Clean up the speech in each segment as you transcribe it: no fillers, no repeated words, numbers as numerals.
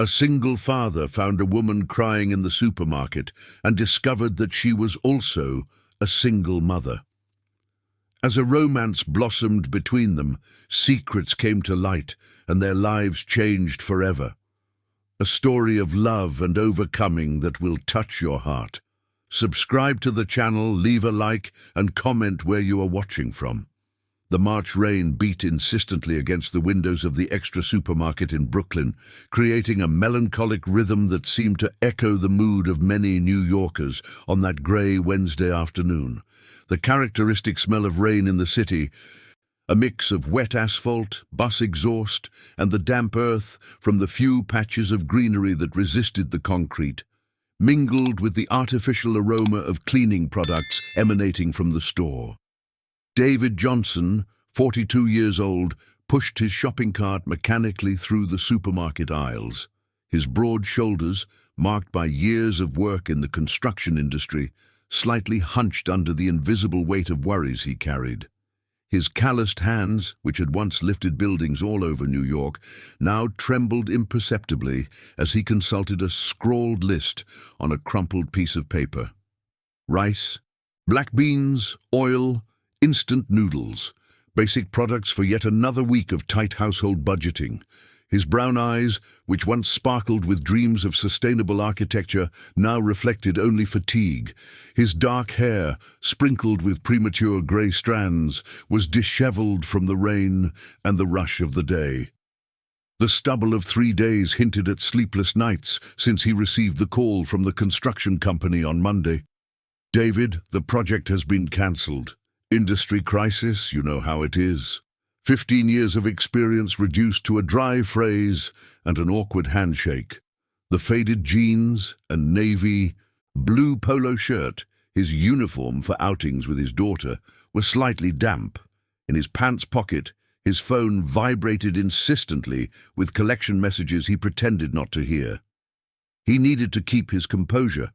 A single father found a woman crying in the supermarket and discovered that she was also a single mother. As a romance blossomed between them, secrets came to light and their lives changed forever. A story of love and overcoming that will touch your heart. Subscribe to the channel, leave a like, and comment where you are watching from. The March rain beat insistently against the windows of the Extra supermarket in Brooklyn, creating a melancholic rhythm that seemed to echo the mood of many New Yorkers on that grey Wednesday afternoon. The characteristic smell of rain in the city, a mix of wet asphalt, bus exhaust, and the damp earth from the few patches of greenery that resisted the concrete, mingled with the artificial aroma of cleaning products emanating from the store. David Johnson, 42 years old, pushed his shopping cart mechanically through the supermarket aisles. His broad shoulders, marked by years of work in the construction industry, slightly hunched under the invisible weight of worries he carried. His calloused hands, which had once lifted buildings all over New York, now trembled imperceptibly as he consulted a scrawled list on a crumpled piece of paper. Rice, black beans, oil, instant noodles, basic products for yet another week of tight household budgeting. His brown eyes, which once sparkled with dreams of sustainable architecture, now reflected only fatigue. His dark hair, sprinkled with premature grey strands, was disheveled from the rain and the rush of the day. The stubble of 3 days hinted at sleepless nights since he received the call from the construction company on Monday. "David, the project has been cancelled. Industry crisis, you know how it is. 15 years of experience reduced to a dry phrase and an awkward handshake. The faded jeans and navy blue polo shirt, his uniform for outings with his daughter, were slightly damp. In his pants pocket, his phone vibrated insistently with collection messages he pretended not to hear. He needed to keep his composure,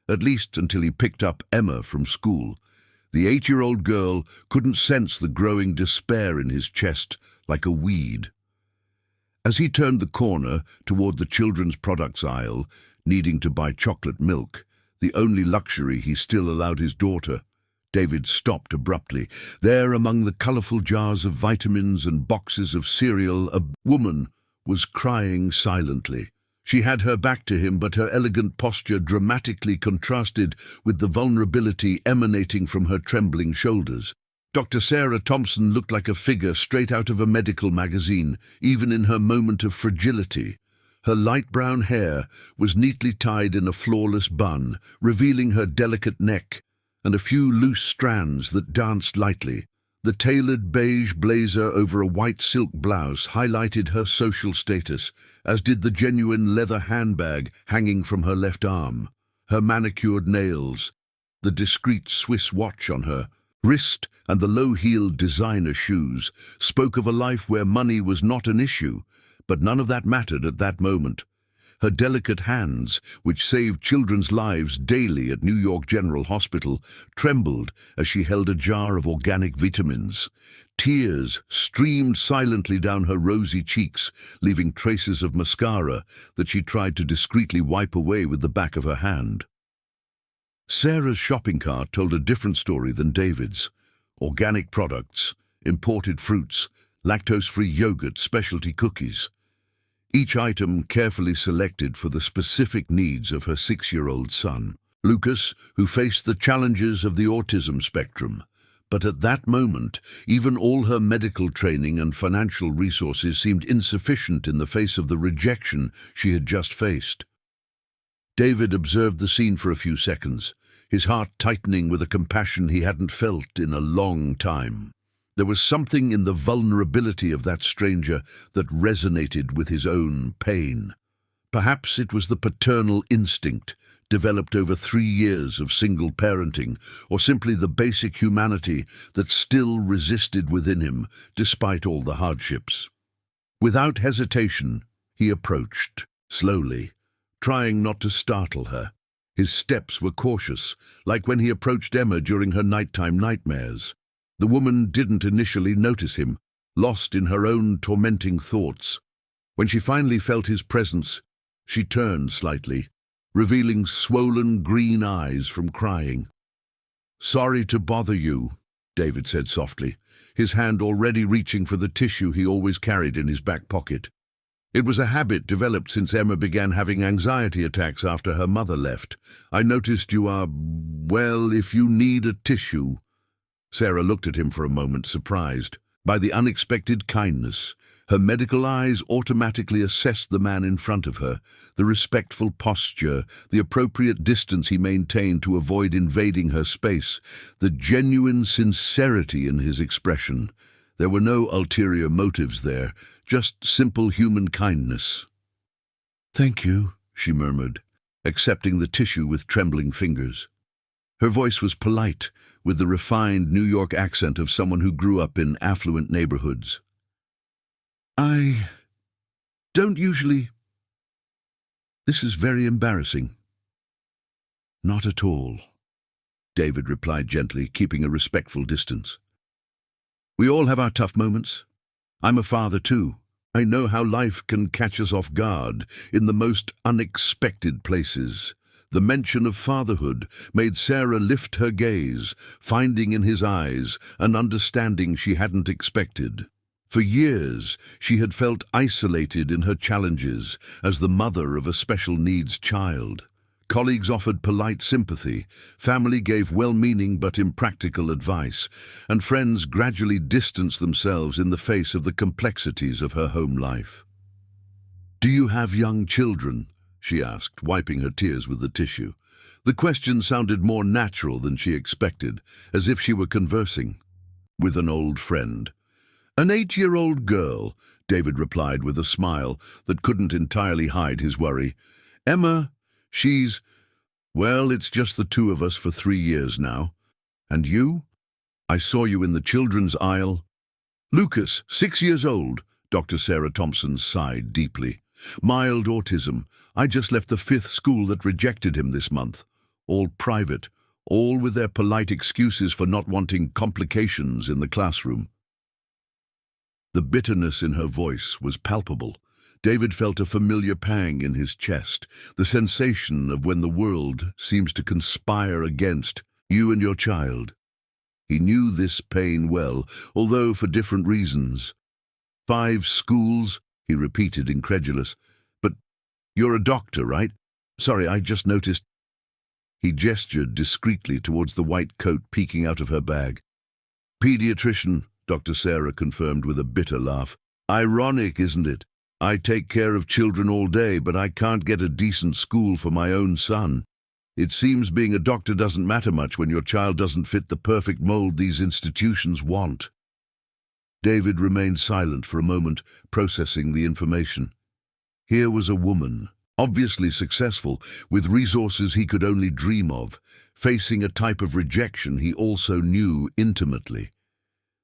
at least until he picked up Emma from school. The 8-year-old girl couldn't sense the growing despair in his chest like a weed. As he turned the corner toward the children's products aisle, needing to buy chocolate milk, the only luxury he still allowed his daughter, David stopped abruptly. There, among the colorful jars of vitamins and boxes of cereal, a woman was crying silently. She had her back to him, but her elegant posture dramatically contrasted with the vulnerability emanating from her trembling shoulders. Dr. Sarah Thompson looked like a figure straight out of a medical magazine, even in her moment of fragility. Her light brown hair was neatly tied in a flawless bun, revealing her delicate neck and a few loose strands that danced lightly. The tailored beige blazer over a white silk blouse highlighted her social status, as did the genuine leather handbag hanging from her left arm. Her manicured nails, the discreet Swiss watch on her wrist, and the low-heeled designer shoes spoke of a life where money was not an issue, but none of that mattered at that moment. Her delicate hands, which saved children's lives daily at New York General Hospital, trembled as she held a jar of organic vitamins. Tears streamed silently down her rosy cheeks, leaving traces of mascara that she tried to discreetly wipe away with the back of her hand. Sarah's shopping cart told a different story than David's. Organic products, imported fruits, lactose-free yogurt, specialty cookies. Each item carefully selected for the specific needs of her 6-year-old son, Lucas, who faced the challenges of the autism spectrum. But at that moment, even all her medical training and financial resources seemed insufficient in the face of the rejection she had just faced. David observed the scene for a few seconds, his heart tightening with a compassion he hadn't felt in a long time. There was something in the vulnerability of that stranger that resonated with his own pain. Perhaps it was the paternal instinct, developed over 3 years of single parenting, or simply the basic humanity that still resisted within him, despite all the hardships. Without hesitation, he approached, slowly, trying not to startle her. His steps were cautious, like when he approached Emma during her nighttime nightmares. The woman didn't initially notice him, lost in her own tormenting thoughts. When she finally felt his presence, She turned slightly, revealing swollen green eyes from crying. "Sorry to bother you," David said softly, his hand already reaching for the tissue he always carried in his back pocket. It was a habit developed since Emma began having anxiety attacks after her mother left. "I noticed you are, well, if you need a tissue." Sarah looked at him for a moment, surprised by the unexpected kindness. Her medical eyes automatically assessed the man in front of her, the respectful posture, the appropriate distance he maintained to avoid invading her space, the genuine sincerity in his expression. There were no ulterior motives there, just simple human kindness. "Thank you," she murmured, accepting the tissue with trembling fingers. Her voice was polite, with the refined New York accent of someone who grew up in affluent neighborhoods. "I don't usually. This is very embarrassing." "Not at all," David replied gently, keeping a respectful distance. "We all have our tough moments. I'm a father too. I know how life can catch us off guard in the most unexpected places." The mention of fatherhood made Sarah lift her gaze, finding in his eyes an understanding she hadn't expected. For years, she had felt isolated in her challenges as the mother of a special needs child. Colleagues offered polite sympathy, family gave well-meaning but impractical advice, and friends gradually distanced themselves in the face of the complexities of her home life. "Do you have young children?" she asked, wiping her tears with the tissue. The question sounded more natural than she expected, as if she were conversing with an old friend. "An 8-year-old girl," David replied with a smile that couldn't entirely hide his worry. "Emma, well, it's just the two of us for 3 years now. And you? I saw you in the children's aisle." "Lucas, 6 years old," Dr. Sarah Thompson sighed deeply. "Mild autism. I just left the 5th school that rejected him this month. All private, all with their polite excuses for not wanting complications in the classroom." The bitterness in her voice was palpable. David felt a familiar pang in his chest, the sensation of when the world seems to conspire against you and your child. He knew this pain well, although for different reasons. 5 schools, he repeated, incredulous. "But you're a doctor, right? Sorry, I just noticed." He gestured discreetly towards the white coat peeking out of her bag. "Pediatrician," Dr. Sarah confirmed with a bitter laugh. "Ironic, isn't it? I take care of children all day, but I can't get a decent school for my own son. It seems being a doctor doesn't matter much when your child doesn't fit the perfect mold these institutions want." David remained silent for a moment, processing the information. Here was a woman, obviously successful, with resources he could only dream of, facing a type of rejection he also knew intimately.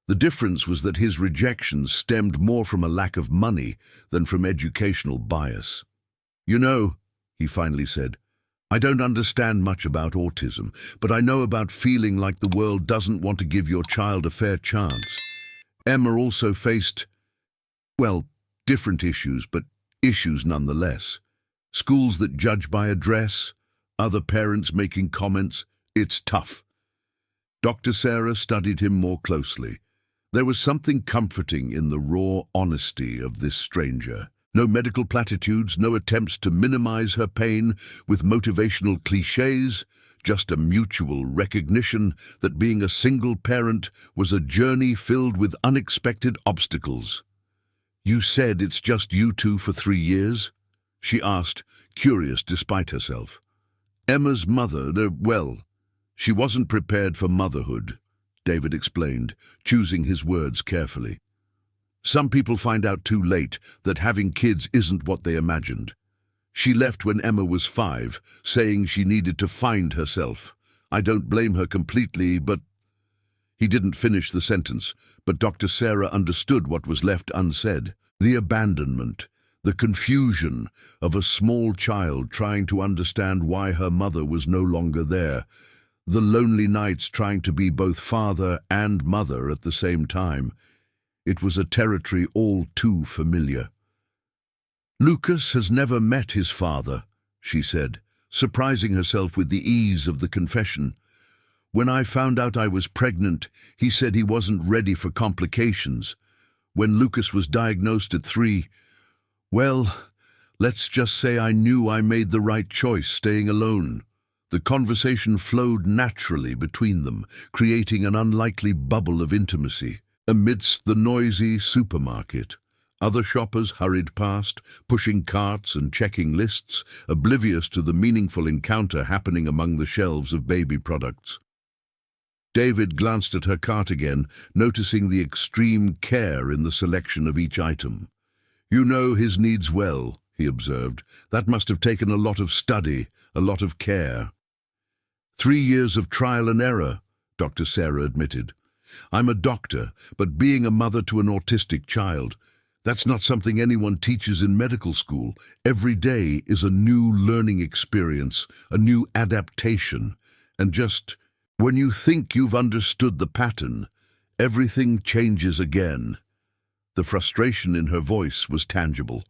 The difference was that his rejection stemmed more from a lack of money than from educational bias. "You know," he finally said, "I don't understand much about autism, but I know about feeling like the world doesn't want to give your child a fair chance." Emma also faced, well, different issues, but issues nonetheless. Schools that judge by address, other parents making comments. It's tough. Dr. Sarah studied him more closely. There was something comforting in the raw honesty of this stranger. No medical platitudes, no attempts to minimize her pain with motivational cliches, just a mutual recognition that being a single parent was a journey filled with unexpected obstacles. "You said it's just you two for 3 years?" she asked, curious despite herself. Emma's mother, she wasn't prepared for motherhood, David explained, choosing his words carefully. "Some people find out too late that having kids isn't what they imagined. She left when Emma was 5, saying she needed to find herself. I don't blame her completely, but—" He didn't finish the sentence, but Dr. Sarah understood what was left unsaid. The abandonment, the confusion of a small child trying to understand why her mother was no longer there. The lonely nights trying to be both father and mother at the same time. It was a territory all too familiar. Lucas has never met his father, she said, surprising herself with the ease of the confession. When I found out I was pregnant, he said he wasn't ready for complications. When Lucas was diagnosed at 3, well, let's just say I knew I made the right choice staying alone. The conversation flowed naturally between them, creating an unlikely bubble of intimacy. Amidst the noisy supermarket, other shoppers hurried past, pushing carts and checking lists, oblivious to the meaningful encounter happening among the shelves of baby products. David glanced at her cart again, noticing the extreme care in the selection of each item. "You know his needs well," he observed. "That must have taken a lot of study, a lot of care." 3 years of trial and error, Dr. Sarah admitted. "I'm a doctor, but being a mother to an autistic child, that's not something anyone teaches in medical school. Every day is a new learning experience, a new adaptation, and just when you think you've understood the pattern, everything changes again." The frustration in her voice was tangible.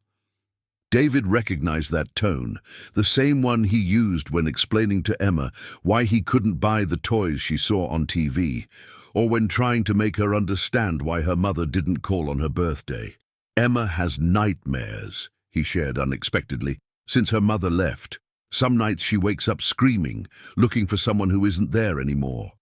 David recognized that tone, the same one he used when explaining to Emma why he couldn't buy the toys she saw on TV, or when trying to make her understand why her mother didn't call on her birthday. "Emma has nightmares," he shared unexpectedly, "since her mother left. Some nights she wakes up screaming, looking for someone who isn't there anymore.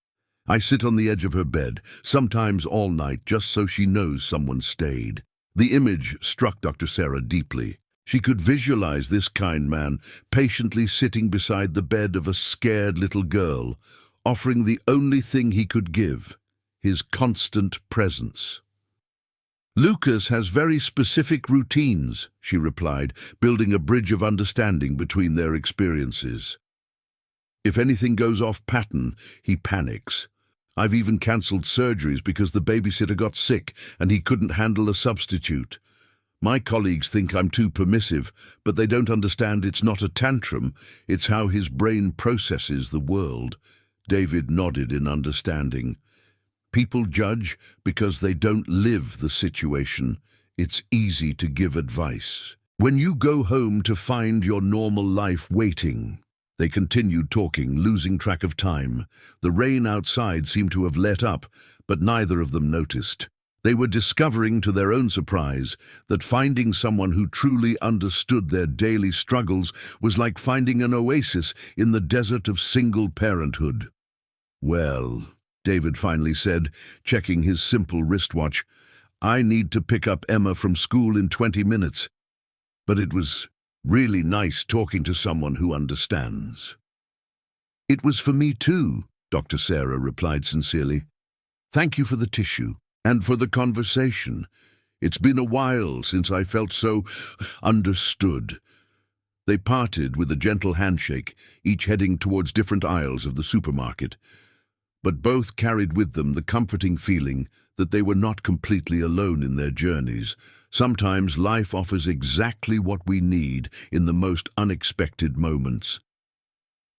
I sit on the edge of her bed, sometimes all night, just so she knows someone stayed." The image struck Dr. Sarah deeply. She could visualize this kind man patiently sitting beside the bed of a scared little girl, offering the only thing he could give, his constant presence. "Lucas has very specific routines," she replied, building a bridge of understanding between their experiences. "If anything goes off pattern, he panics. I've even cancelled surgeries because the babysitter got sick and he couldn't handle a substitute. My colleagues think I'm too permissive, but they don't understand it's not a tantrum, it's how his brain processes the world." David nodded in understanding. "People judge because they don't live the situation. It's easy to give advice. When you go home to find your normal life waiting." They continued talking, losing track of time. The rain outside seemed to have let up, but neither of them noticed. They were discovering, to their own surprise, that finding someone who truly understood their daily struggles was like finding an oasis in the desert of single parenthood. "Well," David finally said, checking his simple wristwatch, "I need to pick up Emma from school in 20 minutes. But it was really nice talking to someone who understands." "It was for me too," Dr. Sarah replied sincerely. "Thank you for the tissue and for the conversation. It's been a while since I felt so understood." They parted with a gentle handshake, each heading towards different aisles of the supermarket. But both carried with them the comforting feeling that they were not completely alone in their journeys. Sometimes life offers exactly what we need in the most unexpected moments.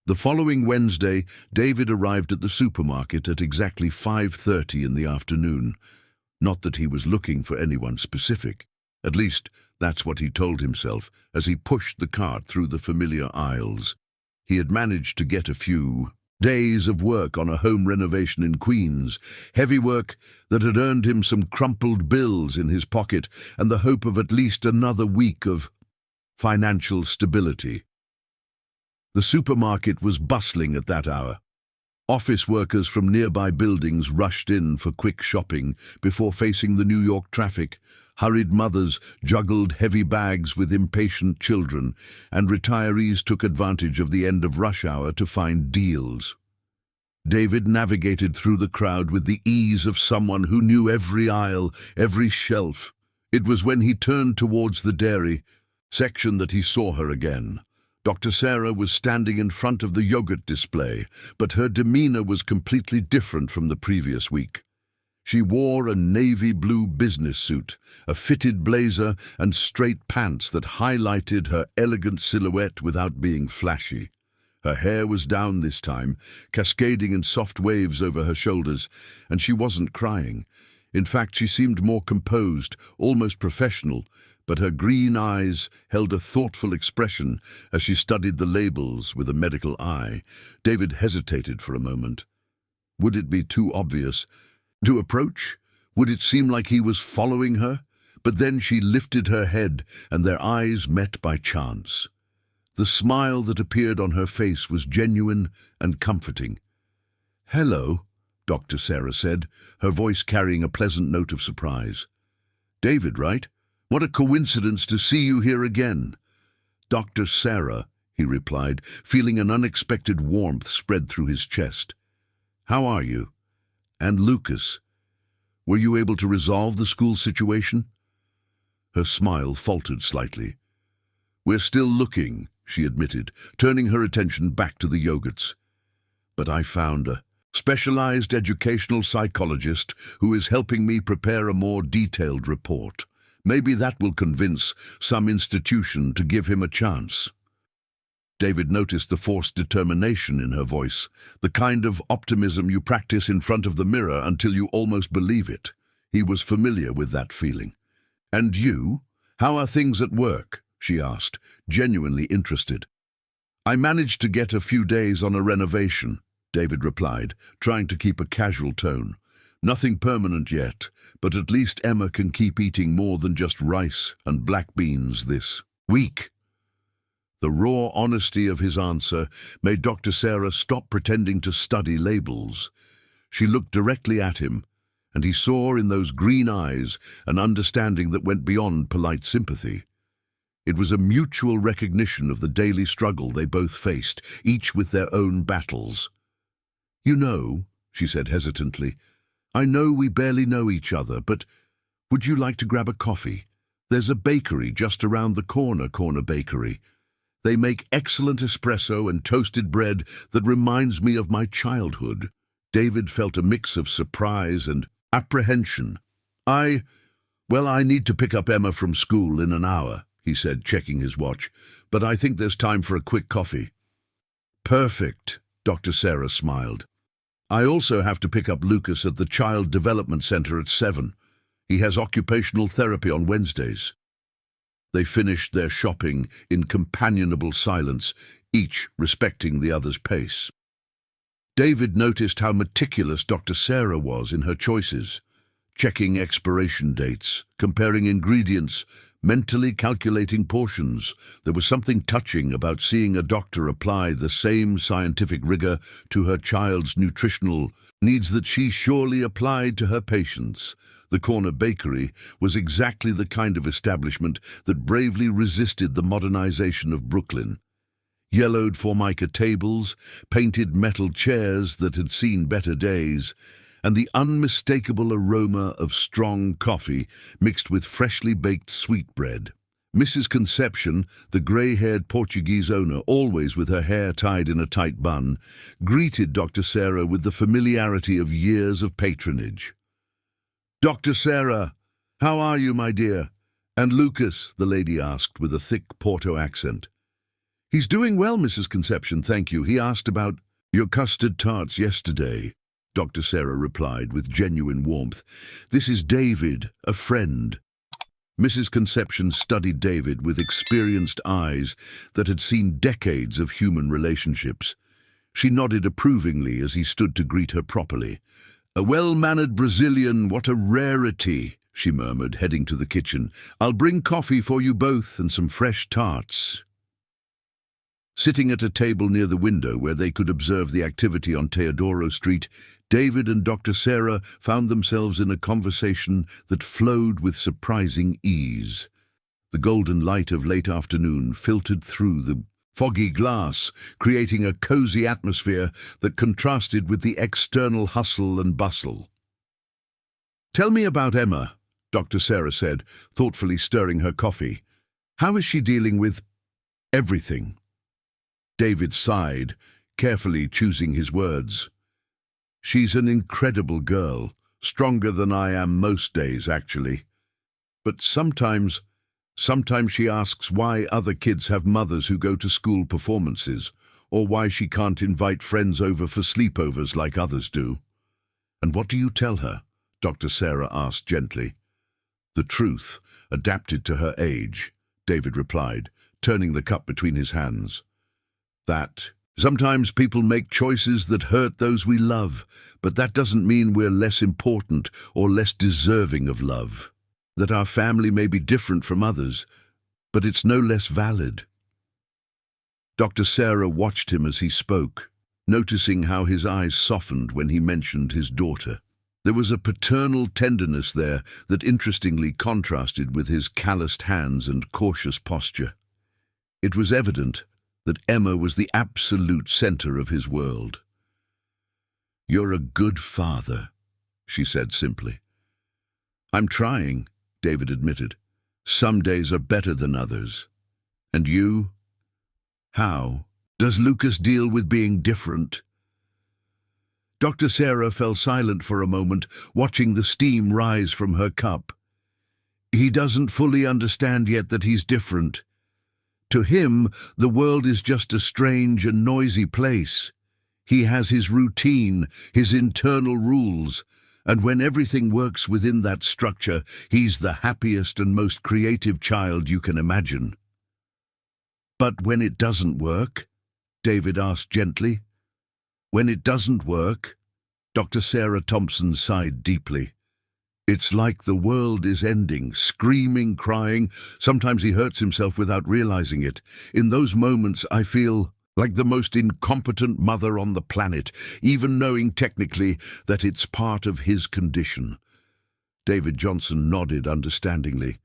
The following Wednesday, David arrived at the supermarket at exactly 5:30 in the afternoon. Not that he was looking for anyone specific. At least, that's what he told himself as he pushed the cart through the familiar aisles. He had managed to get a few days of work on a home renovation in Queens, heavy work that had earned him some crumpled bills in his pocket and the hope of at least another week of financial stability. The supermarket was bustling at that hour. Office workers from nearby buildings rushed in for quick shopping before facing the New York traffic. Hurried mothers juggled heavy bags with impatient children, and retirees took advantage of the end of rush hour to find deals. David navigated through the crowd with the ease of someone who knew every aisle, every shelf. It was when he turned towards the dairy section that he saw her again. Dr. Sarah was standing in front of the yogurt display, but her demeanor was completely different from the previous week. She wore a navy blue business suit, a fitted blazer, and straight pants that highlighted her elegant silhouette without being flashy. Her hair was down this time, cascading in soft waves over her shoulders, and she wasn't crying. In fact, she seemed more composed, almost professional, but her green eyes held a thoughtful expression as she studied the labels with a medical eye. David hesitated for a moment. Would it be too obvious to approach? Would it seem like he was following her? But then she lifted her head, and their eyes met by chance. The smile that appeared on her face was genuine and comforting. "Hello," Dr. Sarah said, her voice carrying a pleasant note of surprise. "David, right? What a coincidence to see you here again." "Dr. Sarah," he replied, feeling an unexpected warmth spread through his chest. "How are you? And Lucas? Were you able to resolve the school situation?" Her smile faltered slightly. "We're still looking," she admitted, turning her attention back to the yogurts. "But I found a specialized educational psychologist who is helping me prepare a more detailed report. Maybe that will convince some institution to give him a chance." David noticed the forced determination in her voice, the kind of optimism you practice in front of the mirror until you almost believe it. He was familiar with that feeling. "And you? How are things at work?" she asked, genuinely interested. "I managed to get a few days on a renovation," David replied, trying to keep a casual tone. "Nothing permanent yet, but at least Emma can keep eating more than just rice and black beans this week." The raw honesty of his answer made Dr. Sarah stop pretending to study labels. She looked directly at him, and he saw in those green eyes an understanding that went beyond polite sympathy. It was a mutual recognition of the daily struggle they both faced, each with their own battles. "You know," she said hesitantly, "I know we barely know each other, but would you like to grab a coffee? There's a bakery just around the corner, Corner Bakery. They make excellent espresso and toasted bread that reminds me of my childhood." David felt a mix of surprise and apprehension. I need to pick up Emma from school in an hour," he said, checking his watch, "but I think there's time for a quick coffee." "Perfect," Dr. Sarah smiled. "I also have to pick up Lucas at the Child Development Center at 7. He has occupational therapy on Wednesdays." They finished their shopping in companionable silence, each respecting the other's pace. David noticed how meticulous Dr. Sarah was in her choices, checking expiration dates, comparing ingredients, mentally calculating portions. There was something touching about seeing a doctor apply the same scientific rigor to her child's nutritional needs that she surely applied to her patients. The Corner Bakery was exactly the kind of establishment that bravely resisted the modernization of Brooklyn. Yellowed formica tables, painted metal chairs that had seen better days, and the unmistakable aroma of strong coffee mixed with freshly baked sweetbread. Mrs. Conception, the grey-haired Portuguese owner, always with her hair tied in a tight bun, greeted Dr. Sarah with the familiarity of years of patronage. "Dr. Sarah, how are you, my dear? And Lucas?" the lady asked with a thick Porto accent. "He's doing well, Mrs. Conception, thank you. He asked about your custard tarts yesterday," Dr. Sarah replied with genuine warmth. "This is David, a friend." Mrs. Conception studied David with experienced eyes that had seen decades of human relationships. She nodded approvingly as he stood to greet her properly. "A well-mannered Brazilian, what a rarity," she murmured, heading to the kitchen. "I'll bring coffee for you both and some fresh tarts." Sitting at a table near the window where they could observe the activity on Teodoro Street, David and Dr. Sarah found themselves in a conversation that flowed with surprising ease. The golden light of late afternoon filtered through the foggy glass, creating a cozy atmosphere that contrasted with the external hustle and bustle. "Tell me about Emma," Dr. Sarah said, thoughtfully stirring her coffee. "How is she dealing with everything?" David sighed, carefully choosing his words. "She's an incredible girl, stronger than I am most days, actually. But sometimes she asks why other kids have mothers who go to school performances, or why she can't invite friends over for sleepovers like others do." "And what do you tell her?" Dr. Sarah asked gently. The truth, adapted to her age, David replied, turning the cup between his hands. That sometimes people make choices that hurt those we love, but that doesn't mean we're less important or less deserving of love. That our family may be different from others, but it's no less valid. Dr. Sarah watched him as he spoke, noticing how his eyes softened when he mentioned his daughter. There was a paternal tenderness there that interestingly contrasted with his calloused hands and cautious posture. It was evident that Emma was the absolute center of his world. "You're a good father," she said simply. "I'm trying," David admitted. "Some days are better than others. And you? How does Lucas deal with being different?" Dr. Sarah fell silent for a moment, watching the steam rise from her cup. "He doesn't fully understand yet that he's different. To him, the world is just a strange and noisy place. He has his routine, his internal rules, and when everything works within that structure, he's the happiest and most creative child you can imagine." "But when it doesn't work?" David asked gently. "When it doesn't work," Dr. Sarah Thompson sighed deeply. "It's like the world is ending, screaming, crying. Sometimes he hurts himself without realizing it. In those moments, I feel like the most incompetent mother on the planet, even knowing technically that it's part of his condition." David Johnson nodded understandingly.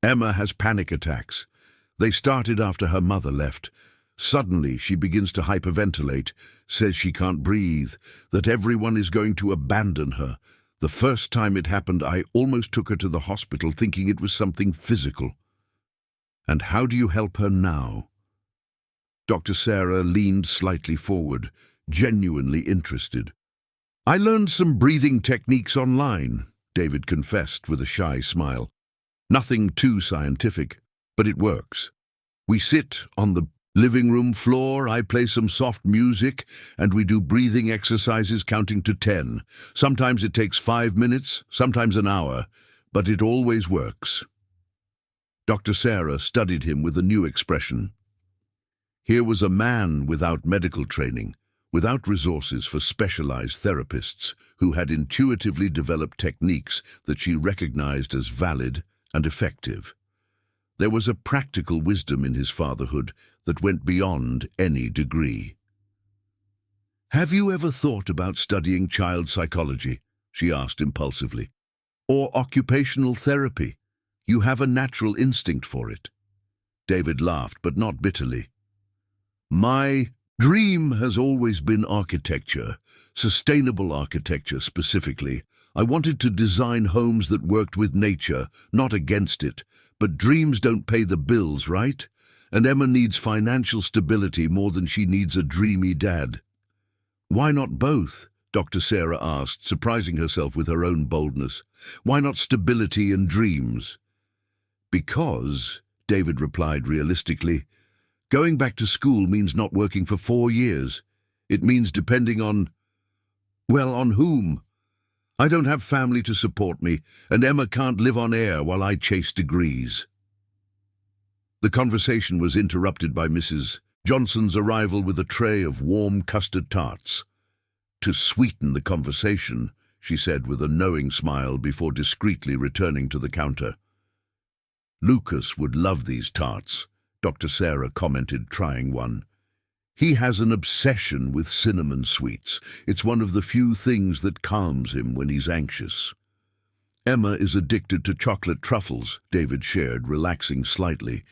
"Emma has panic attacks. They started after her mother left. Suddenly, she begins to hyperventilate, says she can't breathe, that everyone is going to abandon her. The first time it happened, I almost took her to the hospital thinking it was something physical." "And how do you help her now?" Dr. Sarah leaned slightly forward, genuinely interested. "I learned some breathing techniques online," David confessed with a shy smile. "Nothing too scientific, but it works. We sit on the living room floor, I play some soft music, and we do breathing exercises counting to 10. Sometimes it takes 5 minutes, sometimes an hour, but it always works." Dr. Sarah studied him with a new expression. Here was a man without medical training, without resources for specialized therapists, who had intuitively developed techniques that she recognized as valid and effective. There was a practical wisdom in his fatherhood that went beyond any degree. "Have you ever thought about studying child psychology?" she asked impulsively. "Or occupational therapy? You have a natural instinct for it." David laughed, but not bitterly. "My dream has always been architecture, sustainable architecture specifically. I wanted to design homes that worked with nature, not against it. But dreams don't pay the bills, right? And Emma needs financial stability more than she needs a dreamy dad." "Why not both?" Dr. Sarah asked, surprising herself with her own boldness. "Why not stability and dreams?" "Because," David replied realistically, "going back to school means not working for 4 years. It means depending on, well, on whom? I don't have family to support me, and Emma can't live on air while I chase degrees." The conversation was interrupted by Mrs. Johnson's arrival with a tray of warm custard tarts. "To sweeten the conversation," she said with a knowing smile before discreetly returning to the counter. "Lucas would love these tarts," Dr. Sarah commented, trying one. "He has an obsession with cinnamon sweets. It's one of the few things that calms him when he's anxious." "Emma is addicted to chocolate truffles," David shared, relaxing slightly.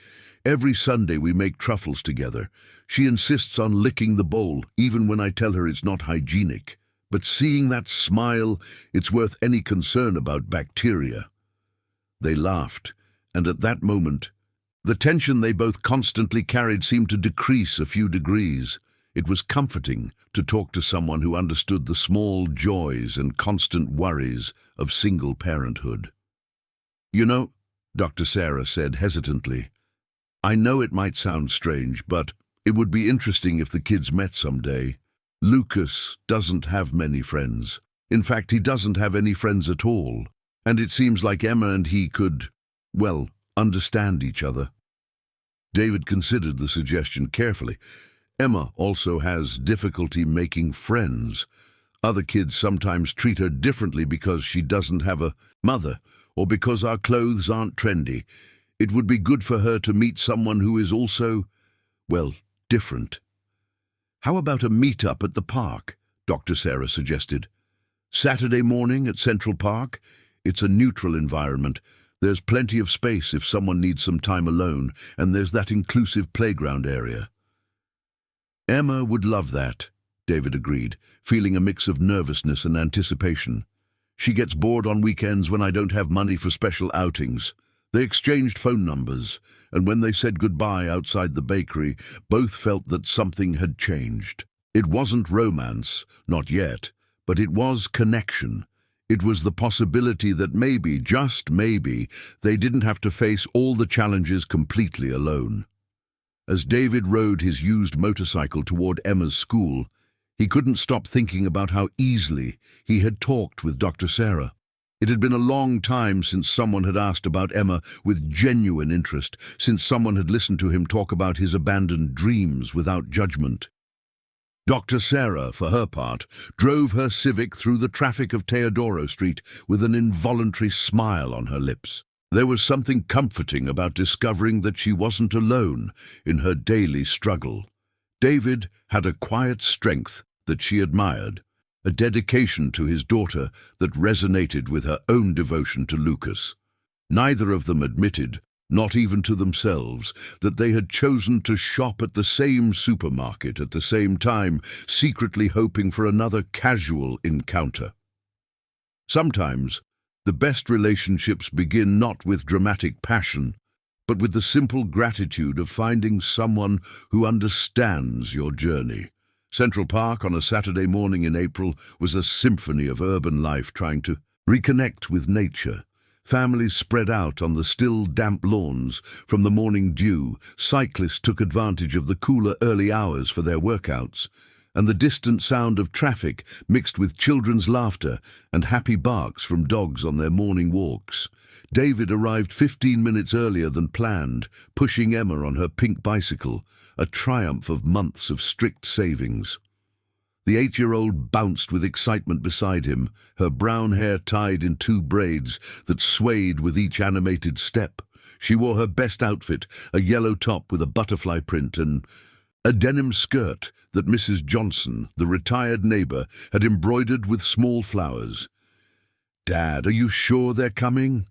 "Every Sunday we make truffles together. She insists on licking the bowl, even when I tell her it's not hygienic. But seeing that smile, it's worth any concern about bacteria." They laughed, and at that moment, the tension they both constantly carried seemed to decrease a few degrees. It was comforting to talk to someone who understood the small joys and constant worries of single parenthood. "You know," Dr. Sarah said hesitantly, "I know it might sound strange, but it would be interesting if the kids met someday. Lucas doesn't have many friends. In fact, he doesn't have any friends at all. And it seems like Emma and he could, well, understand each other. David considered the suggestion carefully. Emma also has difficulty making friends. Other kids sometimes treat her differently because she doesn't have a mother, or because our clothes aren't trendy. It would be good for her to meet someone who is also, well, different. How about a meet-up at the park? Dr. Sarah suggested. Saturday morning at Central Park? It's a neutral environment. There's plenty of space if someone needs some time alone, and there's that inclusive playground area. Emma would love that, David agreed, feeling a mix of nervousness and anticipation. She gets bored on weekends when I don't have money for special outings. They exchanged phone numbers, and when they said goodbye outside the bakery, both felt that something had changed. It wasn't romance, not yet, but it was connection. It was the possibility that maybe, just maybe, they didn't have to face all the challenges completely alone. As David rode his used motorcycle toward Emma's school, he couldn't stop thinking about how easily he had talked with Dr. Sarah. It had been a long time since someone had asked about Emma with genuine interest, since someone had listened to him talk about his abandoned dreams without judgment. Dr. Sarah, for her part, drove her Civic through the traffic of Teodoro Street with an involuntary smile on her lips. There was something comforting about discovering that she wasn't alone in her daily struggle. David had a quiet strength that she admired, a dedication to his daughter that resonated with her own devotion to Lucas. Neither of them admitted, not even to themselves, that they had chosen to shop at the same supermarket at the same time, secretly hoping for another casual encounter. Sometimes, the best relationships begin not with dramatic passion, but with the simple gratitude of finding someone who understands your journey. Central Park on a Saturday morning in April was a symphony of urban life trying to reconnect with nature. Families spread out on the still, damp lawns from the morning dew. Cyclists took advantage of the cooler early hours for their workouts, and the distant sound of traffic mixed with children's laughter and happy barks from dogs on their morning walks. David arrived 15 minutes earlier than planned, pushing Emma on her pink bicycle, a triumph of months of strict savings. The 8-year-old bounced with excitement beside him, her brown hair tied in 2 braids that swayed with each animated step. She wore her best outfit, a yellow top with a butterfly print and a denim skirt that Mrs. Johnson, the retired neighbor, had embroidered with small flowers. "Dad, are you sure they're coming?"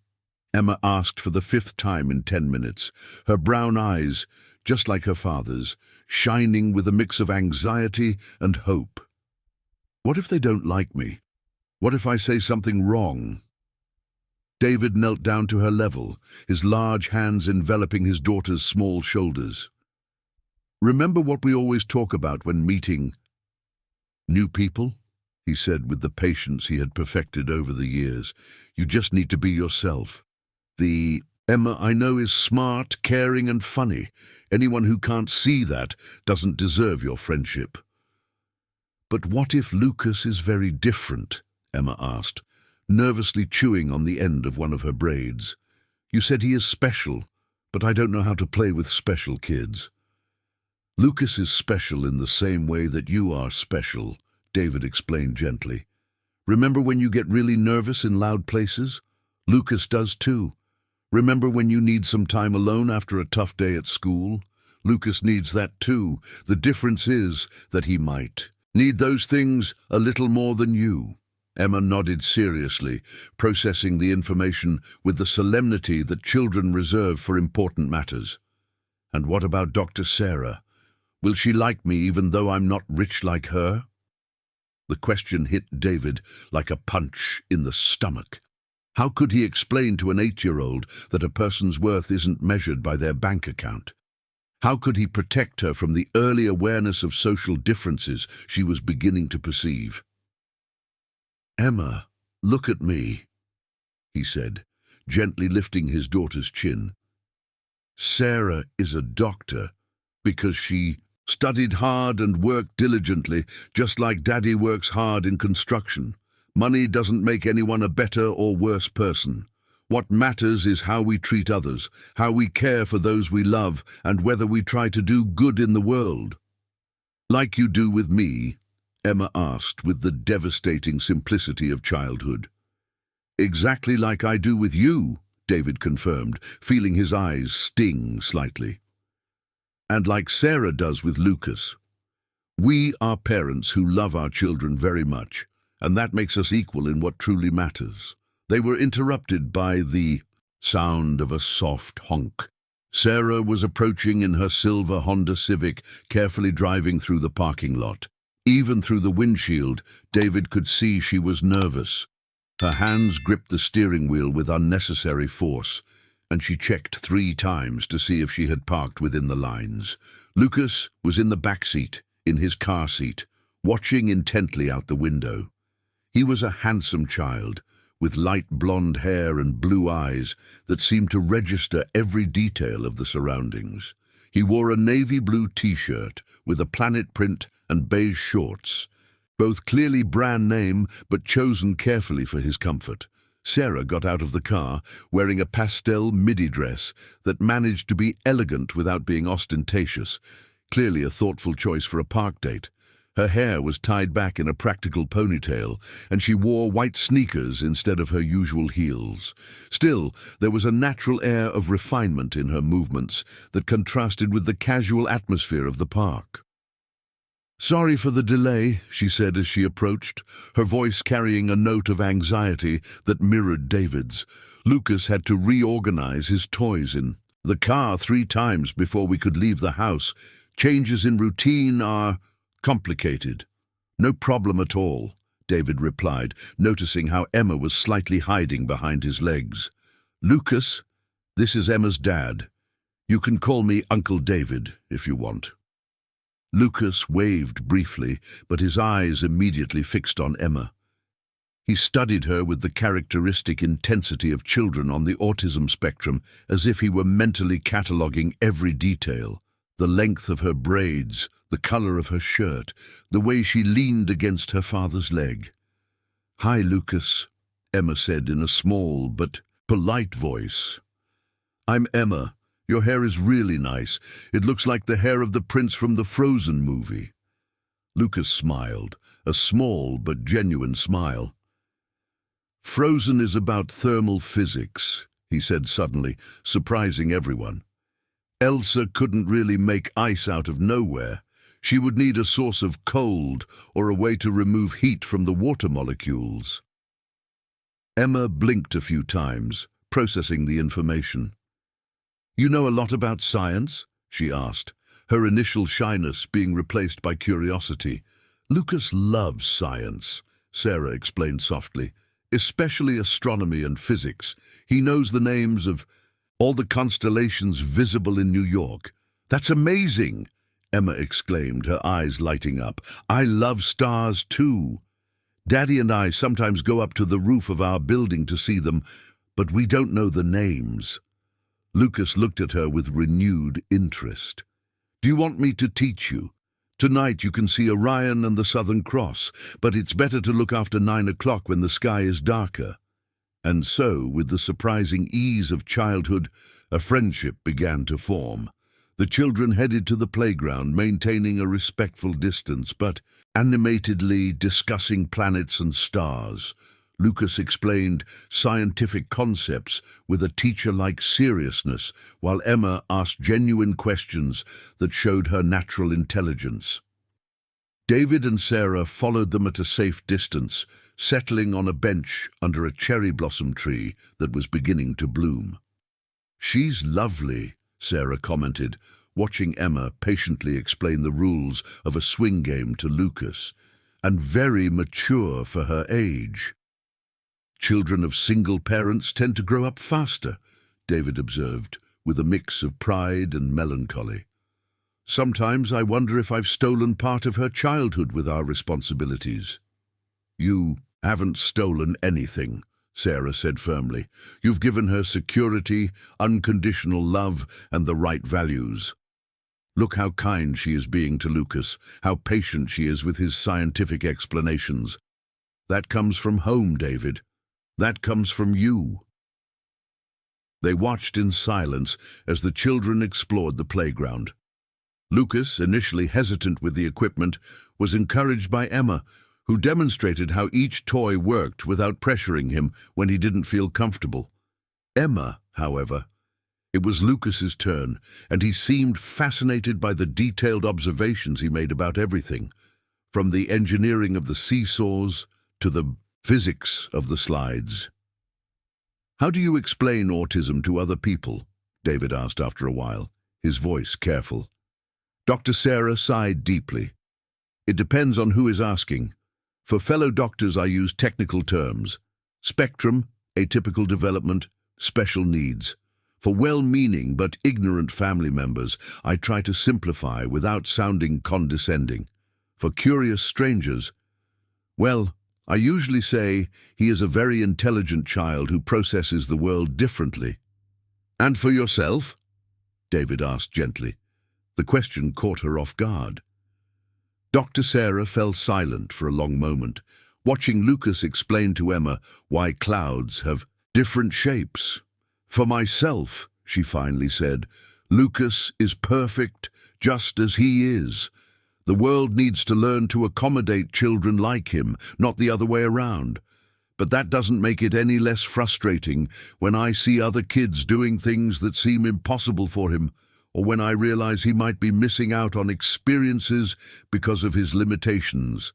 Emma asked for the 5th time in 10 minutes, her brown eyes, just like her father's, shining with a mix of anxiety and hope. "What if they don't like me? What if I say something wrong?" David knelt down to her level, his large hands enveloping his daughter's small shoulders. "Remember what we always talk about when meeting new people?" he said with the patience he had perfected over the years. "You just need to be yourself. Emma, I know, is smart, caring, and funny. Anyone who can't see that doesn't deserve your friendship." "But what if Lucas is very different?" Emma asked, nervously chewing on the end of one of her braids. "You said he is special, but I don't know how to play with special kids." "Lucas is special in the same way that you are special," David explained gently. "Remember when you get really nervous in loud places? Lucas does too. Remember when you need some time alone after a tough day at school? Lucas needs that too. The difference is that he might need those things a little more than you." Emma nodded seriously, processing the information with the solemnity that children reserve for important matters. "And what about Dr. Sarah? Will she like me even though I'm not rich like her?" The question hit David like a punch in the stomach. How could he explain to an 8-year-old that a person's worth isn't measured by their bank account? How could he protect her from the early awareness of social differences she was beginning to perceive? "Emma, look at me," he said, gently lifting his daughter's chin. "Sarah is a doctor because she studied hard and worked diligently, just like Daddy works hard in construction. Money doesn't make anyone a better or worse person. What matters is how we treat others, how we care for those we love, and whether we try to do good in the world. Like you do with me, Emma asked with the devastating simplicity of childhood. Exactly like I do with you, David confirmed, feeling his eyes sting slightly. And like Sarah does with Lucas. We are parents who love our children very much, and that makes us equal in what truly matters. They were interrupted by the sound of a soft honk. Sarah was approaching in her silver Honda Civic, carefully driving through the parking lot. Even through the windshield, David could see she was nervous. Her hands gripped the steering wheel with unnecessary force, and she checked 3 times to see if she had parked within the lines. Lucas was in the back seat, in his car seat, watching intently out the window. He was a handsome child, with light blonde hair and blue eyes that seemed to register every detail of the surroundings. He wore a navy blue t-shirt with a planet print and beige shorts, both clearly brand name but chosen carefully for his comfort. Sarah got out of the car, wearing a pastel midi dress that managed to be elegant without being ostentatious, clearly a thoughtful choice for a park date. Her hair was tied back in a practical ponytail, and she wore white sneakers instead of her usual heels. Still, there was a natural air of refinement in her movements that contrasted with the casual atmosphere of the park. "Sorry for the delay," she said as she approached, her voice carrying a note of anxiety that mirrored David's. Lucas had to reorganize his toys in the car 3 times before we could leave the house. Changes in routine are complicated. "No problem at all," David replied, noticing how Emma was slightly hiding behind his legs. "Lucas, this is Emma's dad. You can call me Uncle David if you want." Lucas waved briefly, but his eyes immediately fixed on Emma. He studied her with the characteristic intensity of children on the autism spectrum, as if he were mentally cataloguing every detail. The length of her braids, the color of her shirt, the way she leaned against her father's leg. "Hi, Lucas," Emma said in a small but polite voice. "I'm Emma. Your hair is really nice. It looks like the hair of the prince from the Frozen movie." Lucas smiled, a small but genuine smile. "Frozen is about thermal physics," he said suddenly, surprising everyone. "Elsa couldn't really make ice out of nowhere. She would need a source of cold or a way to remove heat from the water molecules." Emma blinked a few times, processing the information. "You know a lot about science?" she asked, her initial shyness being replaced by curiosity. "Lucas loves science," Sarah explained softly, "especially astronomy and physics. He knows the names of all the constellations visible in New York." "That's amazing!" Emma exclaimed, her eyes lighting up. "I love stars too. Daddy and I sometimes go up to the roof of our building to see them, but we don't know the names." Lucas looked at her with renewed interest. "Do you want me to teach you? Tonight you can see Orion and the Southern Cross, but it's better to look after 9 o'clock when the sky is darker." And so, with the surprising ease of childhood, a friendship began to form. The children headed to the playground, maintaining a respectful distance, but animatedly discussing planets and stars. Lucas explained scientific concepts with a teacher-like seriousness, while Emma asked genuine questions that showed her natural intelligence. David and Sarah followed them at a safe distance, settling on a bench under a cherry blossom tree that was beginning to bloom. "She's lovely," Sarah commented, watching Emma patiently explain the rules of a swing game to Lucas, "and very mature for her age." "Children of single parents tend to grow up faster," David observed, with a mix of pride and melancholy. "Sometimes I wonder if I've stolen part of her childhood with our responsibilities." "You haven't stolen anything," Sarah said firmly. "You've given her security, unconditional love, and the right values. Look how kind she is being to Lucas, how patient she is with his scientific explanations. That comes from home, David. That comes from you." They watched in silence as the children explored the playground. Lucas, initially hesitant with the equipment, was encouraged by Emma, who demonstrated how each toy worked without pressuring him when he didn't feel comfortable. Emma, however, it was Lucas's turn, and he seemed fascinated by the detailed observations he made about everything, from the engineering of the seesaws to the physics of the slides. "How do you explain autism to other people?" David asked after a while, his voice careful. Dr. Sarah sighed deeply. "It depends on who is asking. For fellow doctors, I use technical terms: spectrum, atypical development, special needs. For well-meaning but ignorant family members, I try to simplify without sounding condescending. For curious strangers, well, I usually say he is a very intelligent child who processes the world differently." "And for yourself?" David asked gently. The question caught her off guard. Dr. Sarah fell silent for a long moment, watching Lucas explain to Emma why clouds have different shapes. "For myself," she finally said, "Lucas is perfect just as he is. The world needs to learn to accommodate children like him, not the other way around. But that doesn't make it any less frustrating when I see other kids doing things that seem impossible for him, or when I realize he might be missing out on experiences because of his limitations."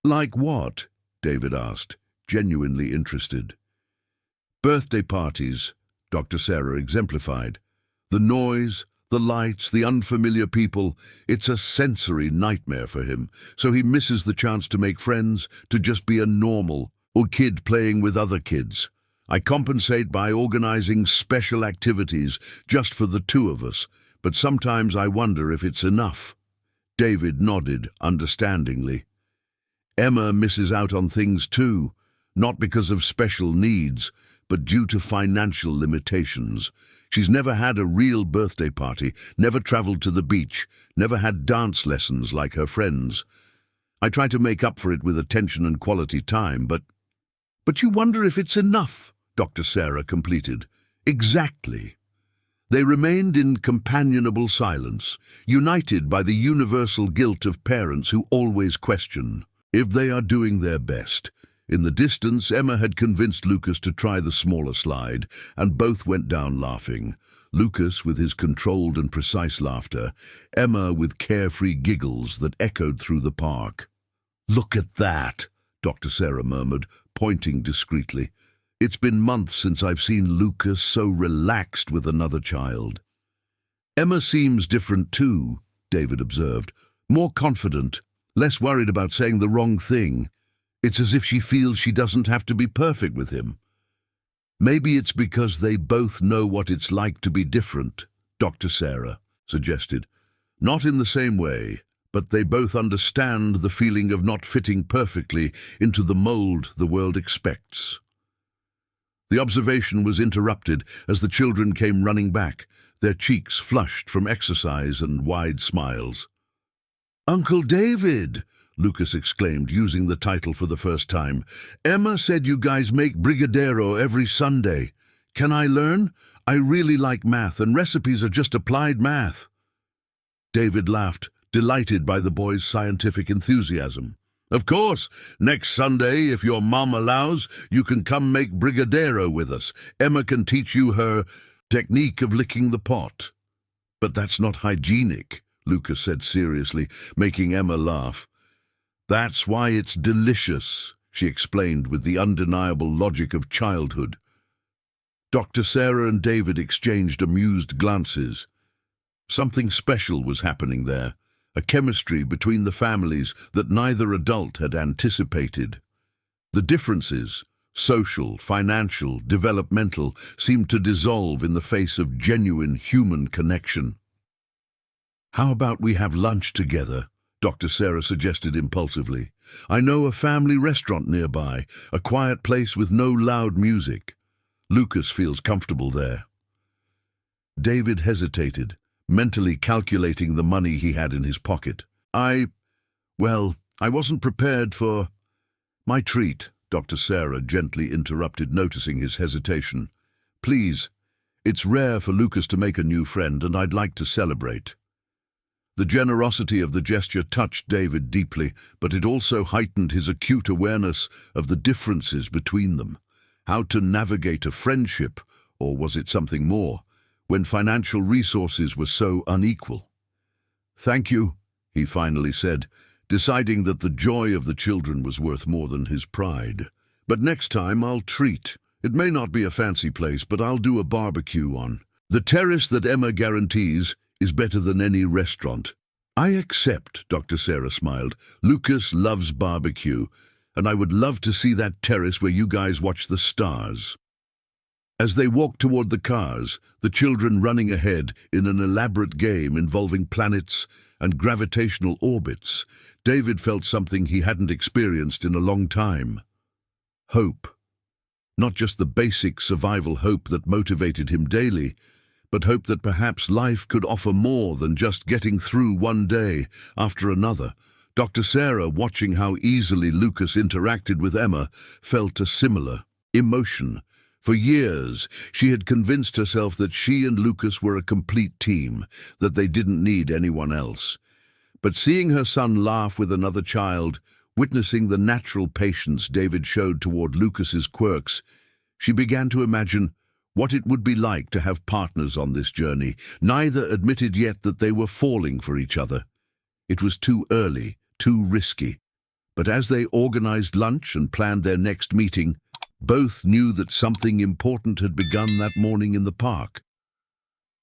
"Like what?" David asked, genuinely interested. "Birthday parties," Dr. Sarah exemplified. "The noise, the lights, the unfamiliar people, it's a sensory nightmare for him, so he misses the chance to make friends, to just be a normal or kid playing with other kids. I compensate by organizing special activities just for the two of us, but sometimes I wonder if it's enough." David nodded understandingly. "Emma misses out on things too, not because of special needs, but due to financial limitations. She's never had a real birthday party, never traveled to the beach, never had dance lessons like her friends. I try to make up for it with attention and quality time, but you wonder if it's enough," Dr. Sarah completed. "Exactly." They remained in companionable silence, united by the universal guilt of parents who always question if they are doing their best. In the distance, Emma had convinced Lucas to try the smaller slide, and both went down laughing. Lucas with his controlled and precise laughter, Emma with carefree giggles that echoed through the park. "Look at that," Dr. Sarah murmured, pointing discreetly. "It's been months since I've seen Lucas so relaxed with another child." "Emma seems different too," David observed. "More confident, less worried about saying the wrong thing. It's as if she feels she doesn't have to be perfect with him." "Maybe it's because they both know what it's like to be different," Dr. Sarah suggested. "Not in the same way, but they both understand the feeling of not fitting perfectly into the mold the world expects." The observation was interrupted as the children came running back, their cheeks flushed from exercise and wide smiles. "Uncle David!" Lucas exclaimed, using the title for the first time. "Emma said you guys make brigadeiro every Sunday. Can I learn? I really like math, and recipes are just applied math." David laughed, delighted by the boy's scientific enthusiasm. "Of course, next Sunday, if your mom allows, you can come make brigadeiro with us. Emma can teach you her technique of licking the pot." "But that's not hygienic," Lucas said seriously, making Emma laugh. "That's why it's delicious," she explained with the undeniable logic of childhood. Dr. Sarah and David exchanged amused glances. Something special was happening there, a chemistry between the families that neither adult had anticipated. The differences, social, financial, developmental, seemed to dissolve in the face of genuine human connection. "How about we have lunch together?" Dr. Sarah suggested impulsively. "I know a family restaurant nearby, a quiet place with no loud music. Lucas feels comfortable there." David hesitated, mentally calculating the money he had in his pocket. I wasn't prepared for... My treat, Dr. Sarah gently interrupted, noticing his hesitation. Please, it's rare for Lucas to make a new friend, and I'd like to celebrate. The generosity of the gesture touched David deeply, but it also heightened his acute awareness of the differences between them. How to navigate a friendship, or was it something more, when financial resources were so unequal? Thank you, he finally said, deciding that the joy of the children was worth more than his pride. But next time I'll treat. It may not be a fancy place, but I'll do a barbecue on the terrace that Emma guarantees is better than any restaurant. I accept, Dr. Sarah smiled. Lucas loves barbecue, and I would love to see that terrace where you guys watch the stars. As they walked toward the cars, the children running ahead in an elaborate game involving planets and gravitational orbits, David felt something he hadn't experienced in a long time. Hope. Not just the basic survival hope that motivated him daily, but hope that perhaps life could offer more than just getting through one day after another. Dr. Sarah, watching how easily Lucas interacted with Emma, felt a similar emotion. For years, she had convinced herself that she and Lucas were a complete team, that they didn't need anyone else. But seeing her son laugh with another child, witnessing the natural patience David showed toward Lucas's quirks, she began to imagine what it would be like to have partners on this journey. Neither admitted yet that they were falling for each other. It was too early, too risky. But as they organized lunch and planned their next meeting, both knew that something important had begun that morning in the park.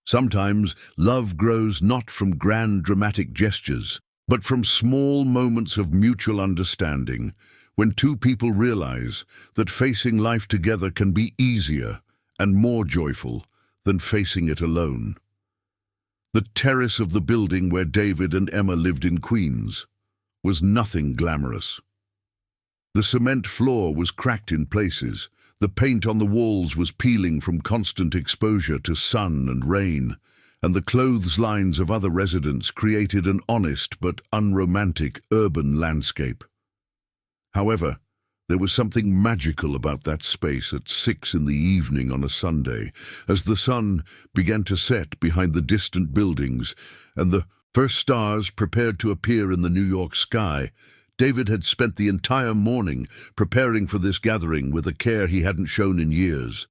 Sometimes love grows not from grand dramatic gestures, but from small moments of mutual understanding, when two people realize that facing life together can be easier and more joyful than facing it alone. The terrace of the building where David and Emma lived in Queens was nothing glamorous. The cement floor was cracked in places, the paint on the walls was peeling from constant exposure to sun and rain, and the clotheslines of other residents created an honest but unromantic urban landscape. However, there was something magical about that space at 6 in the evening on a Sunday, as the sun began to set behind the distant buildings and the first stars prepared to appear in the New York sky. David had spent the entire morning preparing for this gathering with a care he hadn't shown in years.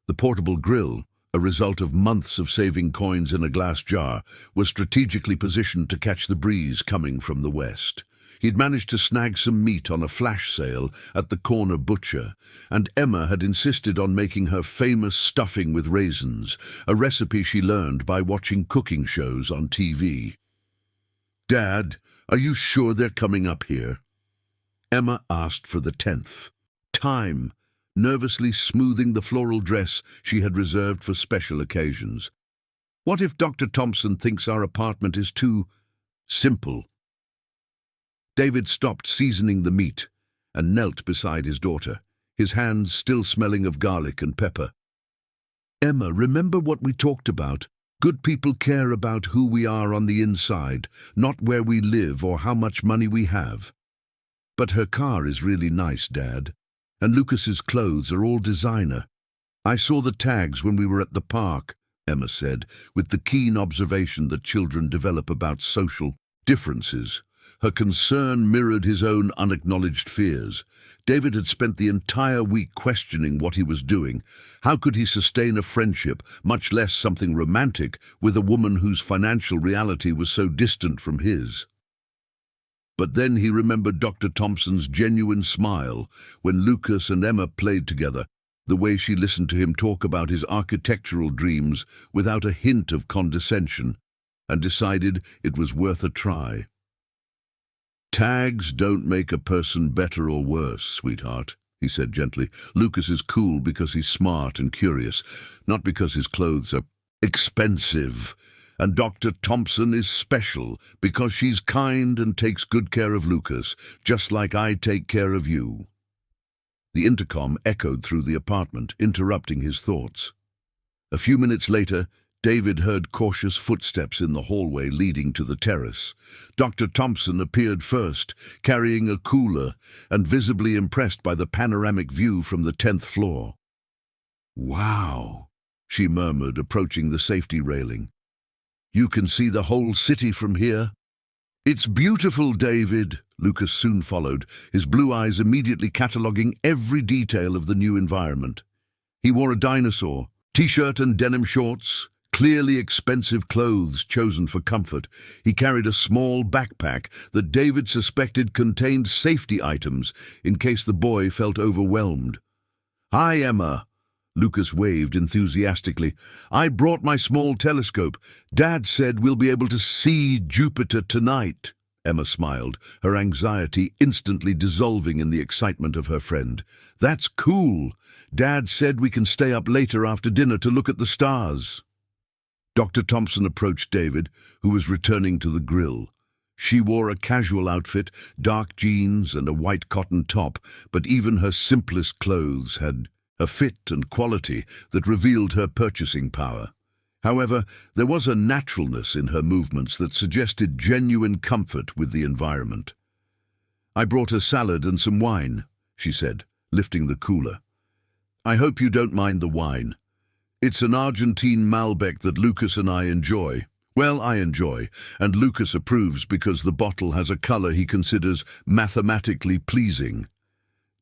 The portable grill, a result of months of saving coins in a glass jar, was strategically positioned to catch the breeze coming from the west. He'd managed to snag some meat on a flash sale at the corner butcher, and Emma had insisted on making her famous stuffing with raisins, a recipe she learned by watching cooking shows on TV. "Dad, are you sure they're coming up here?" Emma asked for the 10th time, nervously smoothing the floral dress she had reserved for special occasions. "What if Dr. Thompson thinks our apartment is too simple?" David stopped seasoning the meat and knelt beside his daughter, his hands still smelling of garlic and pepper. "Emma, remember what we talked about? Good people care about who we are on the inside, not where we live or how much money we have." "But her car is really nice, Dad, and Lucas's clothes are all designer. I saw the tags when we were at the park," Emma said, with the keen observation that children develop about social differences. Her concern mirrored his own unacknowledged fears. David had spent the entire week questioning what he was doing. How could he sustain a friendship, much less something romantic, with a woman whose financial reality was so distant from his? But then he remembered Dr. Thompson's genuine smile when Lucas and Emma played together, the way she listened to him talk about his architectural dreams without a hint of condescension, and decided it was worth a try. "Tags don't make a person better or worse, sweetheart," he said gently. "Lucas is cool because he's smart and curious, not because his clothes are expensive. And Dr. Thompson is special because she's kind and takes good care of Lucas, just like I take care of you." The intercom echoed through the apartment, interrupting his thoughts. A few minutes later, David heard cautious footsteps in the hallway leading to the terrace. Dr. Thompson appeared first, carrying a cooler and visibly impressed by the panoramic view from the 10th floor. "Wow," she murmured, approaching the safety railing. "You can see the whole city from here?" "It's beautiful, David," Lucas soon followed, his blue eyes immediately cataloguing every detail of the new environment. He wore a dinosaur, t-shirt and denim shorts, clearly expensive clothes chosen for comfort. He carried a small backpack that David suspected contained safety items in case the boy felt overwhelmed. "Hi, Emma," Lucas waved enthusiastically. "I brought my small telescope. Dad said we'll be able to see Jupiter tonight." Emma smiled, her anxiety instantly dissolving in the excitement of her friend. "That's cool. Dad said we can stay up later after dinner to look at the stars." Dr. Thompson approached David, who was returning to the grill. She wore a casual outfit, dark jeans and a white cotton top, but even her simplest clothes had a fit and quality that revealed her purchasing power. However, there was a naturalness in her movements that suggested genuine comfort with the environment. "I brought a salad and some wine," she said, lifting the cooler. "I hope you don't mind the wine. It's an Argentine Malbec that Lucas and I enjoy. Well, I enjoy, and Lucas approves because the bottle has a color he considers mathematically pleasing."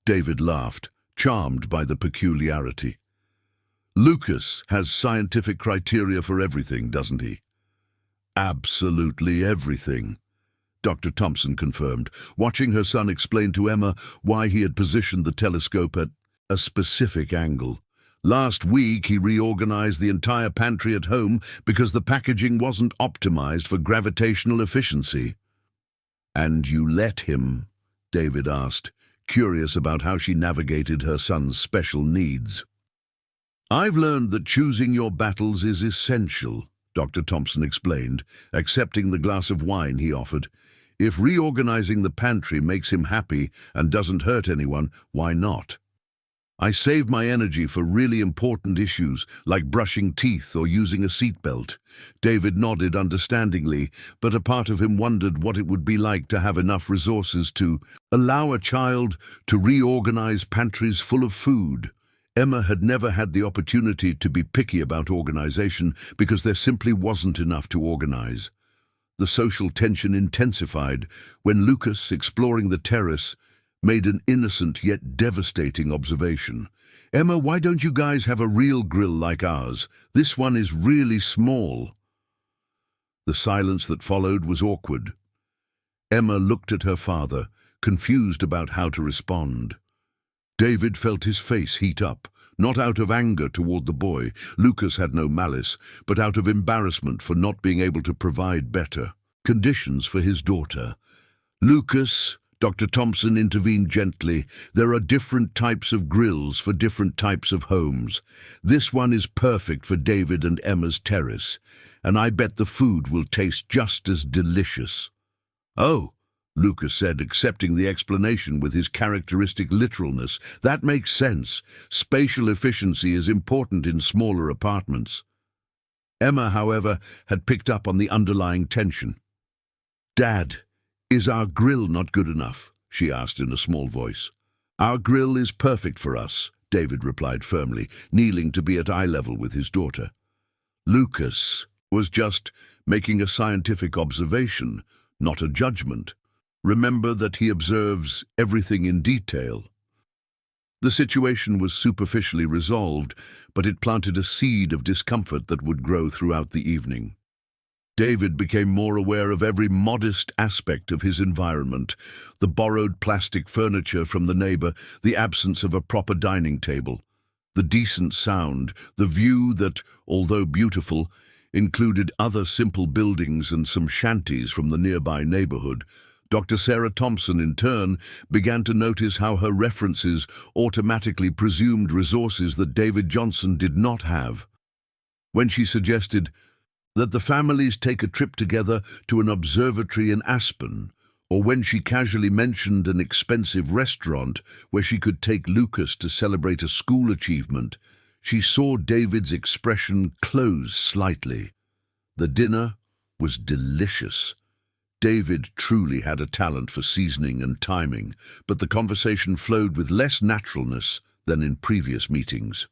David laughed, charmed by the peculiarity. "Lucas has scientific criteria for everything, doesn't he?" "Absolutely everything," Dr. Thompson confirmed, watching her son explain to Emma why he had positioned the telescope at a specific angle. "Last week he reorganized the entire pantry at home because the packaging wasn't optimized for gravitational efficiency." "And you let him?" David asked, curious about how she navigated her son's special needs. "I've learned that choosing your battles is essential," Dr. Thompson explained, accepting the glass of wine he offered. "If reorganizing the pantry makes him happy and doesn't hurt anyone, why not? I save my energy for really important issues, like brushing teeth or using a seatbelt." David nodded understandingly, but a part of him wondered what it would be like to have enough resources to allow a child to reorganize pantries full of food. Emma had never had the opportunity to be picky about organization because there simply wasn't enough to organize. The social tension intensified when Lucas, exploring the terrace, made an innocent yet devastating observation. "Emma, why don't you guys have a real grill like ours? This one is really small." The silence that followed was awkward. Emma looked at her father, confused about how to respond. David felt his face heat up, not out of anger toward the boy. Lucas had no malice, but out of embarrassment for not being able to provide better conditions for his daughter. "Lucas," Dr. Thompson intervened gently, "there are different types of grills for different types of homes. This one is perfect for David and Emma's terrace, and I bet the food will taste just as delicious." "Oh," Lucas said, accepting the explanation with his characteristic literalness. "That makes sense. Spatial efficiency is important in smaller apartments." Emma, however, had picked up on the underlying tension. "Dad, is our grill not good enough?" she asked in a small voice. "Our grill is perfect for us," David replied firmly, kneeling to be at eye level with his daughter. Lucas was just making a scientific observation, not a judgment. Remember that he observes everything in detail. The situation was superficially resolved, but it planted a seed of discomfort that would grow throughout the evening. David became more aware of every modest aspect of his environment: the borrowed plastic furniture from the neighbor, the absence of a proper dining table, the decent sound, the view that, although beautiful, included other simple buildings and some shanties from the nearby neighborhood. Dr. Sarah Thompson, in turn, began to notice how her references automatically presumed resources that David Johnson did not have. When she suggested that the families take a trip together to an observatory in Aspen, or when she casually mentioned an expensive restaurant where she could take Lucas to celebrate a school achievement, she saw David's expression close slightly. The dinner was delicious. David truly had a talent for seasoning and timing, but the conversation flowed with less naturalness than in previous meetings.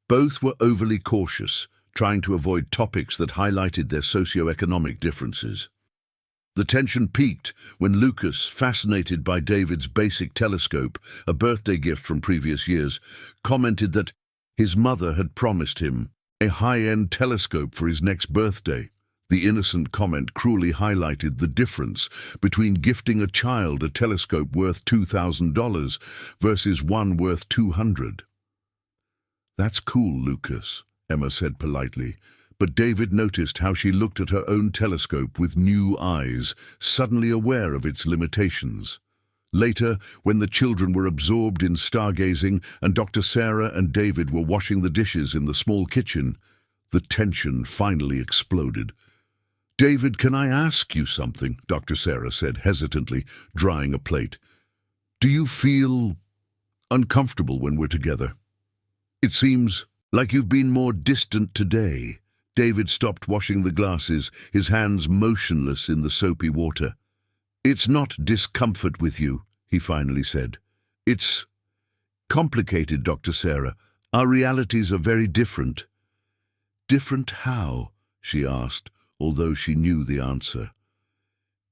Both were overly cautious, trying to avoid topics that highlighted their socio-economic differences. The tension peaked when Lucas, fascinated by David's basic telescope, a birthday gift from previous years, commented that his mother had promised him a high-end telescope for his next birthday. The innocent comment cruelly highlighted the difference between gifting a child a telescope worth $2,000 versus one worth $200. "That's cool, Lucas," Emma said politely, but David noticed how she looked at her own telescope with new eyes, suddenly aware of its limitations. Later, when the children were absorbed in stargazing and Dr. Sarah and David were washing the dishes in the small kitchen, the tension finally exploded. "David, can I ask you something?" Dr. Sarah said hesitantly, drying a plate. "Do you feel uncomfortable when we're together? It seems like you've been more distant today." David stopped washing the glasses, his hands motionless in the soapy water. "It's not discomfort with you," he finally said. "It's complicated, Dr. Sarah. Our realities are very different." "Different how?" she asked, although she knew the answer.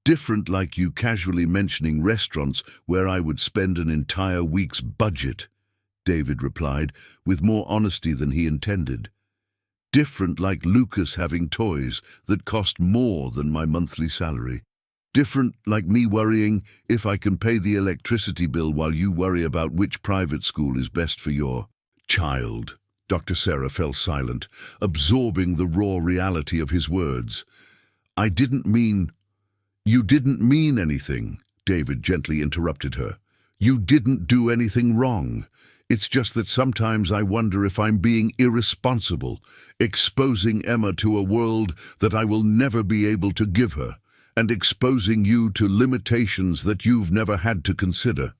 "Different like you casually mentioning restaurants where I would spend an entire week's budget," David replied, with more honesty than he intended. "Different like Lucas having toys that cost more than my monthly salary. Different like me worrying if I can pay the electricity bill while you worry about which private school is best for your child." Dr. Sarah fell silent, absorbing the raw reality of his words. "I didn't mean—" "You didn't mean anything," David gently interrupted her. "You didn't do anything wrong. It's just that sometimes I wonder if I'm being irresponsible, exposing Emma to a world that I will never be able to give her, and exposing you to limitations that you've never had to consider."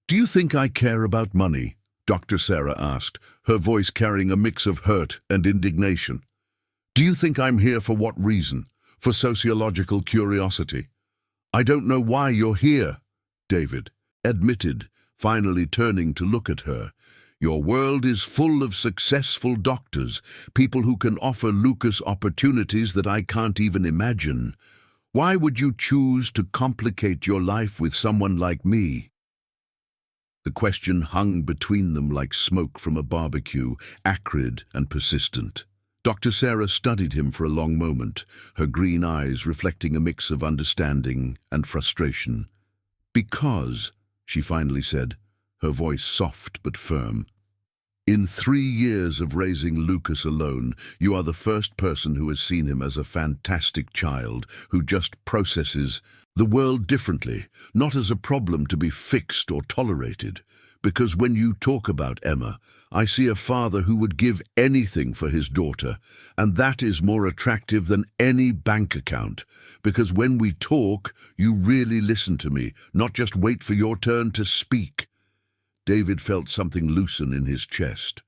"Do you think I care about money?" Dr. Sarah asked, her voice carrying a mix of hurt and indignation. "Do you think I'm here for what reason? For sociological curiosity?" "I don't know why you're here," David admitted, finally turning to look at her. "Your world is full of successful doctors, people who can offer Lucas opportunities that I can't even imagine. Why would you choose to complicate your life with someone like me?" The question hung between them like smoke from a barbecue, acrid and persistent. Dr. Sarah studied him for a long moment, her green eyes reflecting a mix of understanding and frustration. "Because," she finally said, her voice soft but firm, "in 3 years of raising Lucas alone, you are the first person who has seen him as a fantastic child who just processes the world differently, not as a problem to be fixed or tolerated. Because when you talk about Emma, I see a father who would give anything for his daughter, and that is more attractive than any bank account. Because when we talk, you really listen to me, not just wait for your turn to speak." David felt something loosen in his chest.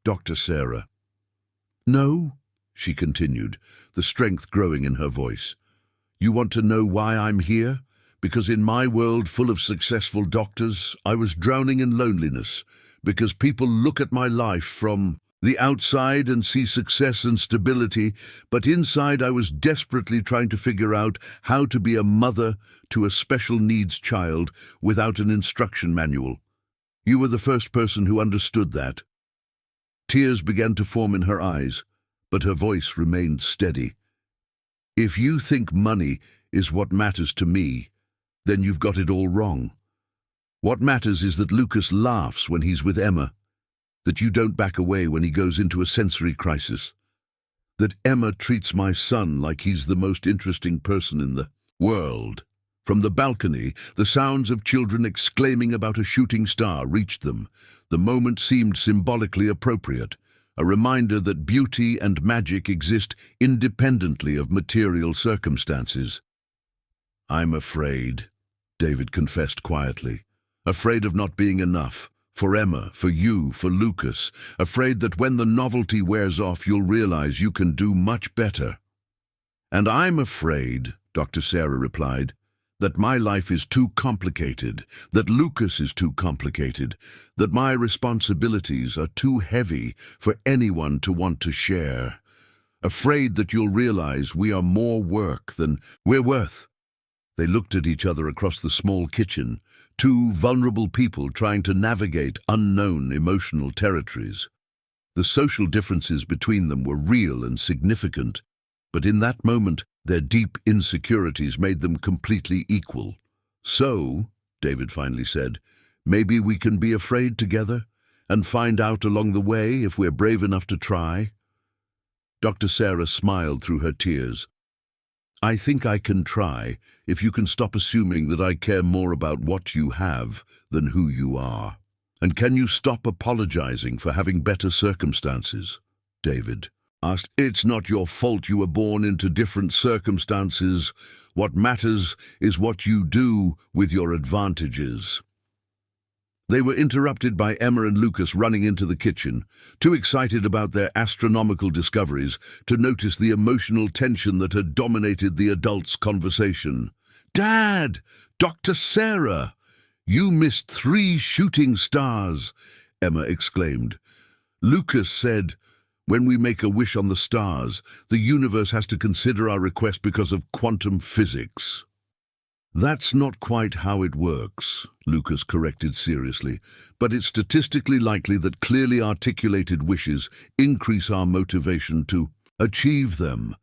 "Dr. Sarah." "No," she continued, the strength growing in her voice. "You want to know why I'm here? Because in my world full of successful doctors, I was drowning in loneliness. Because people look at my life from the outside and see success and stability, but inside I was desperately trying to figure out how to be a mother to a special needs child without an instruction manual. You were the first person who understood that." Tears began to form in her eyes, but her voice remained steady. "If you think money is what matters to me, then you've got it all wrong. What matters is that Lucas laughs when he's with Emma, that you don't back away when he goes into a sensory crisis, that Emma treats my son like he's the most interesting person in the world." From the balcony, the sounds of children exclaiming about a shooting star reached them. The moment seemed symbolically appropriate, a reminder that beauty and magic exist independently of material circumstances. "I'm afraid," David confessed quietly. "Afraid of not being enough, For Emma, for you, for Lucas, afraid that when the novelty wears off, you'll realize you can do much better. And I'm afraid, Dr. Sarah replied, that my life is too complicated, that Lucas is too complicated, that my responsibilities are too heavy for anyone to want to share. Afraid that you'll realize we are more work than we're worth. They looked at each other across the small kitchen, two vulnerable people trying to navigate unknown emotional territories. The social differences between them were real and significant, but in that moment, their deep insecurities made them completely equal. So, David finally said, maybe we can be afraid together and find out along the way if we're brave enough to try. Dr. Sarah smiled through her tears. I think I can try if you can stop assuming that I care more about what you have than who you are. And can you stop apologizing for having better circumstances? David asked. It's not your fault you were born into different circumstances. What matters is what you do with your advantages. They were interrupted by Emma and Lucas running into the kitchen, too excited about their astronomical discoveries to notice the emotional tension that had dominated the adults' conversation. Dad! Dr. Sarah! You missed 3 shooting stars, Emma exclaimed. Lucas said, when we make a wish on the stars, the universe has to consider our request because of quantum physics. That's not quite how it works, Lucas corrected seriously, but it's statistically likely that clearly articulated wishes increase our motivation to achieve them.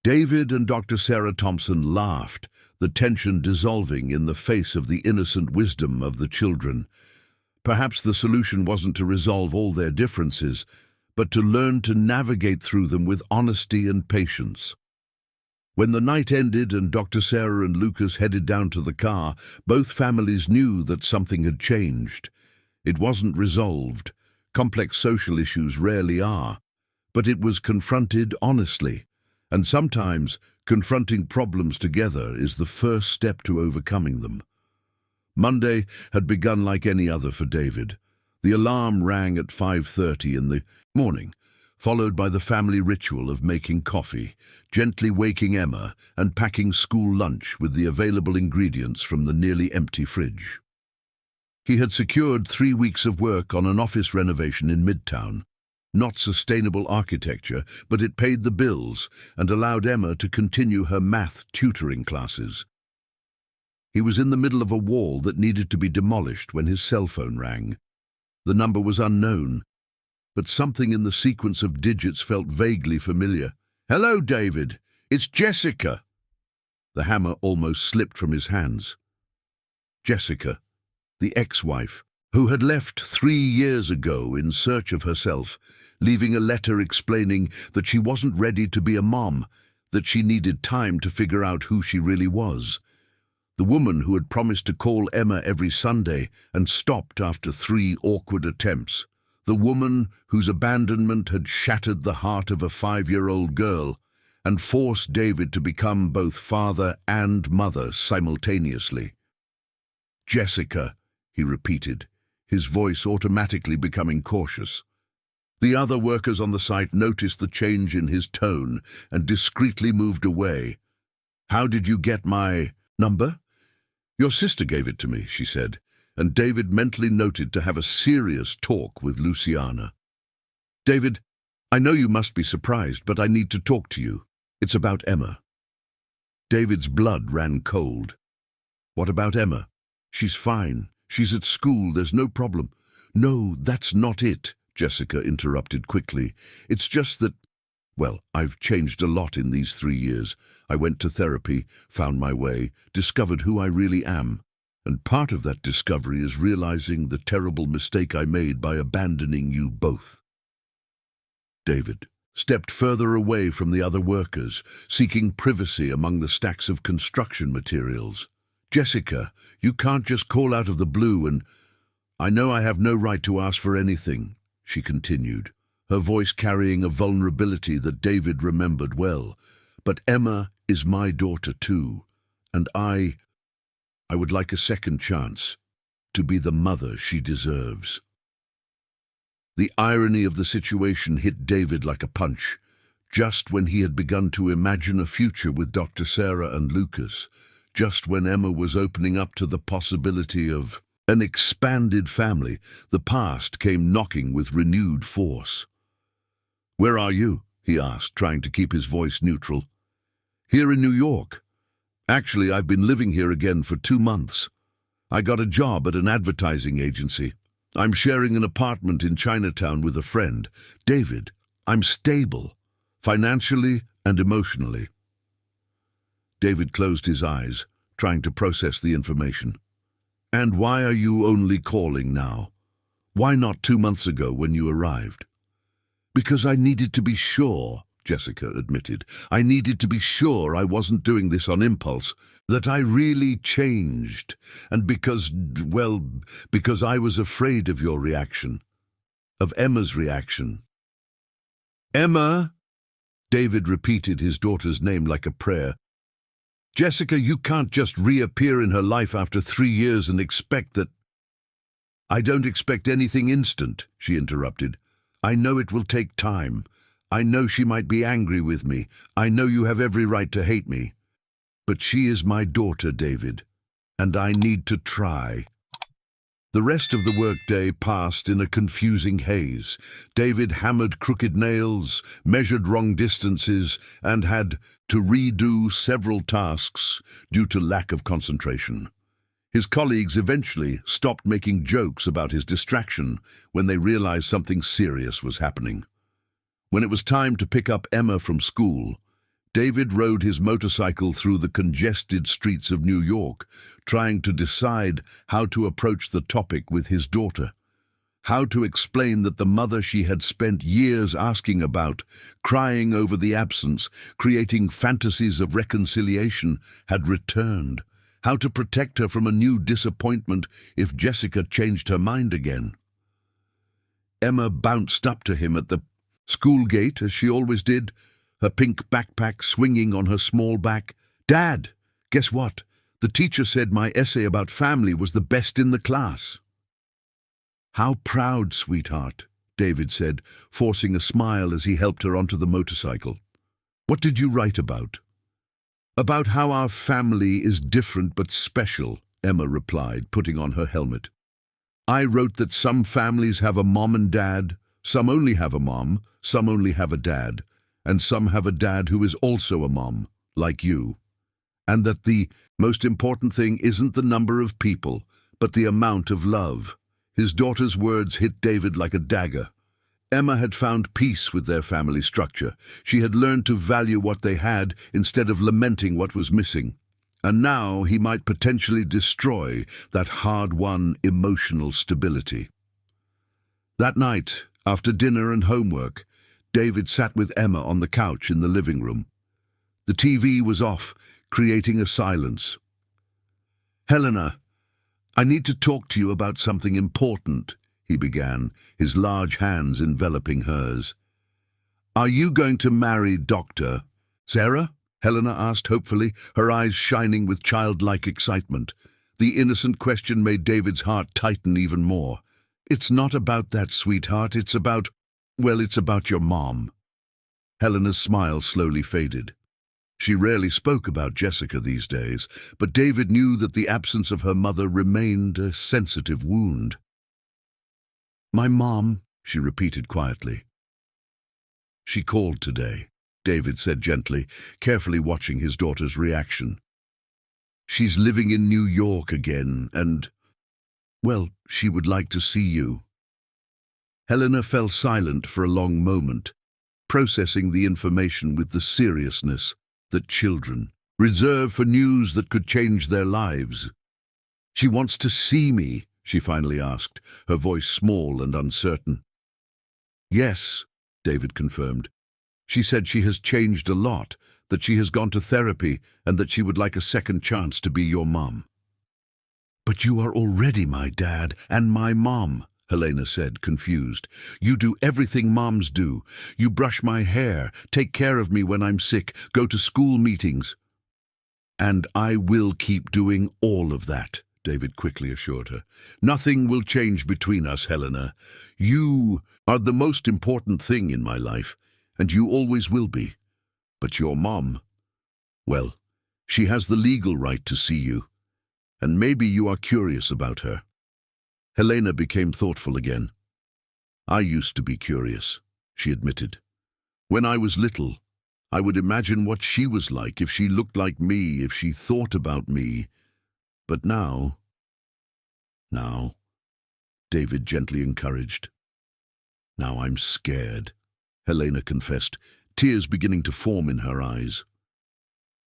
David and Dr. Sarah Thompson laughed, the tension dissolving in the face of the innocent wisdom of the children. Perhaps the solution wasn't to resolve all their differences, but to learn to navigate through them with honesty and patience. When the night ended and Dr. Sarah and Lucas headed down to the car, both families knew that something had changed. It wasn't resolved. Complex social issues rarely are. But it was confronted honestly. And sometimes, confronting problems together is the first step to overcoming them. Monday had begun like any other for David. The alarm rang at 5:30 in the morning, followed by the family ritual of making coffee, gently waking Emma, and packing school lunch with the available ingredients from the nearly empty fridge. He had secured 3 weeks of work on an office renovation in Midtown. Not sustainable architecture, but it paid the bills and allowed Emma to continue her math tutoring classes. He was in the middle of a wall that needed to be demolished when his cell phone rang. The number was unknown, but something in the sequence of digits felt vaguely familiar. Hello, David. It's Jessica. The hammer almost slipped from his hands. Jessica, the ex-wife, who had left 3 years ago in search of herself, leaving a letter explaining that she wasn't ready to be a mom, that she needed time to figure out who she really was. The woman who had promised to call Emma every Sunday and stopped after 3 awkward attempts. The woman whose abandonment had shattered the heart of a 5-year-old girl and forced David to become both father and mother simultaneously. Jessica, he repeated, his voice automatically becoming cautious. The other workers on the site noticed the change in his tone and discreetly moved away. How did you get my number? Your sister gave it to me, she said, and David mentally noted to have a serious talk with Luciana. David, I know you must be surprised, but I need to talk to you. It's about Emma. David's blood ran cold. What about Emma? She's fine. She's at school. There's no problem. No, that's not it, Jessica interrupted quickly. It's just that, well, I've changed a lot in these 3 years. I went to therapy, found my way, discovered who I really am. And part of that discovery is realizing the terrible mistake I made by abandoning you both. David stepped further away from the other workers, seeking privacy among the stacks of construction materials. Jessica, you can't just call out of the blue and... I know I have no right to ask for anything, she continued, her voice carrying a vulnerability that David remembered well. But Emma is my daughter too, and I would like a second chance to be the mother she deserves. The irony of the situation hit David like a punch. Just when he had begun to imagine a future with Dr. Sarah and Lucas, just when Emma was opening up to the possibility of an expanded family, the past came knocking with renewed force. "Where are you?" he asked, trying to keep his voice neutral. "Here in New York. Actually, I've been living here again for 2 months. I got a job at an advertising agency. I'm sharing an apartment in Chinatown with a friend. David, I'm stable, financially and emotionally." David closed his eyes, trying to process the information. "And why are you only calling now? Why not 2 months ago when you arrived?" "Because I needed to be sure," Jessica admitted. "I needed to be sure I wasn't doing this on impulse, that I really changed, and because I was afraid of your reaction, of Emma's reaction." "Emma?" David repeated his daughter's name like a prayer. "Jessica, you can't just reappear in her life after 3 years and expect that—" "I don't expect anything instant," she interrupted. "I know it will take time. I know she might be angry with me. I know you have every right to hate me. But she is my daughter, David, and I need to try." The rest of the workday passed in a confusing haze. David hammered crooked nails, measured wrong distances, and had to redo several tasks due to lack of concentration. His colleagues eventually stopped making jokes about his distraction when they realized something serious was happening. When it was time to pick up Emma from school, David rode his motorcycle through the congested streets of New York, trying to decide how to approach the topic with his daughter. How to explain that the mother she had spent years asking about, crying over the absence, creating fantasies of reconciliation, had returned. How to protect her from a new disappointment if Jessica changed her mind again. Emma bounced up to him at the school gate, as she always did, her pink backpack swinging on her small back. "Dad, guess what? The teacher said my essay about family was the best in the class." "How proud, sweetheart," David said, forcing a smile as he helped her onto the motorcycle. "What did you write about?" "About how our family is different but special," Emma replied, putting on her helmet. "I wrote that some families have a mom and dad, some only have a mom, some only have a dad, and some have a dad who is also a mom, like you. And that the most important thing isn't the number of people, but the amount of love." His daughter's words hit David like a dagger. Emma had found peace with their family structure. She had learned to value what they had instead of lamenting what was missing. And now he might potentially destroy that hard-won emotional stability. That night, after dinner and homework, David sat with Emma on the couch in the living room. The TV was off, creating a silence. "Helena, I need to talk to you about something important," he began, his large hands enveloping hers. "Are you going to marry Dr. Sarah?" Helena asked hopefully, her eyes shining with childlike excitement. The innocent question made David's heart tighten even more. "It's not about that, sweetheart. It's about your mom." Helena's smile slowly faded. She rarely spoke about Jessica these days, but David knew that the absence of her mother remained a sensitive wound. "My mom," she repeated quietly. "She called today," David said gently, carefully watching his daughter's reaction. "She's living in New York again, and, she would like to see you." Helena fell silent for a long moment, processing the information with the seriousness that children reserve for news that could change their lives. "She wants to see me," she finally asked, her voice small and uncertain. "Yes," David confirmed. "She said she has changed a lot, that she has gone to therapy, and that she would like a second chance to be your mom." "But you are already my dad and my mom," Helena said, confused. "You do everything moms do. You brush my hair, take care of me when I'm sick, go to school meetings." "And I will keep doing all of that," David quickly assured her. "Nothing will change between us, Helena. You are the most important thing in my life, and you always will be. But your mom, well, she has the legal right to see you, and maybe you are curious about her." Helena became thoughtful again. "I used to be curious," she admitted. "When I was little, I would imagine what she was like, if she looked like me, if she thought about me. But now, David gently encouraged. "Now I'm scared," Helena confessed, tears beginning to form in her eyes.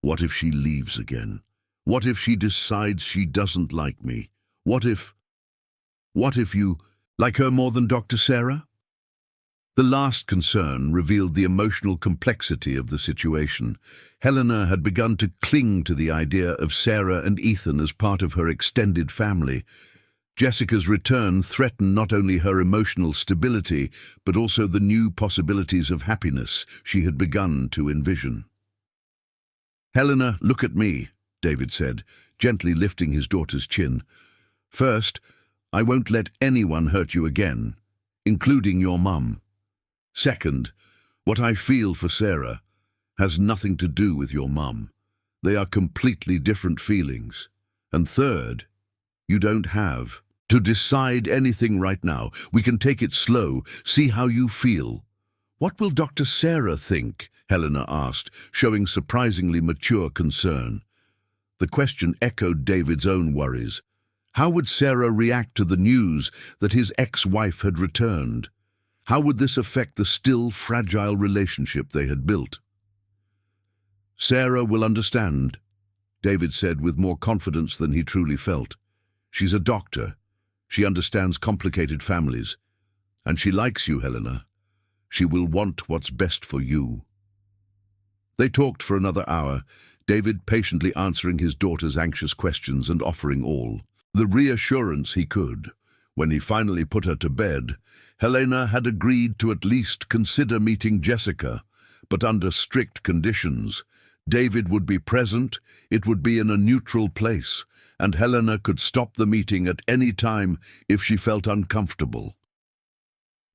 "What if she leaves again? What if she decides she doesn't like me? What if you like her more than Dr. Sarah?" The last concern revealed the emotional complexity of the situation. Helena had begun to cling to the idea of Sarah and Ethan as part of her extended family. Jessica's return threatened not only her emotional stability, but also the new possibilities of happiness she had begun to envision. "Helena, look at me," David said, gently lifting his daughter's chin. "First, I won't let anyone hurt you again, including your mum. Second, what I feel for Sarah has nothing to do with your mum. They are completely different feelings. And third, you don't have to decide anything right now. We can take it slow, see how you feel." "What will Dr. Sarah think?" Helena asked, showing surprisingly mature concern. The question echoed David's own worries. How would Sarah react to the news that his ex-wife had returned? How would this affect the still fragile relationship they had built? "Sarah will understand," David said with more confidence than he truly felt. "She's a doctor. She understands complicated families. And she likes you, Helena. She will want what's best for you." They talked for another hour, David patiently answering his daughter's anxious questions and offering all the reassurance he could. When he finally put her to bed, Helena had agreed to at least consider meeting Jessica, but under strict conditions. David would be present, it would be in a neutral place, and Helena could stop the meeting at any time if she felt uncomfortable.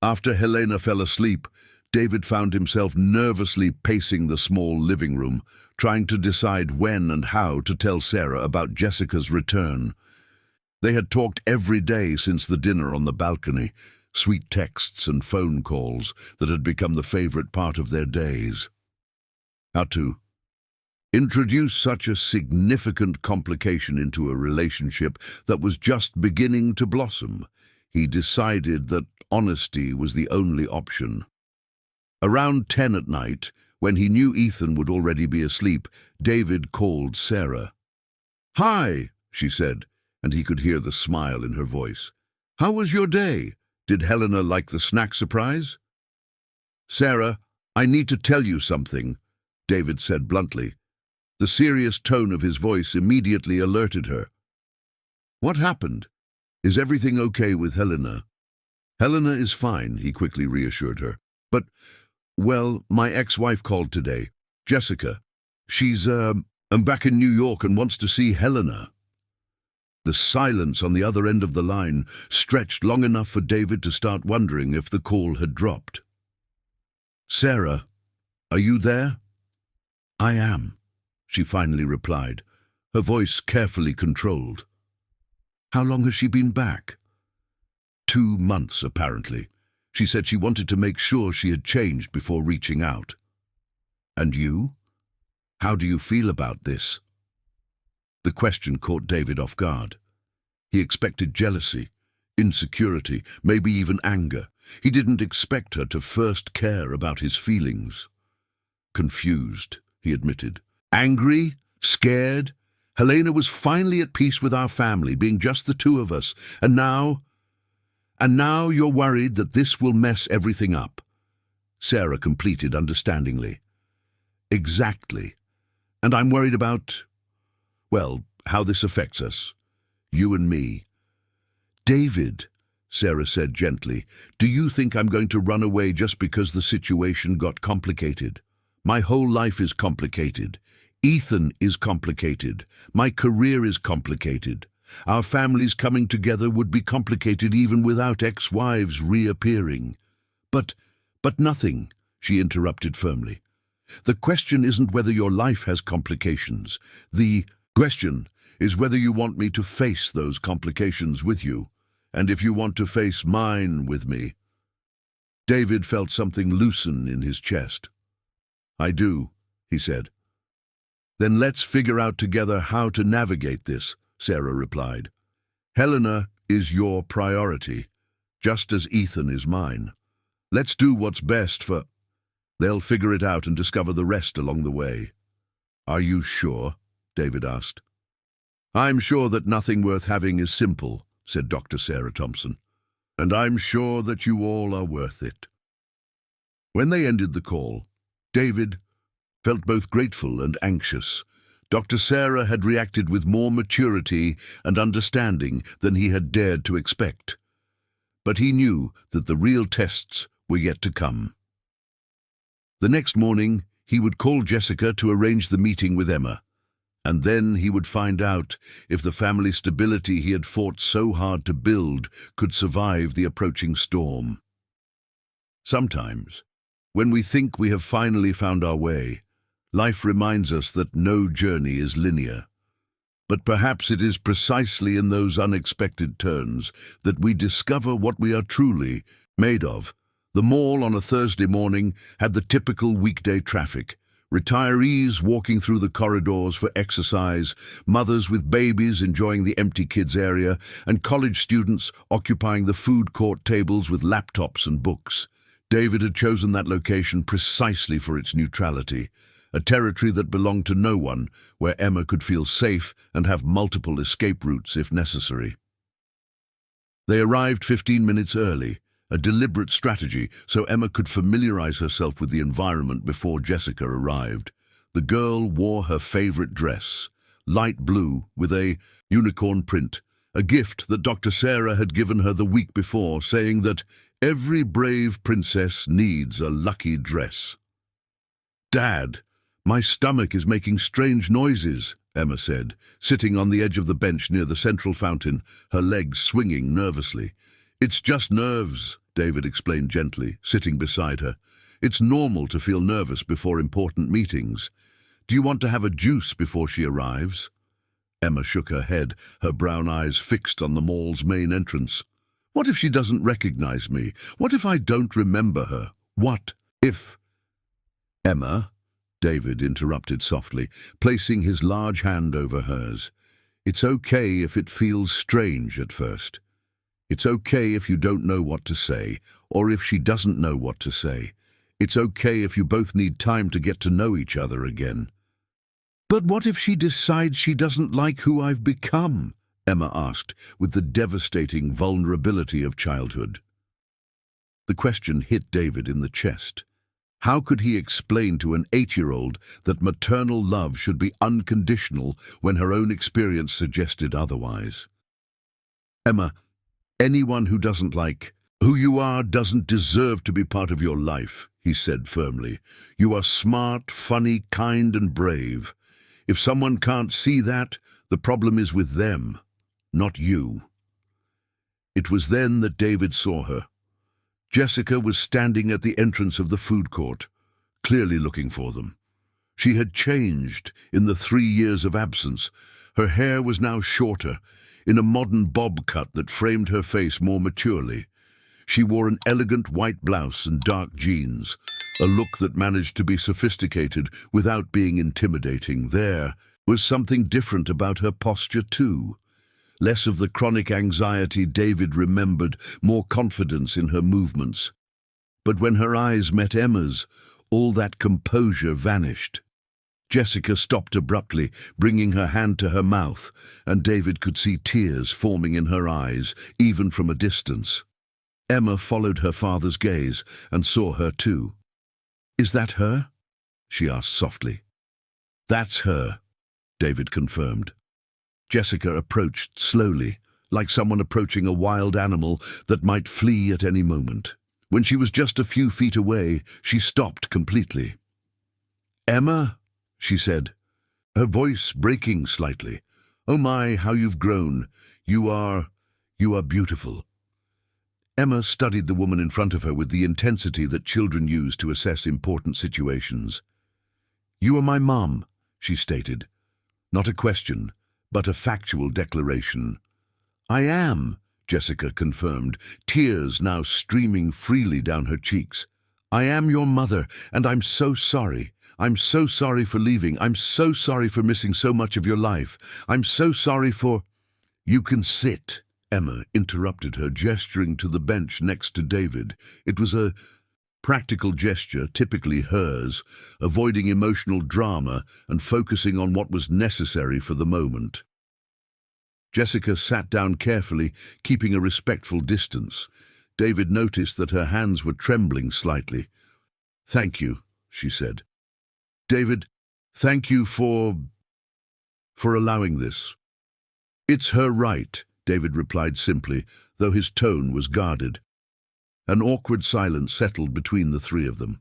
After Helena fell asleep, David found himself nervously pacing the small living room, trying to decide when and how to tell Sarah about Jessica's return. They had talked every day since the dinner on the balcony, sweet texts and phone calls that had become the favorite part of their days. How to introduce such a significant complication into a relationship that was just beginning to blossom? He decided that honesty was the only option. Around 10 at night, when he knew Ethan would already be asleep, David called Sarah. "Hi," she said, and he could hear the smile in her voice. "How was your day? Did Helena like the snack surprise?" "Sarah, I need to tell you something," David said bluntly. The serious tone of his voice immediately alerted her. "What happened? Is everything okay with Helena?" "Helena is fine," he quickly reassured her. "But, well, my ex-wife called today, Jessica. She's, back in New York and wants to see Helena." The silence on the other end of the line stretched long enough for David to start wondering if the call had dropped. "Sarah, are you there?" "I am," she finally replied, her voice carefully controlled. "How long has she been back?" 2 months, apparently. She said she wanted to make sure she had changed before reaching out. "And you? How do you feel about this?" The question caught David off guard. He expected jealousy, insecurity, maybe even anger. He didn't expect her to first care about his feelings. "Confused," he admitted. "Angry? Scared? Helena was finally at peace with our family, being just the two of us, and now you're worried that this will mess everything up." Sarah completed understandingly. "Exactly. And I'm worried about, well, how this affects us. You and me." "David," Sarah said gently, "do you think I'm going to run away just because the situation got complicated? My whole life is complicated. Ethan is complicated. My career is complicated. Our families coming together would be complicated even without ex-wives reappearing. But nothing, she interrupted firmly. The question isn't whether your life has complications. The question is whether you want me to face those complications with you, and if you want to face mine with me. David felt something loosen in his chest. I do, he said. Then let's figure out together how to navigate this, Sarah replied. Helena is your priority, just as Ethan is mine. Let's do what's best for... They'll figure it out and discover the rest along the way. Are you sure? David asked. I'm sure that nothing worth having is simple, said Dr. Sarah Thompson. And I'm sure that you all are worth it. When they ended the call, David felt both grateful and anxious. Dr. Sarah had reacted with more maturity and understanding than he had dared to expect. But he knew that the real tests were yet to come. The next morning, he would call Jessica to arrange the meeting with Emma, and then he would find out if the family stability he had fought so hard to build could survive the approaching storm. Sometimes, when we think we have finally found our way, life reminds us that no journey is linear. But perhaps it is precisely in those unexpected turns that we discover what we are truly made of. The mall on a Thursday morning had the typical weekday traffic. Retirees walking through the corridors for exercise, mothers with babies enjoying the empty kids area, and college students occupying the food court tables with laptops and books. David had chosen that location precisely for its neutrality, a territory that belonged to no one, where Emma could feel safe and have multiple escape routes if necessary. They arrived 15 minutes early, a deliberate strategy so Emma could familiarize herself with the environment before Jessica arrived. The girl wore her favorite dress, light blue with a unicorn print, a gift that Dr. Sarah had given her the week before, saying that every brave princess needs a lucky dress. Dad, my stomach is making strange noises, Emma said, sitting on the edge of the bench near the central fountain, her legs swinging nervously. It's just nerves, David explained gently, sitting beside her. It's normal to feel nervous before important meetings. Do you want to have a juice before she arrives? Emma shook her head, her brown eyes fixed on the mall's main entrance. What if she doesn't recognize me? What if I don't remember her? What if... Emma, David interrupted softly, placing his large hand over hers. It's okay if it feels strange at first. It's okay if you don't know what to say, or if she doesn't know what to say. It's okay if you both need time to get to know each other again. But what if she decides she doesn't like who I've become? Emma asked, with the devastating vulnerability of childhood. The question hit David in the chest. How could he explain to an 8-year-old that maternal love should be unconditional when her own experience suggested otherwise? Emma, anyone who doesn't like who you are doesn't deserve to be part of your life, he said firmly. You are smart, funny, kind, and brave. If someone can't see that, the problem is with them, not you. It was then that David saw her. Jessica was standing at the entrance of the food court, clearly looking for them. She had changed in the 3 years of absence. Her hair was now shorter, in a modern bob cut that framed her face more maturely. She wore an elegant white blouse and dark jeans, a look that managed to be sophisticated without being intimidating. There was something different about her posture too. Less of the chronic anxiety David remembered, more confidence in her movements. But when her eyes met Emma's, all that composure vanished. Jessica stopped abruptly, bringing her hand to her mouth, and David could see tears forming in her eyes, even from a distance. Emma followed her father's gaze and saw her too. "Is that her?" she asked softly. "That's her," David confirmed. Jessica approached slowly, like someone approaching a wild animal that might flee at any moment. When she was just a few feet away, she stopped completely. "Emma," she said, her voice breaking slightly. Oh my, how you've grown. You are beautiful." Emma studied the woman in front of her with the intensity that children use to assess important situations. "You are my mom," she stated. Not a question, but a factual declaration. "I am," Jessica confirmed, tears now streaming freely down her cheeks. "I am your mother, and I'm so sorry. I'm so sorry for leaving. I'm so sorry for missing so much of your life. I'm so sorry for—" "You can sit," Emma interrupted her, gesturing to the bench next to David. It was a practical gesture, typically hers, avoiding emotional drama and focusing on what was necessary for the moment. Jessica sat down carefully, keeping a respectful distance. David noticed that her hands were trembling slightly. "Thank you," she said. "David, thank you for allowing this." "It's her right," David replied simply, though his tone was guarded. An awkward silence settled between the three of them.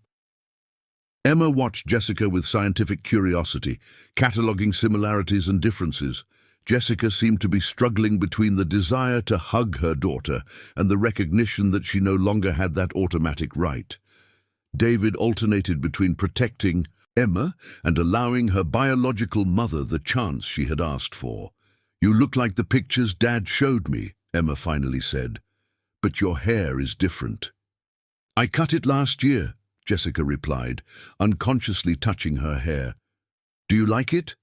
Emma watched Jessica with scientific curiosity, cataloguing similarities and differences. Jessica seemed to be struggling between the desire to hug her daughter and the recognition that she no longer had that automatic right. David alternated between protecting Emma and allowing her biological mother the chance she had asked for. "You look like the pictures Dad showed me," Emma finally said. "But your hair is different." "I cut it last year," Jessica replied, unconsciously touching her hair. "Do you like it?"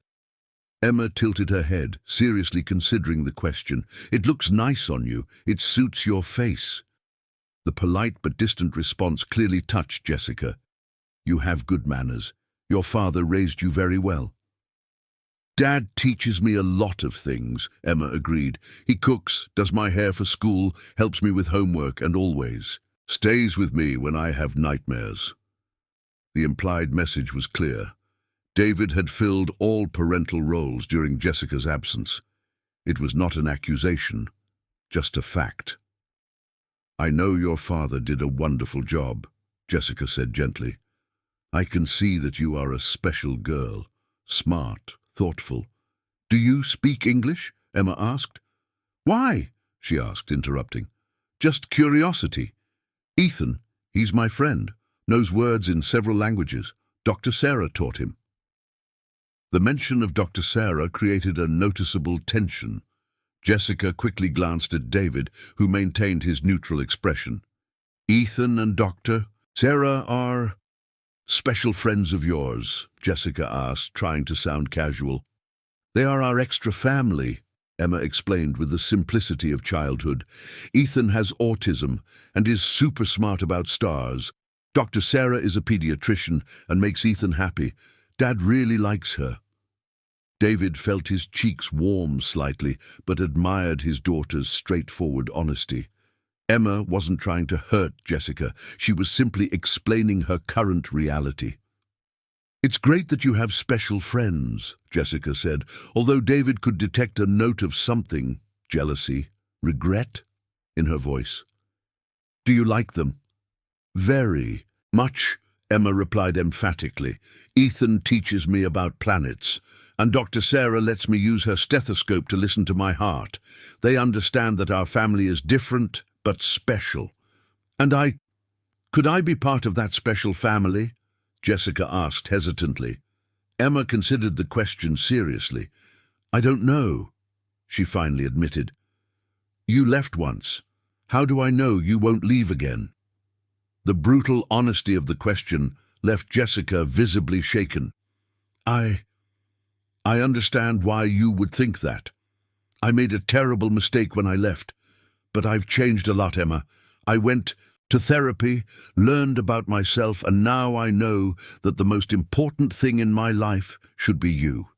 Emma tilted her head, seriously considering the question. "It looks nice on you. It suits your face." The polite but distant response clearly touched Jessica. "You have good manners. Your father raised you very well." "Dad teaches me a lot of things," Emma agreed. "He cooks, does my hair for school, helps me with homework, and always stays with me when I have nightmares." The implied message was clear. David had filled all parental roles during Jessica's absence. It was not an accusation, just a fact. "I know your father did a wonderful job," Jessica said gently. "I can see that you are a special girl, smart, thoughtful." "Do you speak English?" Emma asked. "Why?" she asked, interrupting. "Just curiosity. Ethan, he's my friend, knows words in several languages. Dr. Sarah taught him." The mention of Dr. Sarah created a noticeable tension. Jessica quickly glanced at David, who maintained his neutral expression. "Ethan and Dr. Sarah are special friends of yours?" Jessica asked, trying to sound casual. "They are our extra family," Emma explained with the simplicity of childhood. "Ethan has autism and is super smart about stars. Dr. Sarah is a pediatrician and makes Ethan happy. Dad really likes her." David felt his cheeks warm slightly, but admired his daughter's straightforward honesty. Emma wasn't trying to hurt Jessica. She was simply explaining her current reality. "It's great that you have special friends," Jessica said, although David could detect a note of something, jealousy, regret, in her voice. "Do you like them?" "Very much," Emma replied emphatically. "Ethan teaches me about planets, and Dr. Sarah lets me use her stethoscope to listen to my heart. They understand that our family is different, but special. And could I be part of that special family?" Jessica asked hesitantly. Emma considered the question seriously. "I don't know," she finally admitted. "You left once. How do I know you won't leave again?" The brutal honesty of the question left Jessica visibly shaken. I understand why you would think that. I made a terrible mistake when I left. But I've changed a lot, Emma. I went to therapy, learned about myself, and now I know that the most important thing in my life should be you."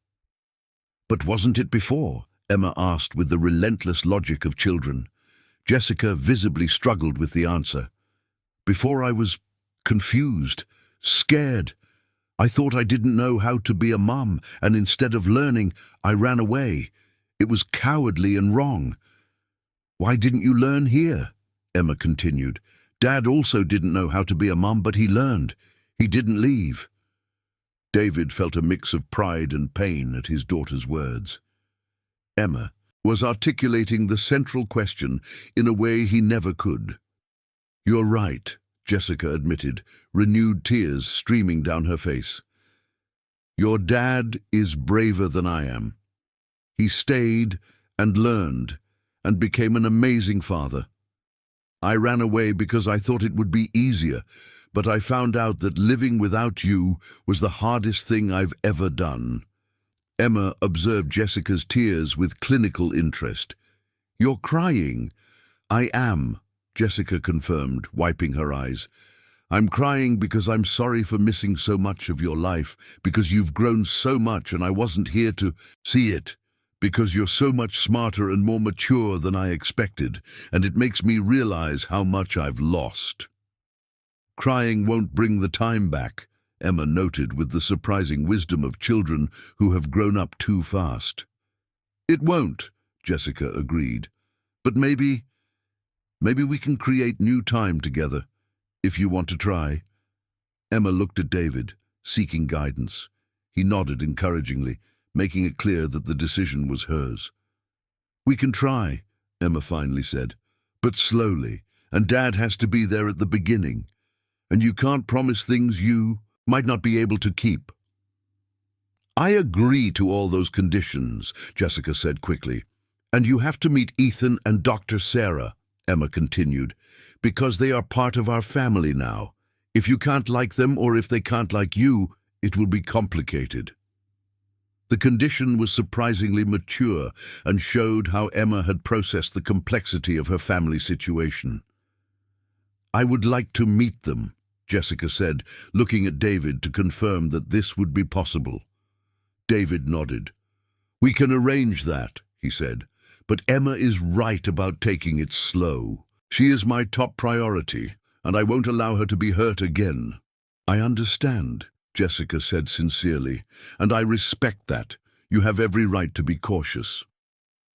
"But wasn't it before?" Emma asked with the relentless logic of children. Jessica visibly struggled with the answer. "Before I was confused, scared. I thought I didn't know how to be a mom, and instead of learning, I ran away. It was cowardly and wrong." "Why didn't you learn here?" Emma continued. "Dad also didn't know how to be a mom, but he learned. He didn't leave." David felt a mix of pride and pain at his daughter's words. Emma, was articulating the central question in a way he never could. "You're right," Jessica admitted, renewed tears streaming down her face. "Your dad is braver than I am. He stayed and learned and became an amazing father. I ran away because I thought it would be easier, but I found out that living without you was the hardest thing I've ever done." Emma observed Jessica's tears with clinical interest. "You're crying." "I am," Jessica confirmed, wiping her eyes. "I'm crying because I'm sorry for missing so much of your life, because you've grown so much and I wasn't here to see it, because you're so much smarter and more mature than I expected, and it makes me realize how much I've lost." "Crying won't bring the time back," Emma noted with the surprising wisdom of children who have grown up too fast. "It won't," Jessica agreed. "But maybe we can create new time together, if you want to try." Emma looked at David, seeking guidance. He nodded encouragingly, making it clear that the decision was hers. "We can try," Emma finally said, "but slowly, and Dad has to be there at the beginning. And you can't promise things you might not be able to keep." "I agree to all those conditions," Jessica said quickly. "And you have to meet Ethan and Dr. Sarah," Emma continued, "because they are part of our family now. If you can't like them or if they can't like you, it will be complicated." The condition was surprisingly mature and showed how Emma had processed the complexity of her family situation. "I would like to meet them," Jessica said, looking at David to confirm that this would be possible. David nodded. "We can arrange that," he said, "but Emma is right about taking it slow. She is my top priority, and I won't allow her to be hurt again." "I understand," Jessica said sincerely, "and I respect that. You have every right to be cautious."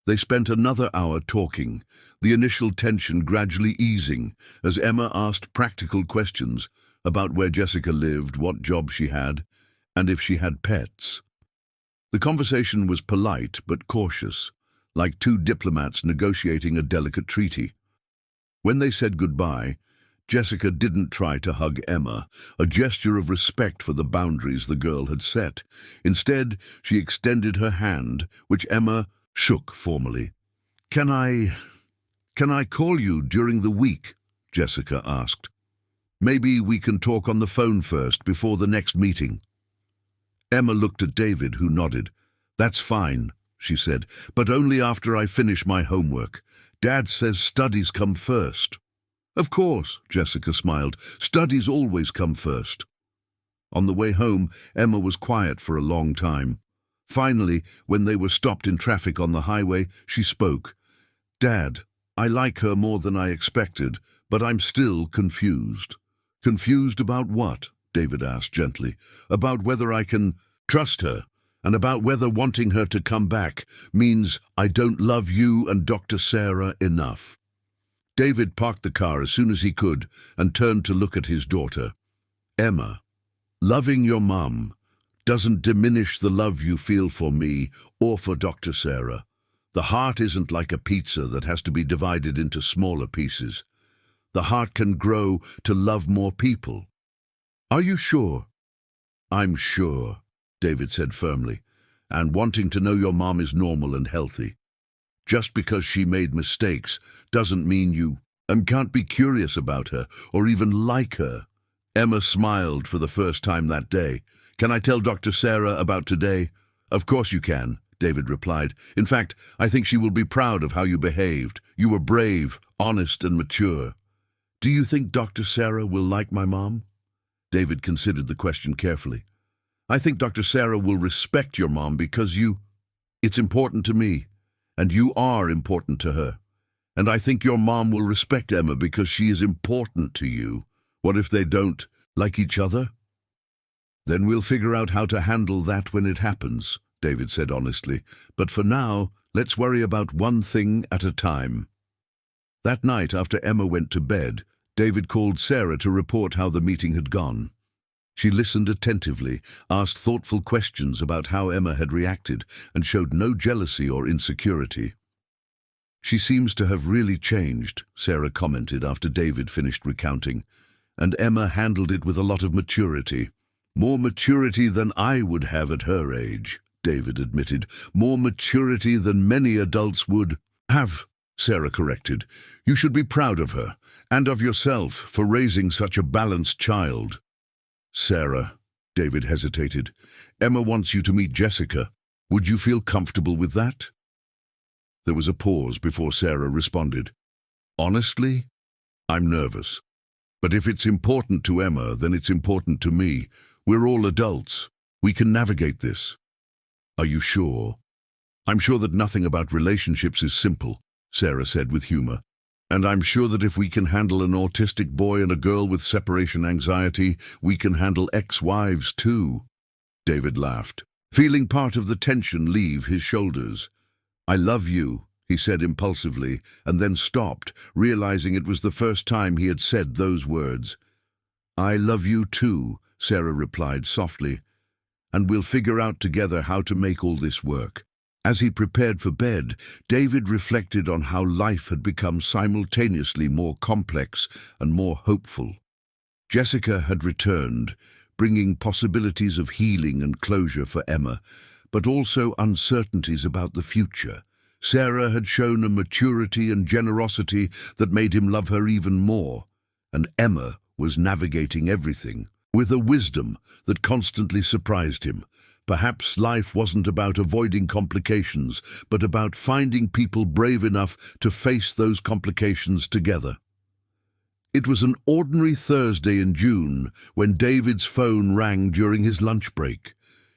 They spent another hour talking, the initial tension gradually easing as Emma asked practical questions about where Jessica lived, what job she had, and if she had pets. The conversation was polite but cautious, like two diplomats negotiating a delicate treaty. When they said goodbye, Jessica didn't try to hug Emma, a gesture of respect for the boundaries the girl had set. Instead, she extended her hand, which Emma shook formally. Can I call you during the week?" Jessica asked. "Maybe we can talk on the phone first before the next meeting." Emma looked at David, who nodded. "That's fine," she said, "but only after I finish my homework. Dad says studies come first." "Of course," Jessica smiled. "Studies always come first." On the way home, Emma was quiet for a long time. Finally, when they were stopped in traffic on the highway, she spoke. "Dad, I like her more than I expected, but I'm still confused." "Confused about what?" David asked gently. "About whether I can trust her, and about whether wanting her to come back means I don't love you and Dr. Sarah enough." David parked the car as soon as he could and turned to look at his daughter. "Emma, loving your mum doesn't diminish the love you feel for me or for Dr. Sarah. The heart isn't like a pizza that has to be divided into smaller pieces. The heart can grow to love more people." "Are you sure?" "I'm sure," David said firmly, "and wanting to know your mom is normal and healthy. Just because she made mistakes doesn't mean you can't be curious about her or even like her." Emma smiled for the first time that day. "Can I tell Dr. Sarah about today?" "Of course you can," David replied. "In fact, I think she will be proud of how you behaved. You were brave, honest, and mature." "Do you think Dr. Sarah will like my mom?" David considered the question carefully. "I think Dr. Sarah will respect your mom because it's important to me, and you are important to her. And I think your mom will respect Emma because she is important to you. What if they don't like each other?" "Then we'll figure out how to handle that when it happens," David said honestly. "But for now, let's worry about one thing at a time." That night, after Emma went to bed, David called Sarah to report how the meeting had gone. She listened attentively, asked thoughtful questions about how Emma had reacted, and showed no jealousy or insecurity. "She seems to have really changed," Sarah commented after David finished recounting, "and Emma handled it with a lot of maturity. More maturity than I would have at her age," David admitted. "More maturity than many adults would have," Sarah corrected. "You should be proud of her, and of yourself, for raising such a balanced child." "Sarah," David hesitated, "Emma wants you to meet Jessica. Would you feel comfortable with that?" There was a pause before Sarah responded. "Honestly, I'm nervous. But if it's important to Emma, then it's important to me. We're all adults. We can navigate this." "Are you sure?" "I'm sure that nothing about relationships is simple," Sarah said with humor. "And I'm sure that if we can handle an autistic boy and a girl with separation anxiety, we can handle ex-wives too." David laughed, feeling part of the tension leave his shoulders. "I love you," he said impulsively, and then stopped, realizing it was the first time he had said those words. "I love you too," Sarah replied softly, "and we'll figure out together how to make all this work." As he prepared for bed, David reflected on how life had become simultaneously more complex and more hopeful. Jessica had returned, bringing possibilities of healing and closure for Emma, but also uncertainties about the future. Sarah had shown a maturity and generosity that made him love her even more, and Emma was navigating everything with a wisdom that constantly surprised him. Perhaps life wasn't about avoiding complications, but about finding people brave enough to face those complications together. It was an ordinary Thursday in June when David's phone rang during his lunch break.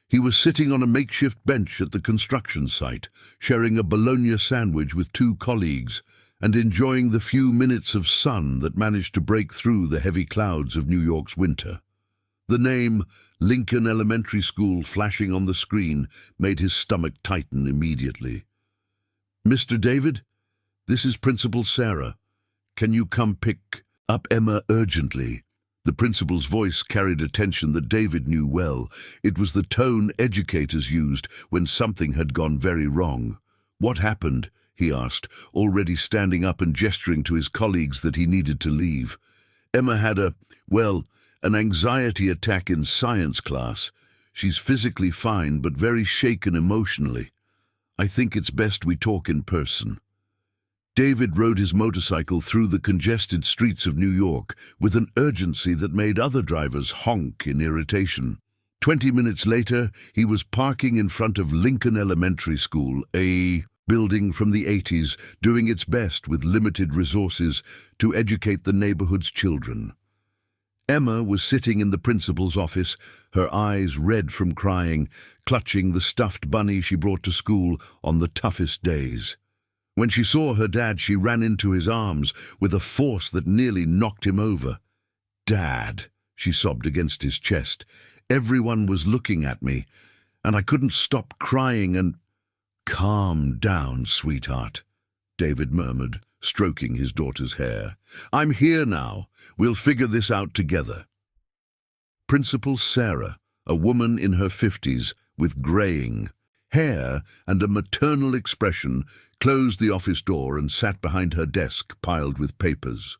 He was sitting on a makeshift bench at the construction site, sharing a bologna sandwich with two colleagues, and enjoying the few minutes of sun that managed to break through the heavy clouds of New York's winter. The name Lincoln Elementary School flashing on the screen made his stomach tighten immediately. "Mr. David, this is Principal Sarah. Can you come pick up Emma urgently?" The principal's voice carried a tension that David knew well. It was the tone educators used when something had gone very wrong. "What happened?" he asked, already standing up and gesturing to his colleagues that he needed to leave. "Emma had an anxiety attack in science class. She's physically fine but very shaken emotionally. I think it's best we talk in person." David rode his motorcycle through the congested streets of New York with an urgency that made other drivers honk in irritation. 20 minutes later, he was parking in front of Lincoln Elementary School, a building from the 80s, doing its best with limited resources to educate the neighborhood's children. Emma was sitting in the principal's office, her eyes red from crying, clutching the stuffed bunny she brought to school on the toughest days. When she saw her dad, she ran into his arms with a force that nearly knocked him over. "Dad," she sobbed against his chest, "everyone was looking at me, and I couldn't stop crying and—" "Calm down, sweetheart," David murmured, stroking his daughter's hair. "I'm here now. We'll figure this out together." Principal Sarah, a woman in her 50s with graying hair and a maternal expression, closed the office door and sat behind her desk piled with papers.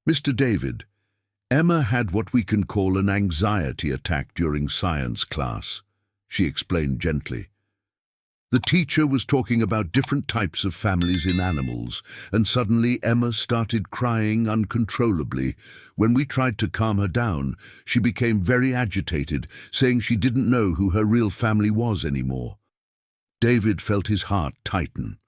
"Mr. David, Emma had what we can call an anxiety attack during science class," she explained gently. "The teacher was talking about different types of families in animals, and suddenly Emma started crying uncontrollably. When we tried to calm her down, she became very agitated, saying she didn't know who her real family was anymore." David felt his heart tighten.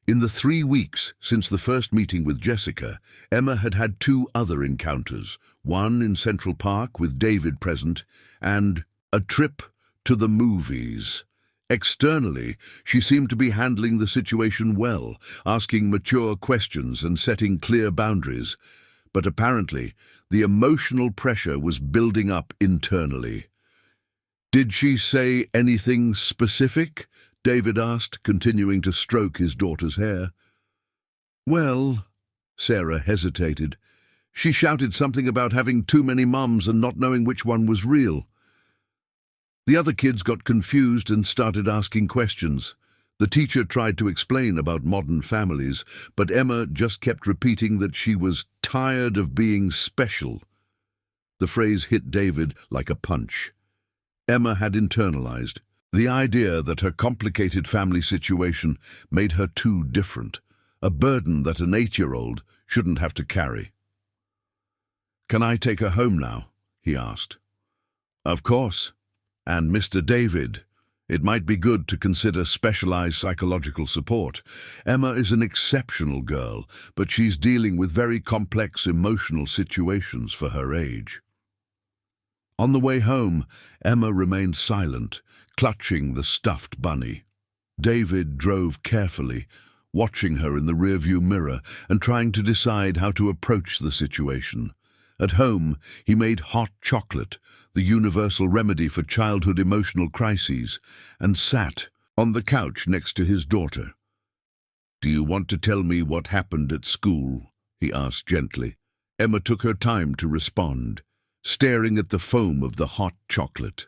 In the 3 weeks since the first meeting with Jessica, Emma had had 2 other encounters, one in Central Park with David present, and a trip to the movies. Externally, she seemed to be handling the situation well, asking mature questions and setting clear boundaries. But apparently, the emotional pressure was building up internally. "Did she say anything specific?" David asked, continuing to stroke his daughter's hair. "Well," Sarah hesitated, She shouted something about having too many mums and not knowing which one was real. The other kids got confused and started asking questions. The teacher tried to explain about modern families, but Emma just kept repeating that she was tired of being special. The phrase hit David like a punch. Emma had internalized the idea that her complicated family situation made her too different, a burden that an 8-year-old shouldn't have to carry. "Can I take her home now?" he asked. "Of course. And Mr. David, it might be good to consider specialized psychological support. Emma is an exceptional girl, but she's dealing with very complex emotional situations for her age." On the way home, Emma remained silent, clutching the stuffed bunny. David drove carefully, watching her in the rearview mirror and trying to decide how to approach the situation. At home, he made hot chocolate, the universal remedy for childhood emotional crises, and sat on the couch next to his daughter. "Do you want to tell me what happened at school?" he asked gently. Emma took her time to respond, staring at the foam of the hot chocolate.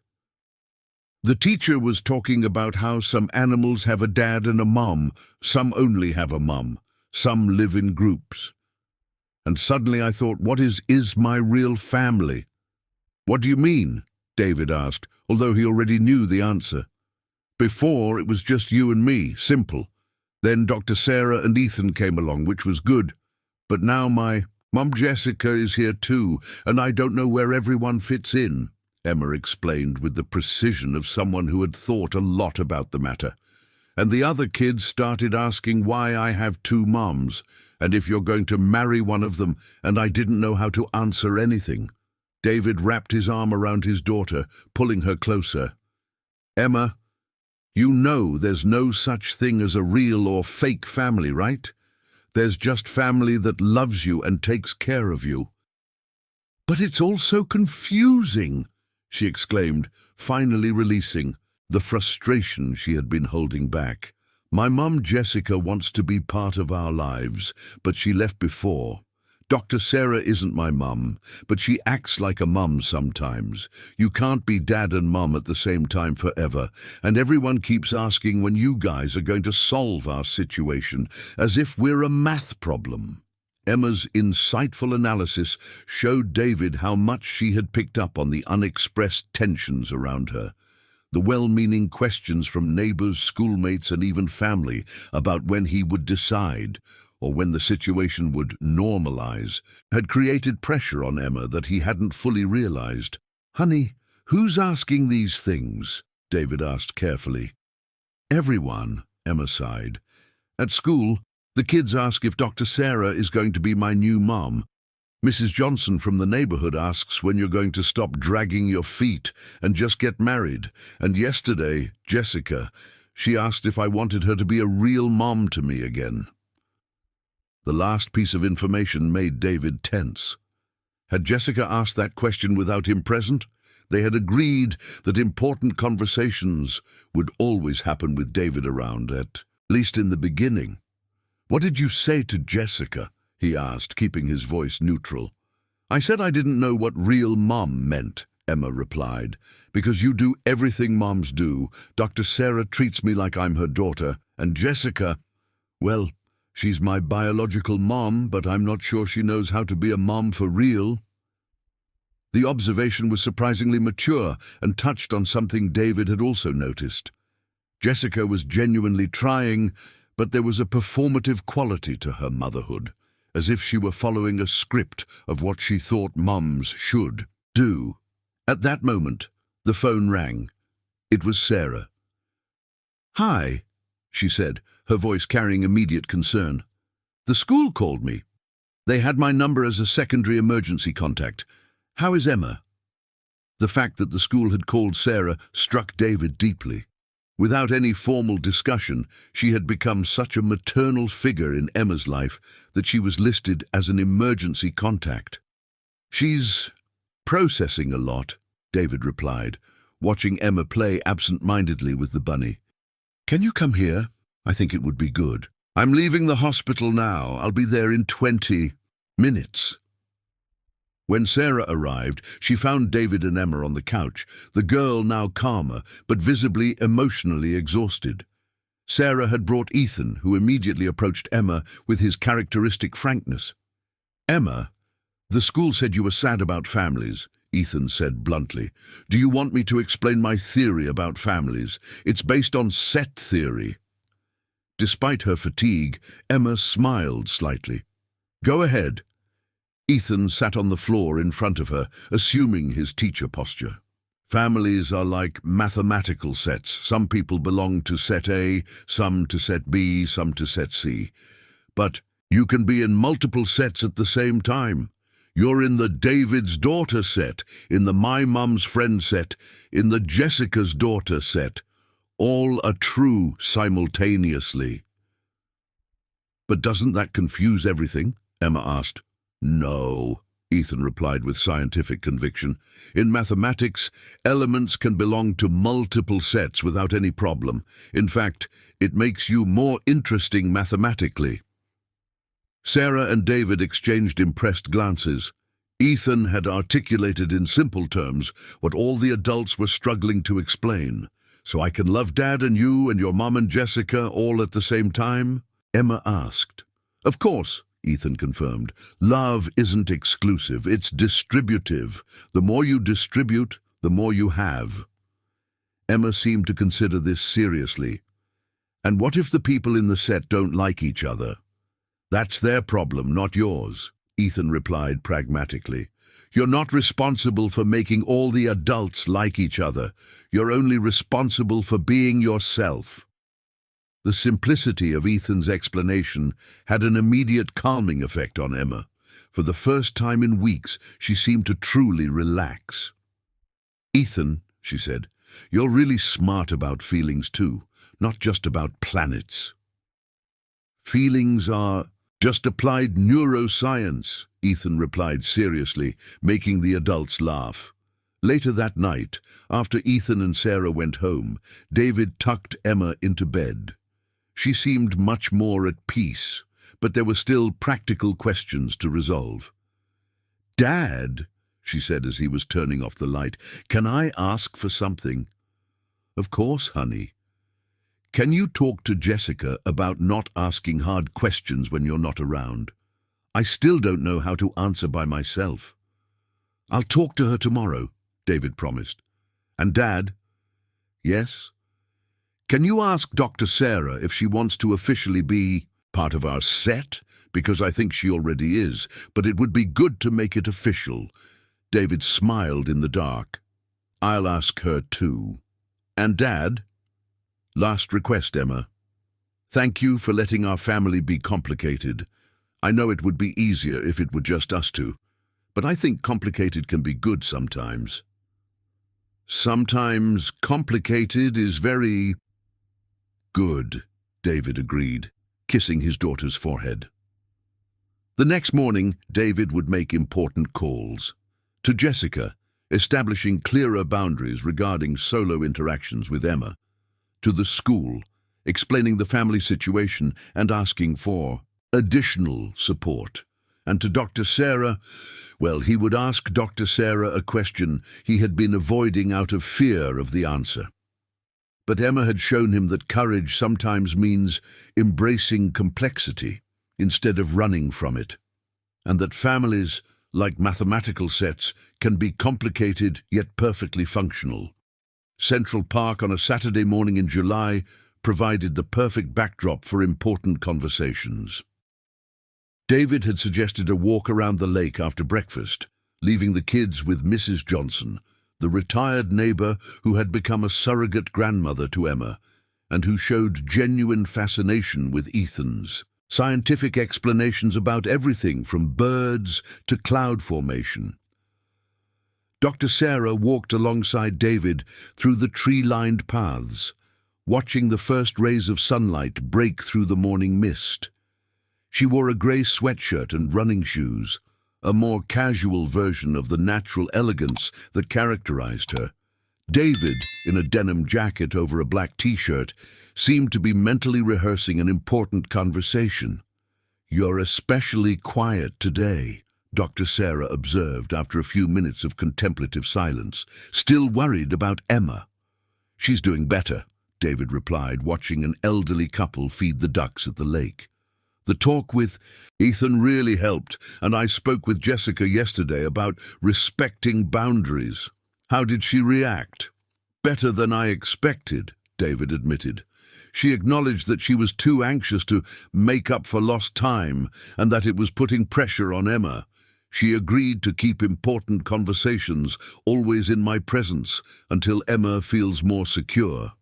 "The teacher was talking about how some animals have a dad and a mom, some only have a mom, some live in groups. And suddenly I thought, what is my real family?" "What do you mean?" David asked, although he already knew the answer. "Before, it was just you and me, simple. Then Dr. Sarah and Ethan came along, which was good. But now my Mom Jessica is here too, and I don't know where everyone fits in," Emma explained with the precision of someone who had thought a lot about the matter. "And the other kids started asking why I have 2 moms, and if you're going to marry one of them, and I didn't know how to answer anything." David wrapped his arm around his daughter, pulling her closer. "Emma, you know there's no such thing as a real or fake family, right? There's just family that loves you and takes care of you." "But it's all so confusing," she exclaimed, finally releasing the frustration she had been holding back. "My mum Jessica wants to be part of our lives, but she left before. Dr. Sarah isn't my mum, but she acts like a mum sometimes. You can't be dad and mum at the same time forever, and everyone keeps asking when you guys are going to solve our situation, as if we're a math problem." Emma's insightful analysis showed David how much she had picked up on the unexpressed tensions around her. The well-meaning questions from neighbors, schoolmates, and even family about when he would decide, or when the situation would normalize, had created pressure on Emma that he hadn't fully realized. "Honey, who's asking these things?" David asked carefully. "Everyone," Emma sighed. "At school, the kids ask if Dr. Sarah is going to be my new mom. Mrs. Johnson from the neighborhood asks when you're going to stop dragging your feet and just get married. And yesterday, Jessica, she asked if I wanted her to be a real mom to me again." The last piece of information made David tense. Had Jessica asked that question without him present? They had agreed that important conversations would always happen with David around, at least in the beginning. "What did you say to Jessica?" he asked, keeping his voice neutral. "I said I didn't know what real mom meant," Emma replied. "Because you do everything moms do. Dr. Sarah treats me like I'm her daughter, and Jessica, well, she's my biological mom, but I'm not sure she knows how to be a mom for real." The observation was surprisingly mature and touched on something David had also noticed. Jessica was genuinely trying, but there was a performative quality to her motherhood, as if she were following a script of what she thought moms should do. At that moment, the phone rang. It was Sarah. "Hi," she said, her voice carrying immediate concern. "The school called me. They had my number as a secondary emergency contact. How is Emma?" The fact that the school had called Sarah struck David deeply. Without any formal discussion, she had become such a maternal figure in Emma's life that she was listed as an emergency contact. "She's processing a lot," David replied, watching Emma play absent-mindedly with the bunny. "Can you come here? I think it would be good. I'm leaving the hospital now. I'll be there in 20 minutes. When Sarah arrived, she found David and Emma on the couch, the girl now calmer, but visibly emotionally exhausted. Sarah had brought Ethan, who immediately approached Emma with his characteristic frankness. "Emma, the school said you were sad about families," Ethan said bluntly. "Do you want me to explain my theory about families? It's based on set theory." Despite her fatigue, Emma smiled slightly. "Go ahead." Ethan sat on the floor in front of her, assuming his teacher posture. "Families are like mathematical sets. Some people belong to set A, some to set B, some to set C. But you can be in multiple sets at the same time. You're in the David's daughter set, in the my mum's friend set, in the Jessica's daughter set. All are true simultaneously." "But doesn't that confuse everything?" Emma asked. "No," Ethan replied with scientific conviction. "In mathematics, elements can belong to multiple sets without any problem. In fact, it makes you more interesting mathematically." Sarah and David exchanged impressed glances. Ethan had articulated in simple terms what all the adults were struggling to explain. "So I can love Dad and you and your mom and Jessica all at the same time?" Emma asked. "Of course," Ethan confirmed. "Love isn't exclusive, it's distributive. The more you distribute, the more you have." Emma seemed to consider this seriously. "And what if the people in the set don't like each other?" "That's their problem, not yours," Ethan replied pragmatically. "You're not responsible for making all the adults like each other. You're only responsible for being yourself." The simplicity of Ethan's explanation had an immediate calming effect on Emma. For the first time in weeks, she seemed to truly relax. "Ethan," she said, "you're really smart about feelings too, not just about planets." "Feelings are just applied neuroscience," Ethan replied seriously, making the adults laugh. Later that night, after Ethan and Sarah went home, David tucked Emma into bed. She seemed much more at peace, but there were still practical questions to resolve. "Dad," she said as he was turning off the light, "can I ask for something?" "Of course, honey." "Can you talk to Jessica about not asking hard questions when you're not around? I still don't know how to answer by myself." "I'll talk to her tomorrow," David promised. "And Dad?" "Yes?" "Can you ask Dr. Sarah if she wants to officially be part of our set? Because I think she already is, but it would be good to make it official." David smiled in the dark. "I'll ask her too." "And Dad?" "Last request, Emma. Thank you for letting our family be complicated. I know it would be easier if it were just us two, but I think complicated can be good sometimes." "Sometimes complicated is very good," David agreed, kissing his daughter's forehead. The next morning, David would make important calls. To Jessica, establishing clearer boundaries regarding solo interactions with Emma. To the school, explaining the family situation and asking for additional support. And to Dr. Sarah, well, he would ask Dr. Sarah a question he had been avoiding out of fear of the answer. But Emma had shown him that courage sometimes means embracing complexity instead of running from it, and that families, like mathematical sets, can be complicated yet perfectly functional. Central Park on a Saturday morning in July provided the perfect backdrop for important conversations. David had suggested a walk around the lake after breakfast, leaving the kids with Mrs. Johnson, the retired neighbor who had become a surrogate grandmother to Emma, and who showed genuine fascination with Ethan's scientific explanations about everything from birds to cloud formation. Dr. Sarah walked alongside David through the tree-lined paths, watching the first rays of sunlight break through the morning mist. She wore a grey sweatshirt and running shoes, a more casual version of the natural elegance that characterized her. David, in a denim jacket over a black t-shirt, seemed to be mentally rehearsing an important conversation. "You're especially quiet today," Dr. Sarah observed after a few minutes of contemplative silence, still worried about Emma. "She's doing better," David replied, watching an elderly couple feed the ducks at the lake. "The talk with Ethan really helped, and I spoke with Jessica yesterday about respecting boundaries." "How did she react?" "Better than I expected," David admitted. "She acknowledged that she was too anxious to make up for lost time and that it was putting pressure on Emma. She agreed to keep important conversations always in my presence until Emma feels more secure."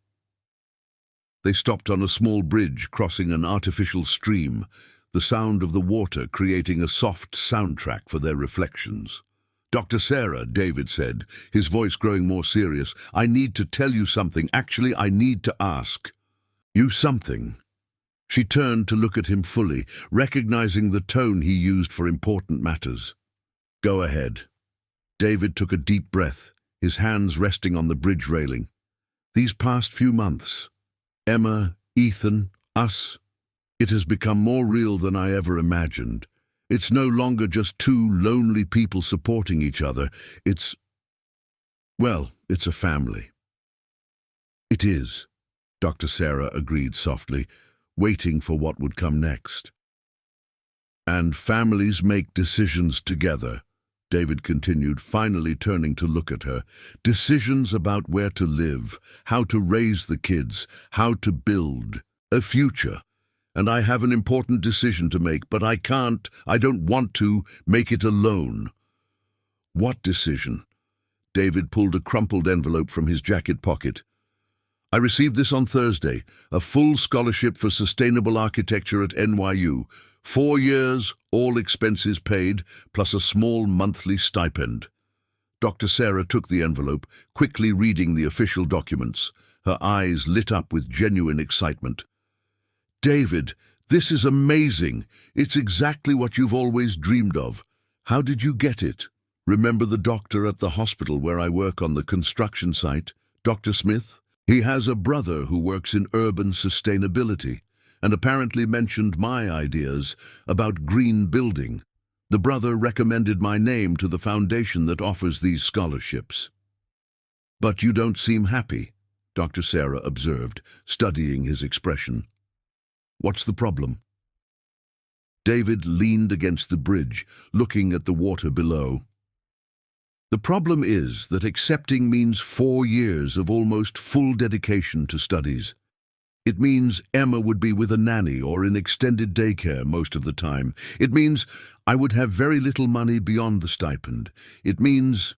They stopped on a small bridge crossing an artificial stream, the sound of the water creating a soft soundtrack for their reflections. "Dr. Sarah," David said, his voice growing more serious, "I need to tell you something. Actually, I need to ask you something." She turned to look at him fully, recognizing the tone he used for important matters. "Go ahead." David took a deep breath, his hands resting on the bridge railing. "These past few months, Emma, Ethan, us, it has become more real than I ever imagined. It's no longer just two lonely people supporting each other. It's a family." "It is," Dr. Sarah agreed softly, waiting for what would come next. "And families make decisions together," David continued, finally turning to look at her. "Decisions about where to live, how to raise the kids, how to build a future. And I have an important decision to make, but I don't want to make it alone." "What decision?" David pulled a crumpled envelope from his jacket pocket. "I received this on Thursday, a full scholarship for sustainable architecture at NYU. 4 years, all expenses paid, plus a small monthly stipend." Dr. Sarah took the envelope, quickly reading the official documents. Her eyes lit up with genuine excitement. "David, this is amazing. It's exactly what you've always dreamed of. How did you get it?" "Remember the doctor at the hospital where I work on the construction site, Dr. Smith? He has a brother who works in urban sustainability, and apparently mentioned my ideas about green building. The brother recommended my name to the foundation that offers these scholarships." "But you don't seem happy," Dr. Sarah observed, studying his expression. "What's the problem?" David leaned against the bridge, looking at the water below. "The problem is that accepting means 4 years of almost full dedication to studies. It means Emma would be with a nanny or in extended daycare most of the time. It means I would have very little money beyond the stipend. It means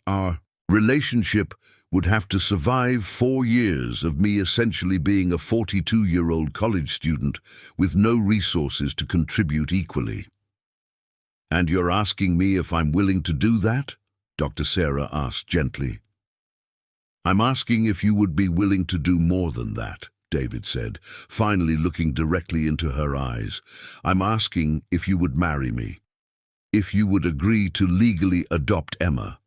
our relationship would have to survive 4 years of me essentially being a 42-year-old college student with no resources to contribute equally." "And you're asking me if I'm willing to do that?" Dr. Sarah asked gently. "I'm asking if you would be willing to do more than that," David said, finally looking directly into her eyes. "I'm asking if you would marry me, if you would agree to legally adopt Emma,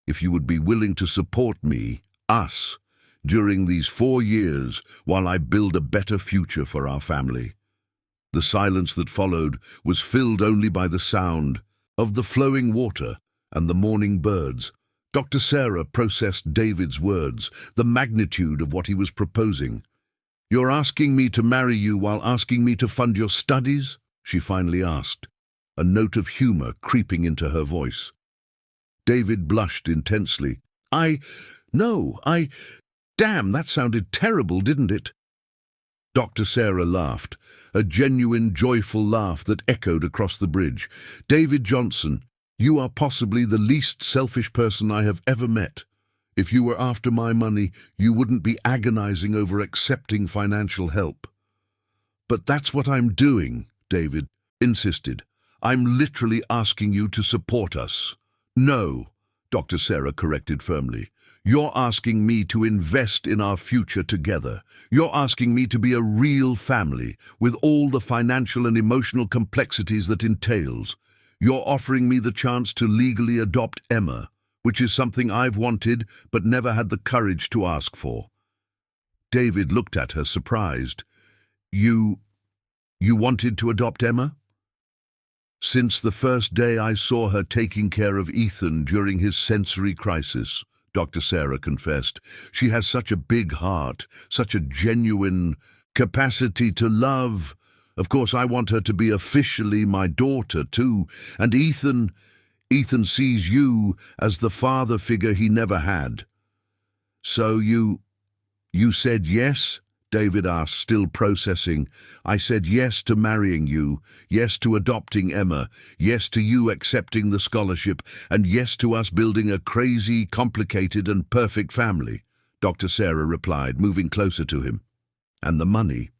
if you would be willing to support me, us, during these 4 years while I build a better future for our family." The silence that followed was filled only by the sound of the flowing water and the morning birds. Dr. Sarah processed David's words, the magnitude of what he was proposing. "You're asking me to marry you while asking me to fund your studies?" she finally asked, a note of humor creeping into her voice. David blushed intensely. Damn, that sounded terrible, didn't it?" Dr. Sarah laughed, a genuine, joyful laugh that echoed across the bridge. "David Johnson, you are possibly the least selfish person I have ever met. If you were after my money, you wouldn't be agonizing over accepting financial help." "But that's what I'm doing," David insisted. "I'm literally asking you to support us." "No," Dr. Sarah corrected firmly. "You're asking me to invest in our future together. You're asking me to be a real family, with all the financial and emotional complexities that entails. You're offering me the chance to legally adopt Emma, which is something I've wanted but never had the courage to ask for." David looked at her, surprised. You wanted to adopt Emma?" Since the first day I saw her taking care of Ethan during his sensory crisis, Dr. Sarah confessed. She has such a big heart, such a genuine capacity to love. Of course, I want her to be officially my daughter, too. And Ethan sees you as the father figure he never had. So you said yes? David asked, still processing. I said yes to marrying you, yes to adopting Emma, yes to you accepting the scholarship, and yes to us building a crazy, complicated and perfect family, Dr. Sarah replied, moving closer to him. And the money?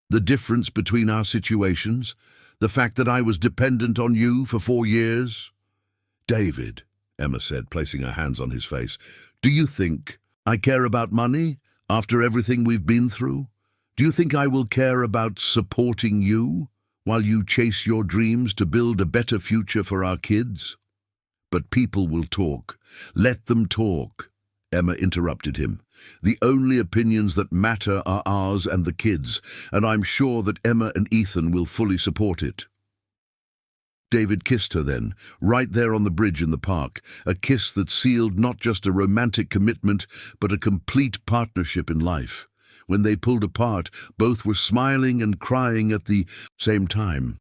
The difference between our situations? The fact that I was dependent on you for 4 years? David, Emma said, placing her hands on his face, do you think I care about money? After everything we've been through? Do you think I will care about supporting you while you chase your dreams to build a better future for our kids? But people will talk. Let them talk, Emma interrupted him. The only opinions that matter are ours and the kids, and I'm sure that Emma and Ethan will fully support it. David kissed her then, right there on the bridge in the park, a kiss that sealed not just a romantic commitment, but a complete partnership in life. When they pulled apart, both were smiling and crying at the same time.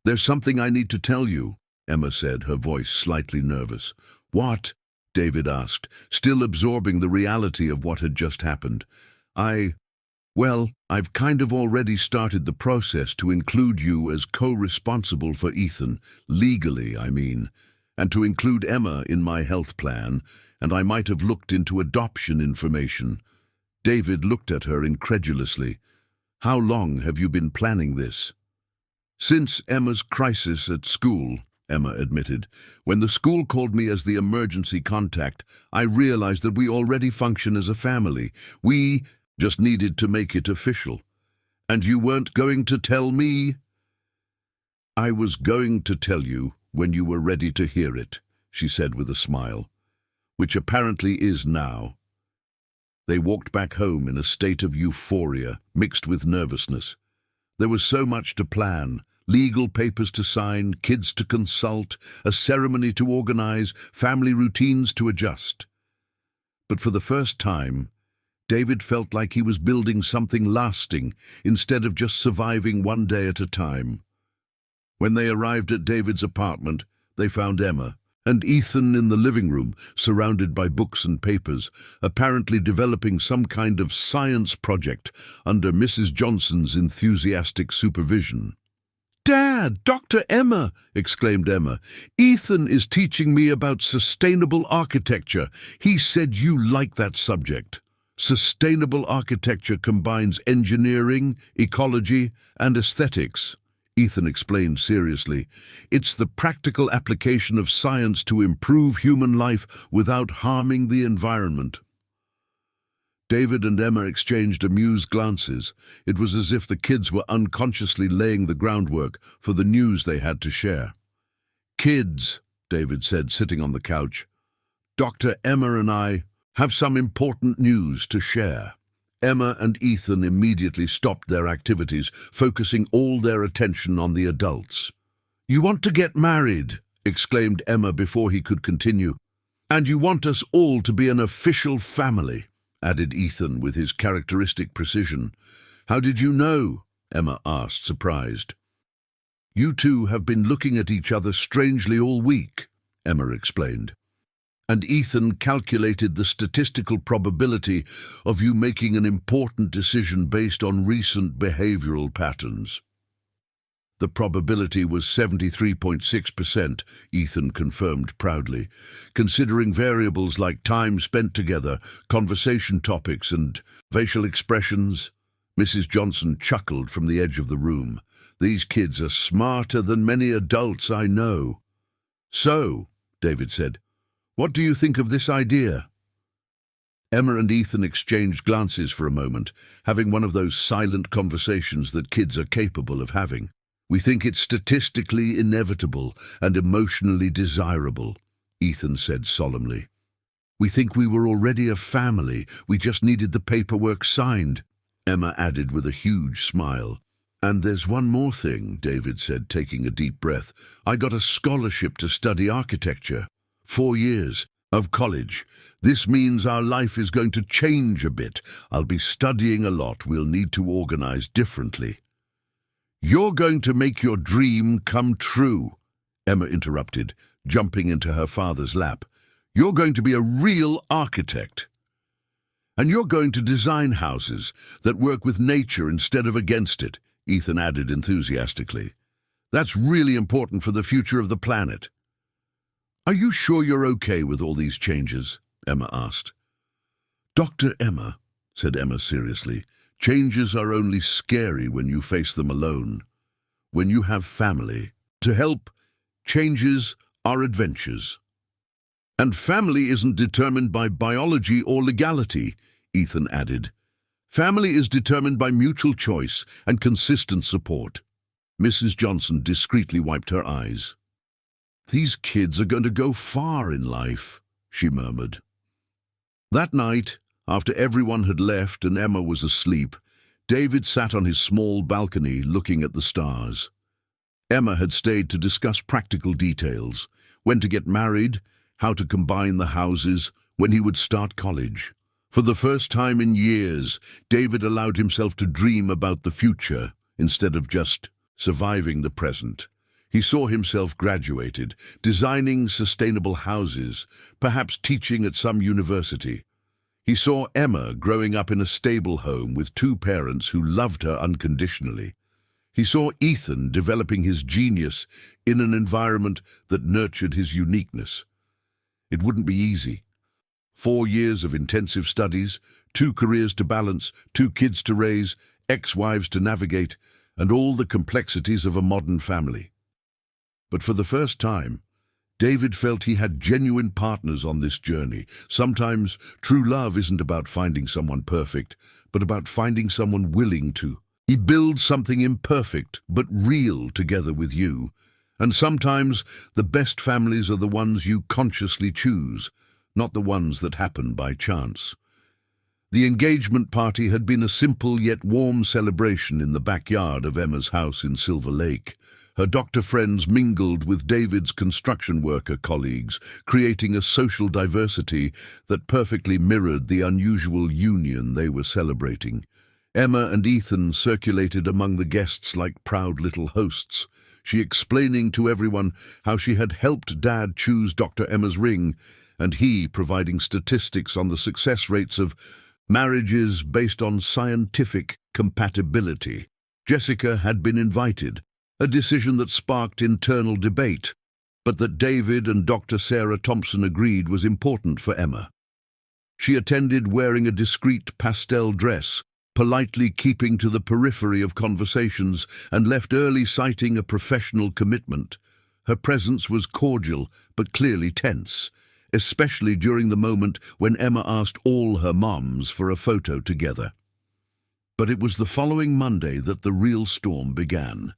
There's something I need to tell you, Emma said, her voice slightly nervous. What? David asked, still absorbing the reality of what had just happened. Well, I've kind of already started the process to include you as co-responsible for Ethan, legally, I mean, and to include Emma in my health plan, and I might have looked into adoption information. David looked at her incredulously. How long have you been planning this? Since Emma's crisis at school, Emma admitted. When the school called me as the emergency contact, I realized that we already function as a family. We just needed to make it official. And you weren't going to tell me? I was going to tell you when you were ready to hear it, she said with a smile, which apparently is now. They walked back home in a state of euphoria, mixed with nervousness. There was so much to plan, legal papers to sign, kids to consult, a ceremony to organize, family routines to adjust. But for the first time, David felt like he was building something lasting instead of just surviving one day at a time. When they arrived at David's apartment, they found Emma and Ethan in the living room, surrounded by books and papers, apparently developing some kind of science project under Mrs. Johnson's enthusiastic supervision. Dad, Dr. Emma, exclaimed Emma. Ethan is teaching me about sustainable architecture. He said you like that subject. Sustainable architecture combines engineering, ecology, and aesthetics, Ethan explained seriously. It's the practical application of science to improve human life without harming the environment. David and Emma exchanged amused glances. It was as if the kids were unconsciously laying the groundwork for the news they had to share. Kids, David said, sitting on the couch, Dr. Emma and I have some important news to share. Emma and Ethan immediately stopped their activities, focusing all their attention on the adults. You want to get married, exclaimed Emma before he could continue. And you want us all to be an official family, added Ethan with his characteristic precision. How did you know? Emma asked, surprised. You two have been looking at each other strangely all week, Emma explained. And Ethan calculated the statistical probability of you making an important decision based on recent behavioral patterns. The probability was 73.6%, Ethan confirmed proudly, considering variables like time spent together, conversation topics, and facial expressions. Mrs. Johnson chuckled from the edge of the room. These kids are smarter than many adults I know. So, David said, what do you think of this idea? Emma and Ethan exchanged glances for a moment, having one of those silent conversations that kids are capable of having. We think it's statistically inevitable and emotionally desirable, Ethan said solemnly. We think we were already a family, we just needed the paperwork signed, Emma added with a huge smile. And there's one more thing, David said, taking a deep breath. I got a scholarship to study architecture. 4 years of college. This means our life is going to change a bit. I'll be studying a lot. We'll need to organize differently. You're going to make your dream come true, Emma interrupted, jumping into her father's lap. You're going to be a real architect. And you're going to design houses that work with nature instead of against it, Ethan added enthusiastically. That's really important for the future of the planet. Are you sure you're okay with all these changes? Emma asked. Dr. Emma, said Emma seriously, changes are only scary when you face them alone. When you have family to help, changes are adventures. And family isn't determined by biology or legality, Ethan added. Family is determined by mutual choice and consistent support. Mrs. Johnson discreetly wiped her eyes. These kids are going to go far in life, she murmured. That night, after everyone had left and Emma was asleep, David sat on his small balcony looking at the stars. Emma had stayed to discuss practical details, when to get married, how to combine the houses, when he would start college. For the first time in years, David allowed himself to dream about the future instead of just surviving the present. He saw himself graduated, designing sustainable houses, perhaps teaching at some university. He saw Emma growing up in a stable home with 2 parents who loved her unconditionally. He saw Ethan developing his genius in an environment that nurtured his uniqueness. It wouldn't be easy. 4 years of intensive studies, 2 careers to balance, 2 kids to raise, ex-wives to navigate, and all the complexities of a modern family. But for the first time, David felt he had genuine partners on this journey. Sometimes true love isn't about finding someone perfect, but about finding someone willing to. He builds something imperfect but real together with you. And sometimes the best families are the ones you consciously choose, not the ones that happen by chance. The engagement party had been a simple yet warm celebration in the backyard of Emma's house in Silver Lake. Her doctor friends mingled with David's construction worker colleagues, creating a social diversity that perfectly mirrored the unusual union they were celebrating. Emma and Ethan circulated among the guests like proud little hosts, she explaining to everyone how she had helped Dad choose Dr. Emma's ring, and he providing statistics on the success rates of marriages based on scientific compatibility. Jessica had been invited, a decision that sparked internal debate, but that David and Dr. Sarah Thompson agreed was important for Emma. She attended wearing a discreet pastel dress, politely keeping to the periphery of conversations, and left early citing a professional commitment. Her presence was cordial but clearly tense, especially during the moment when Emma asked all her moms for a photo together. But it was the following Monday that the real storm began.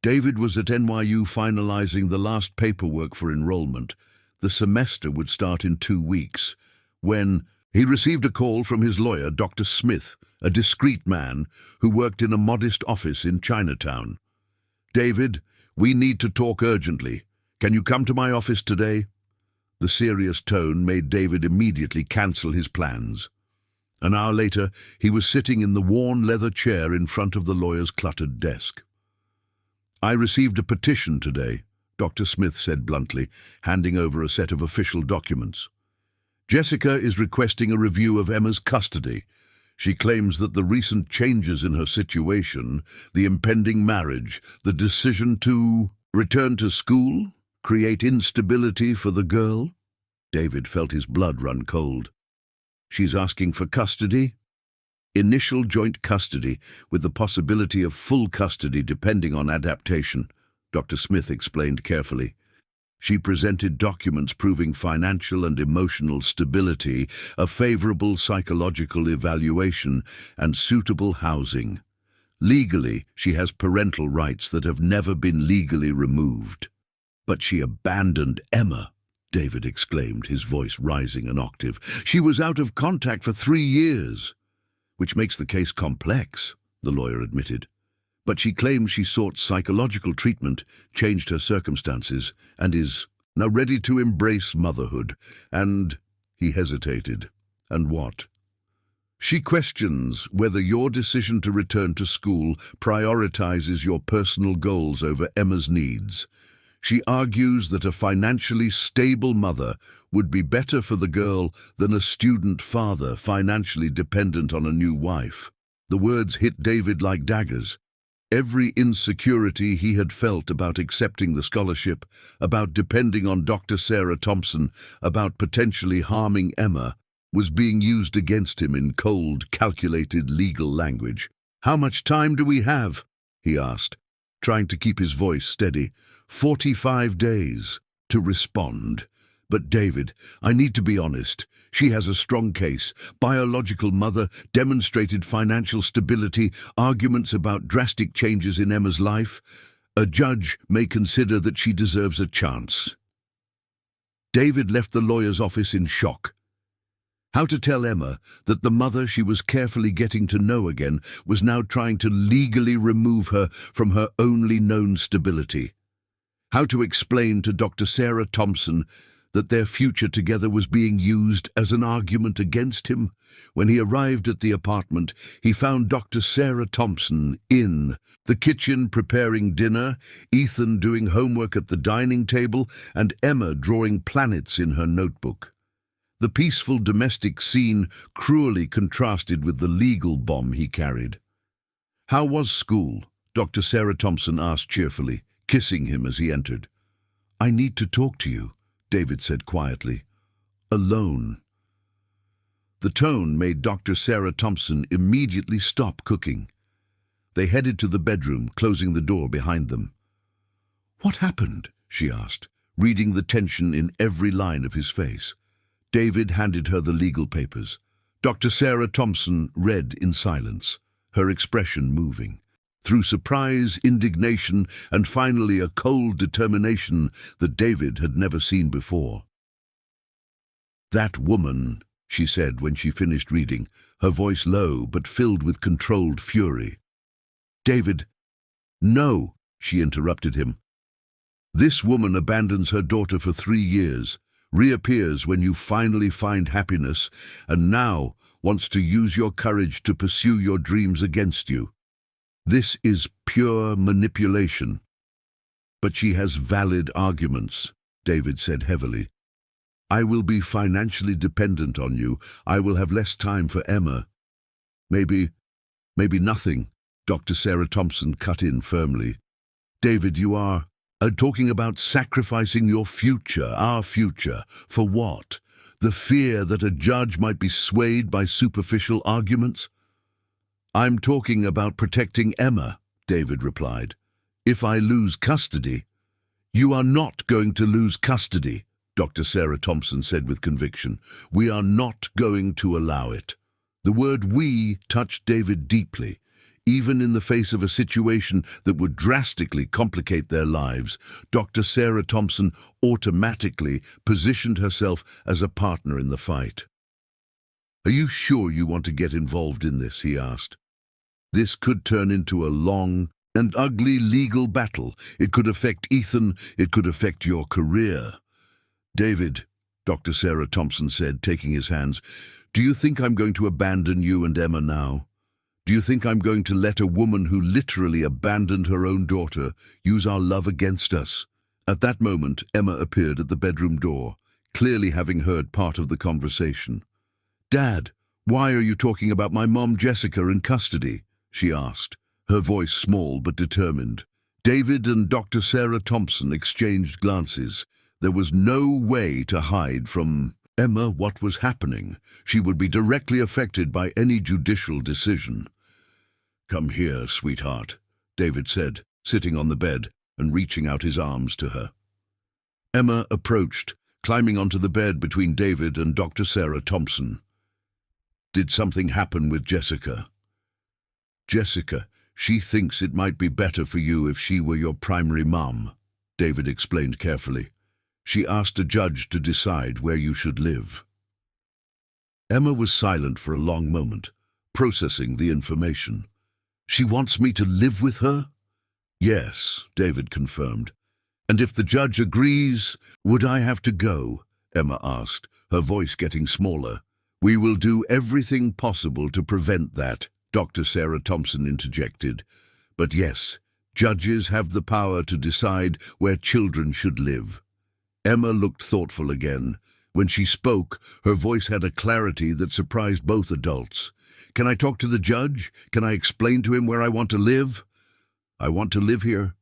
David was at NYU finalizing the last paperwork for enrollment. The semester would start in 2 weeks, when he received a call from his lawyer, Dr. Smith, a discreet man who worked in a modest office in Chinatown. David, we need to talk urgently. Can you come to my office today? The serious tone made David immediately cancel his plans. An hour later, he was sitting in the worn leather chair in front of the lawyer's cluttered desk. I received a petition today, Dr. Smith said bluntly, handing over a set of official documents. Jessica is requesting a review of Emma's custody. She claims that the recent changes in her situation, the impending marriage, the decision to return to school, create instability for the girl. David felt his blood run cold. She's asking for custody? Initial joint custody, with the possibility of full custody depending on adaptation, Dr. Smith explained carefully. She presented documents proving financial and emotional stability, a favorable psychological evaluation, and suitable housing. Legally, she has parental rights that have never been legally removed. But she abandoned Emma, David exclaimed, his voice rising an octave. She was out of contact for 3 years. Which makes the case complex, the lawyer admitted. But she claims she sought psychological treatment, changed her circumstances, and is now ready to embrace motherhood. And he hesitated. And what? She questions whether your decision to return to school prioritizes your personal goals over Emma's needs. She argues that a financially stable mother would be better for the girl than a student father financially dependent on a new wife. The words hit David like daggers. Every insecurity he had felt about accepting the scholarship, about depending on Dr. Sarah Thompson, about potentially harming Emma, was being used against him in cold, calculated legal language. "How much time do we have?" he asked, trying to keep his voice steady. 45 days to respond. "But David, I need to be honest. She has a strong case. Biological mother, demonstrated financial stability, arguments about drastic changes in Emma's life. A judge may consider that she deserves a chance." David left the lawyer's office in shock. How to tell Emma that the mother she was carefully getting to know again was now trying to legally remove her from her only known stability? How to explain to Dr. Sarah Thompson that their future together was being used as an argument against him? When he arrived at the apartment, he found Dr. Sarah Thompson in the kitchen preparing dinner, Ethan doing homework at the dining table, and Emma drawing planets in her notebook. The peaceful domestic scene cruelly contrasted with the legal bomb he carried. "How was school?" Dr. Sarah Thompson asked cheerfully, kissing him as he entered. "I need to talk to you," David said quietly. "Alone." The tone made Dr. Sarah Thompson immediately stop cooking. They headed to the bedroom, closing the door behind them. "What happened?" she asked, reading the tension in every line of his face. David handed her the legal papers. Dr. Sarah Thompson read in silence, her expression moving. Through surprise, indignation, and finally a cold determination that David had never seen before. "That woman," she said when she finished reading, her voice low but filled with controlled fury. "David, no," she interrupted him. "This woman abandons her daughter for 3 years, reappears when you finally find happiness, and now wants to use your courage to pursue your dreams against you. This is pure manipulation." "But she has valid arguments," David said heavily. "I will be financially dependent on you. I will have less time for Emma." Maybe nothing," Dr. Sarah Thompson cut in firmly. "David, you are talking about sacrificing your future, our future, for what? The fear that a judge might be swayed by superficial arguments?" "I'm talking about protecting Emma," David replied. "If I lose custody—" "You are not going to lose custody," Dr. Sarah Thompson said with conviction. "We are not going to allow it." The word "we" touched David deeply. Even in the face of a situation that would drastically complicate their lives, Dr. Sarah Thompson automatically positioned herself as a partner in the fight. "Are you sure you want to get involved in this?" he asked. "This could turn into a long and ugly legal battle. It could affect Ethan. It could affect your career." "David," Dr. Sarah Thompson said, taking his hands, "do you think I'm going to abandon you and Emma now? Do you think I'm going to let a woman who literally abandoned her own daughter use our love against us?" At that moment, Emma appeared at the bedroom door, clearly having heard part of the conversation. "Dad, why are you talking about my mom Jessica in custody?" she asked, her voice small but determined. David and Dr. Sarah Thompson exchanged glances. There was no way to hide from Emma what was happening. She would be directly affected by any judicial decision. "Come here, sweetheart," David said, sitting on the bed and reaching out his arms to her. Emma approached, climbing onto the bed between David and Dr. Sarah Thompson. "Did something happen with Jessica?" "Jessica, she thinks it might be better for you if she were your primary mom," David explained carefully. "She asked a judge to decide where you should live." Emma was silent for a long moment, processing the information. She wants me to live with her? Yes, David confirmed. And if the judge agrees, would I have to go? Emma asked, her voice getting smaller. We will do everything possible to prevent that, Dr. Sarah Thompson interjected. But yes, judges have the power to decide where children should live. Emma looked thoughtful again. When she spoke, her voice had a clarity that surprised both adults. Can I talk to the judge? Can I explain to him where I want to live? I want to live here.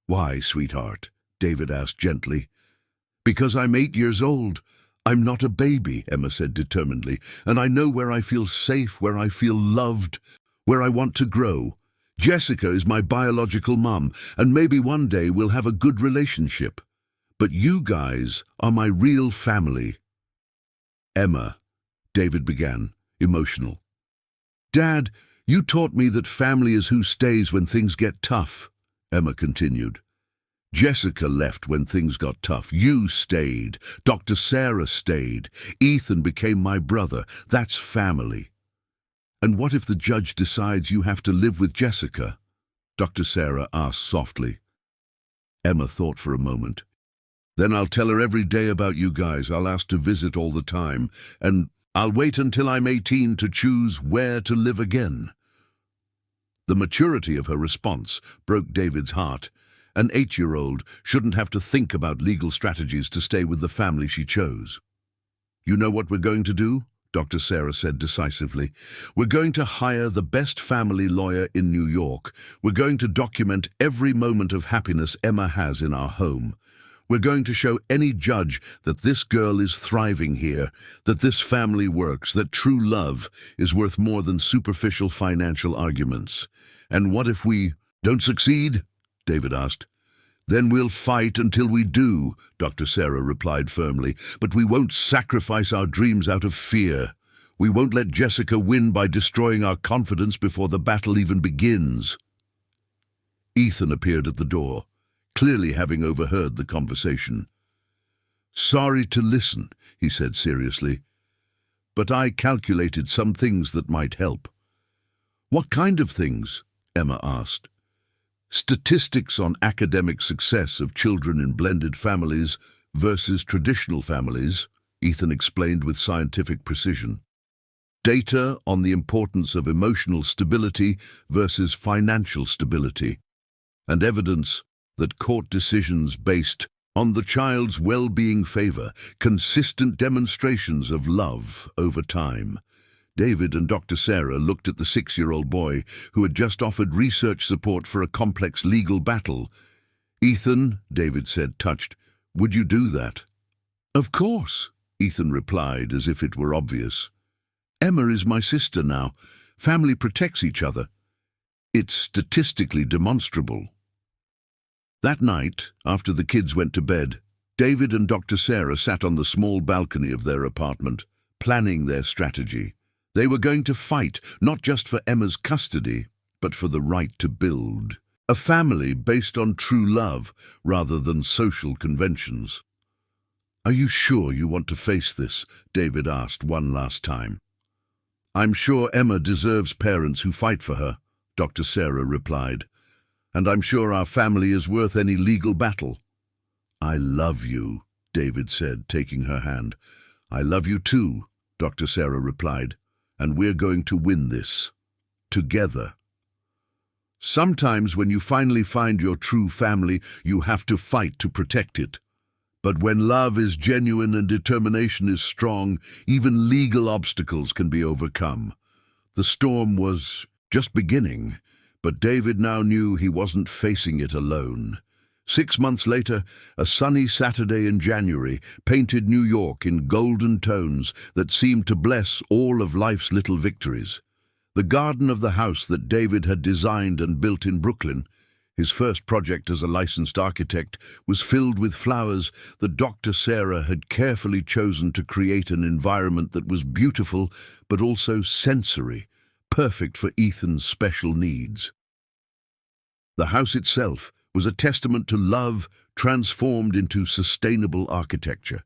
Why, sweetheart? David asked gently. Because I'm 8 years old. I'm not a baby, Emma said determinedly, and I know where I feel safe, where I feel loved, where I want to grow. Jessica is my biological mum, and maybe one day we'll have a good relationship. But you guys are my real family. Emma, David began, emotional. Dad, you taught me that family is who stays when things get tough, Emma continued. Jessica left when things got tough. You stayed. Dr. Sarah stayed. Ethan became my brother. That's family. And what if the judge decides you have to live with Jessica? Dr. Sarah asked softly. Emma thought for a moment. Then I'll tell her every day about you guys. I'll ask to visit all the time. And I'll wait until I'm 18 to choose where to live again. The maturity of her response broke David's heart. An 8-year-old shouldn't have to think about legal strategies to stay with the family she chose. You know what we're going to do? Dr. Sarah said decisively. We're going to hire the best family lawyer in New York. We're going to document every moment of happiness Emma has in our home. We're going to show any judge that this girl is thriving here, that this family works, that true love is worth more than superficial financial arguments. And what if we don't succeed? David asked. Then we'll fight until we do, Dr. Sarah replied firmly. But we won't sacrifice our dreams out of fear. We won't let Jessica win by destroying our confidence before the battle even begins. Ethan appeared at the door, clearly having overheard the conversation. Sorry to listen, he said seriously, but I calculated some things that might help. What kind of things? Emma asked. Statistics on academic success of children in blended families versus traditional families, Ethan explained with scientific precision. Data on the importance of emotional stability versus financial stability, and evidence that court decisions based on the child's well-being favor consistent demonstrations of love over time. David and Dr. Sarah looked at the 6-year-old boy who had just offered research support for a complex legal battle. Ethan, David said, touched, would you do that? Of course, Ethan replied as if it were obvious. Emma is my sister now. Family protects each other. It's statistically demonstrable. That night, after the kids went to bed, David and Dr. Sarah sat on the small balcony of their apartment, planning their strategy. They were going to fight, not just for Emma's custody, but for the right to build a family based on true love rather than social conventions. Are you sure you want to face this? David asked one last time. I'm sure Emma deserves parents who fight for her, Dr. Sarah replied. And I'm sure our family is worth any legal battle. I love you, David said, taking her hand. I love you too, Dr. Sarah replied. And we're going to win this. Together. Sometimes when you finally find your true family, you have to fight to protect it. But when love is genuine and determination is strong, even legal obstacles can be overcome. The storm was just beginning, but David now knew he wasn't facing it alone. 6 months later, a sunny Saturday in January painted New York in golden tones that seemed to bless all of life's little victories. The garden of the house that David had designed and built in Brooklyn, his first project as a licensed architect, was filled with flowers that Dr. Sarah had carefully chosen to create an environment that was beautiful but also sensory, perfect for Ethan's special needs. The house itself was a testament to love transformed into sustainable architecture.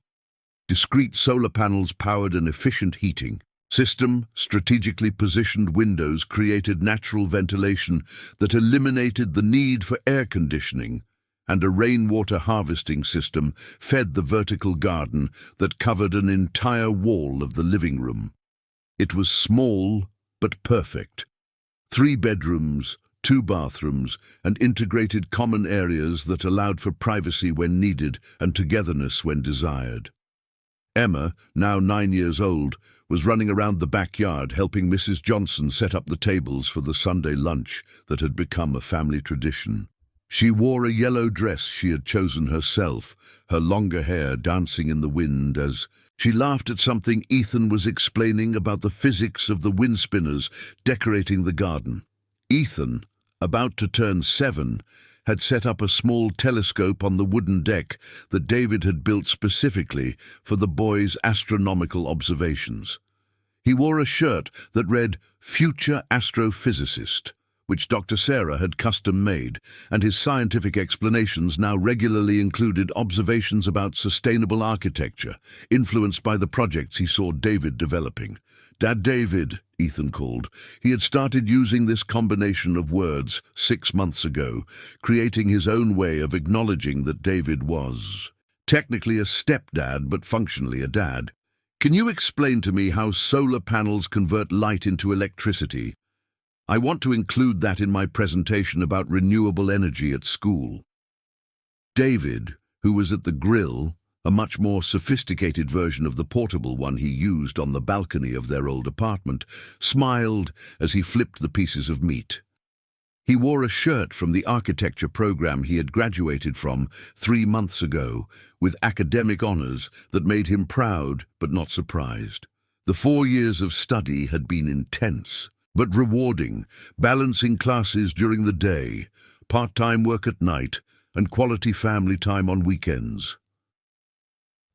Discrete solar panels powered an efficient heating, System strategically positioned windows created natural ventilation that eliminated the need for air conditioning, and a rainwater harvesting system fed the vertical garden that covered an entire wall of the living room. It was small but perfect. 3 bedrooms, 2 bathrooms, and integrated common areas that allowed for privacy when needed and togetherness when desired. Emma, now 9 years old, was running around the backyard helping Mrs. Johnson set up the tables for the Sunday lunch that had become a family tradition. She wore a yellow dress she had chosen herself, her longer hair dancing in the wind as she laughed at something Ethan was explaining about the physics of the wind spinners decorating the garden. Ethan, about to turn 7, had set up a small telescope on the wooden deck that David had built specifically for the boys' astronomical observations. He wore a shirt that read "Future Astrophysicist," which Dr. Sarah had custom-made, and his scientific explanations now regularly included observations about sustainable architecture, influenced by the projects he saw David developing. Dad David, Ethan called. He had started using this combination of words 6 months ago, creating his own way of acknowledging that David was technically a stepdad, but functionally a dad. Can you explain to me how solar panels convert light into electricity? I want to include that in my presentation about renewable energy at school. David, who was at the grill, a much more sophisticated version of the portable one he used on the balcony of their old apartment, smiled as he flipped the pieces of meat. He wore a shirt from the architecture program he had graduated from 3 months ago, with academic honors that made him proud but not surprised. The 4 years of study had been intense, but rewarding, balancing classes during the day, part-time work at night, and quality family time on weekends.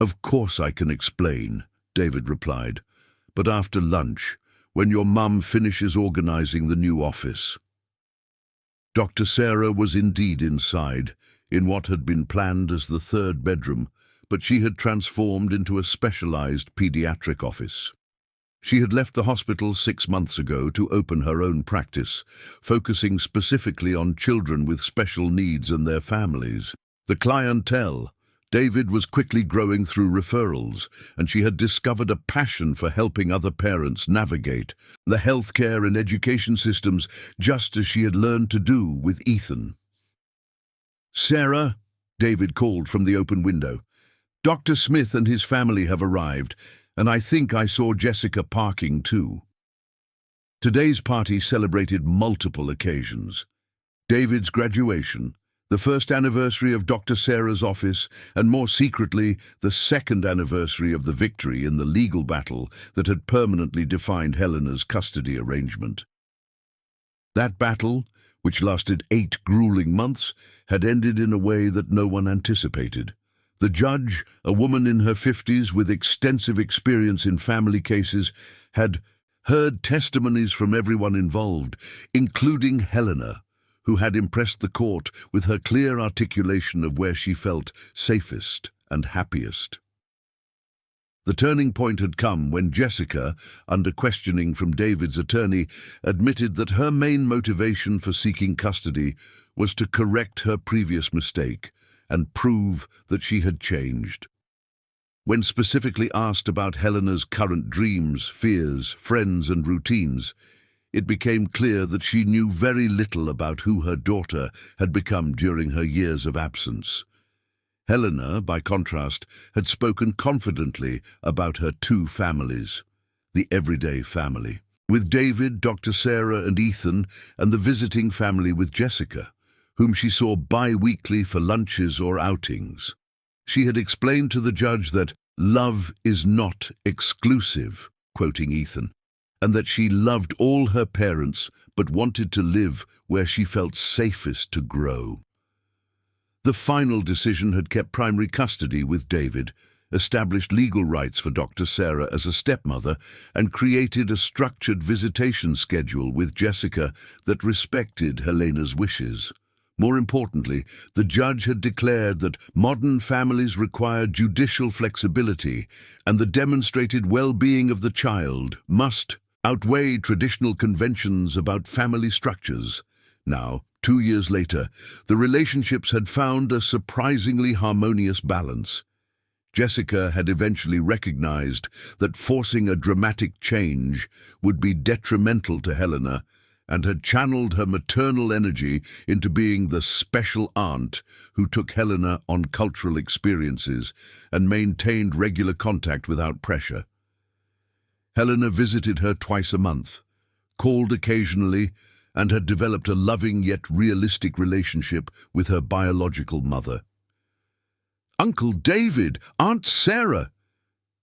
"Of course I can explain," David replied, "but after lunch, when your mum finishes organizing the new office." Dr. Sarah was indeed inside, in what had been planned as the 3rd bedroom, but she had transformed into a specialized pediatric office. She had left the hospital 6 months ago to open her own practice, focusing specifically on children with special needs and their families. The clientele, David was quickly growing through referrals, and she had discovered a passion for helping other parents navigate the healthcare and education systems, just as she had learned to do with Ethan. "Sarah," David called from the open window, "Dr. Smith and his family have arrived, and I think I saw Jessica parking too." Today's party celebrated multiple occasions: David's graduation, the 1st anniversary of Dr. Sarah's office, and more secretly, the 2nd anniversary of the victory in the legal battle that had permanently defined Helena's custody arrangement. That battle, which lasted 8 grueling months, had ended in a way that no one anticipated. The judge, a woman in her 50s with extensive experience in family cases, had heard testimonies from everyone involved, including Helena, who had impressed the court with her clear articulation of where she felt safest and happiest. The turning point had come when Jessica, under questioning from David's attorney, admitted that her main motivation for seeking custody was to correct her previous mistake and prove that she had changed. When specifically asked about Helena's current dreams, fears, friends, and routines, it became clear that she knew very little about who her daughter had become during her years of absence. Helena, by contrast, had spoken confidently about her 2 families, the everyday family, with David, Dr. Sarah, and Ethan, and the visiting family with Jessica, whom she saw bi-weekly for lunches or outings. She had explained to the judge that love is not exclusive, quoting Ethan, and that she loved all her parents but wanted to live where she felt safest to grow. The final decision had kept primary custody with David, established legal rights for Dr. Sarah as a stepmother, and created a structured visitation schedule with Jessica that respected Helena's wishes. More importantly, the judge had declared that modern families require judicial flexibility, and the demonstrated well-being of the child must outweigh traditional conventions about family structures. Now, 2 years later, the relationships had found a surprisingly harmonious balance. Jessica had eventually recognized that forcing a dramatic change would be detrimental to Helena, and had channeled her maternal energy into being the special aunt who took Helena on cultural experiences and maintained regular contact without pressure. Helena visited her twice a month, called occasionally, and had developed a loving yet realistic relationship with her biological mother. "Uncle David! Aunt Sarah!"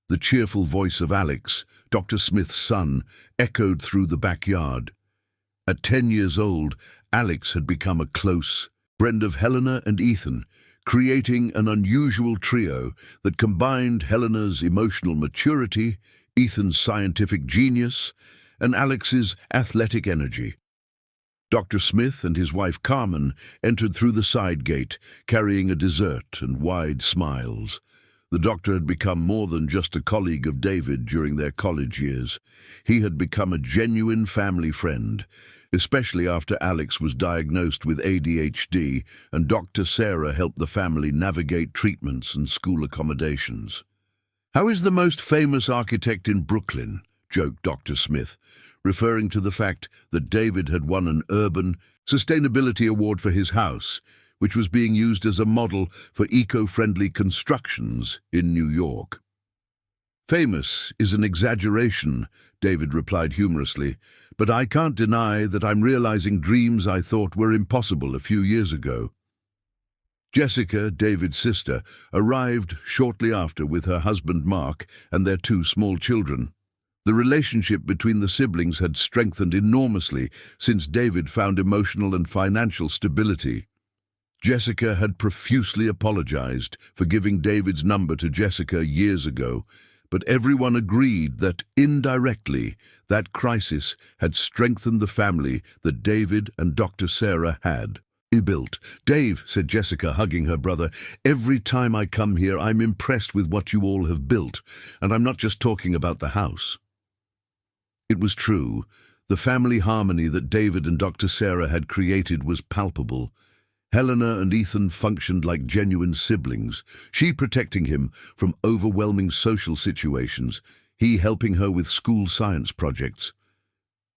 The cheerful voice of Alex, Dr. Smith's son, echoed through the backyard. At 10 years old, Alex had become a close friend of Helena and Ethan, creating an unusual trio that combined Helena's emotional maturity, Ethan's scientific genius, and Alex's athletic energy. Dr. Smith and his wife Carmen entered through the side gate, carrying a dessert and wide smiles. The doctor had become more than just a colleague of David during their college years. He had become a genuine family friend, especially after Alex was diagnosed with ADHD and Dr. Sarah helped the family navigate treatments and school accommodations. "How is the most famous architect in Brooklyn?" joked Dr. Smith, referring to the fact that David had won an Urban Sustainability Award for his house, which was being used as a model for eco-friendly constructions in New York. "Famous is an exaggeration," David replied humorously, "but I can't deny that I'm realizing dreams I thought were impossible a few years ago." Jessica, David's sister, arrived shortly after with her husband Mark and their 2 small children. The relationship between the siblings had strengthened enormously since David found emotional and financial stability. Jessica had profusely apologized for giving David's number to Jessica years ago, but everyone agreed that, indirectly, that crisis had strengthened the family that David and Dr. Sarah had built. "Dave," said Jessica, hugging her brother, "every time I come here I'm impressed with what you all have built, and I'm not just talking about the house." It was true. The family harmony that David and Dr. Sarah had created was palpable. Helena and Ethan functioned like genuine siblings, she protecting him from overwhelming social situations, he helping her with school science projects.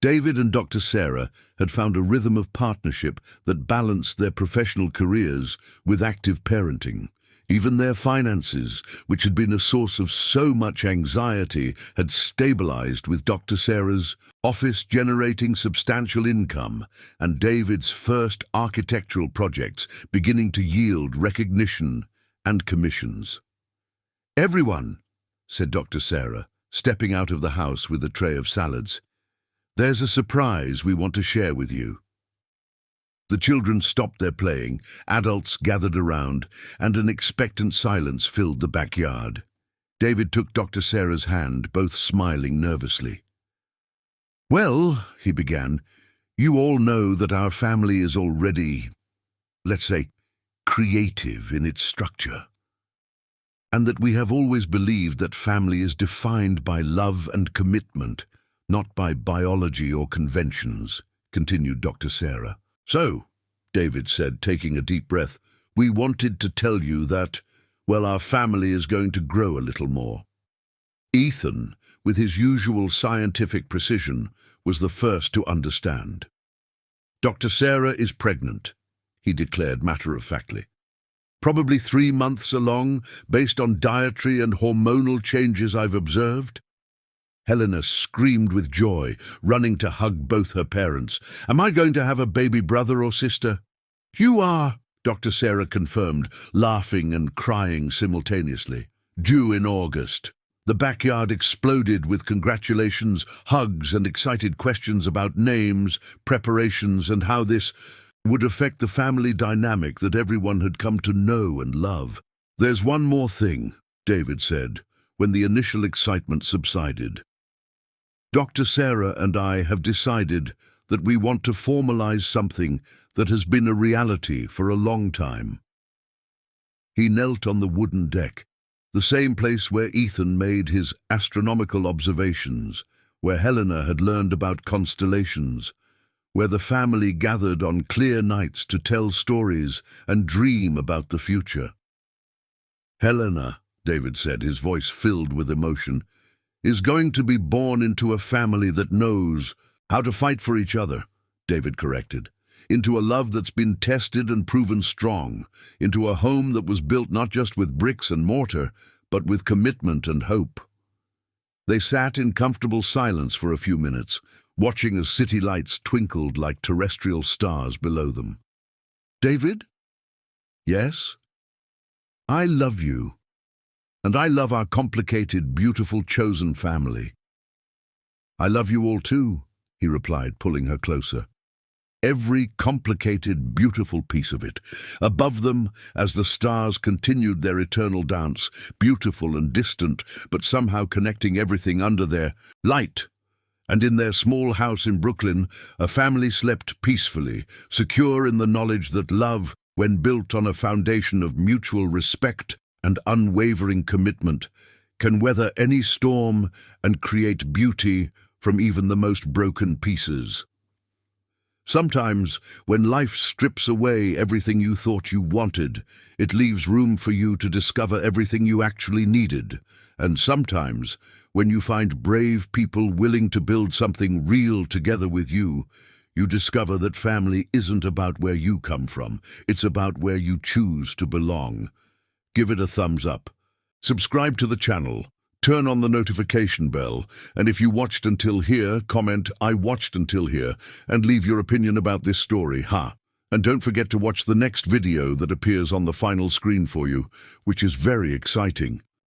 David and Dr. Sarah had found a rhythm of partnership that balanced their professional careers with active parenting. Even their finances, which had been a source of so much anxiety, had stabilized with Dr. Sarah's office generating substantial income and David's first architectural projects beginning to yield recognition and commissions. "Everyone," said Dr. Sarah, stepping out of the house with a tray of salads, "there's a surprise we want to share with you." The children stopped their playing, adults gathered around, and an expectant silence filled the backyard. David took Dr. Sarah's hand, both smiling nervously. "Well," he began, "you all know that our family is already, let's say, creative in its structure, and that we have always believed that family is defined by love and commitment, not by biology or conventions," continued Dr. Sarah. "So," David said, taking a deep breath, "we wanted to tell you that, well, our family is going to grow a little more." Ethan, with his usual scientific precision, was the first to understand. "Dr. Sarah is pregnant," he declared matter-of-factly. "Probably 3 months along, based on dietary and hormonal changes I've observed." Helena screamed with joy, running to hug both her parents. "Am I going to have a baby brother or sister?" "You are," Dr. Sarah confirmed, laughing and crying simultaneously. "Due in August." The backyard exploded with congratulations, hugs, and excited questions about names, preparations, and how this would affect the family dynamic that everyone had come to know and love. "There's one more thing," David said, when the initial excitement subsided. "Dr. Sarah and I have decided that we want to formalize something that has been a reality for a long time. He knelt on the wooden deck, the same place where Ethan made his astronomical observations, where Helena had learned about constellations, where the family gathered on clear nights to tell stories and dream about the future. Helena, David said, his voice filled with emotion, is going to be born into a family that knows how to fight for each other, David corrected, into a love that's been tested and proven strong, into a home that was built not just with bricks and mortar, but with commitment and hope. They sat in comfortable silence for a few minutes, watching as city lights twinkled like terrestrial stars below them. David? Yes? I love you, and I love our complicated, beautiful, chosen family. I love you all too, he replied, pulling her closer. Every complicated, beautiful piece of it. Above them, as the stars continued their eternal dance, beautiful and distant, but somehow connecting everything under their light. And in their small house in Brooklyn, a family slept peacefully, secure in the knowledge that love, when built on a foundation of mutual respect and unwavering commitment, can weather any storm and create beauty from even the most broken pieces. Sometimes, when life strips away everything you thought you wanted, it leaves room for you to discover everything you actually needed. And sometimes, when you find brave people willing to build something real together with you, you discover that family isn't about where you come from, it's about where you choose to belong. Give it a thumbs up. Subscribe to the channel. Turn on the notification bell, and if you watched until here, comment, "I watched until here," and leave your opinion about this story, And don't forget to watch the next video that appears on the final screen for you, which is very exciting.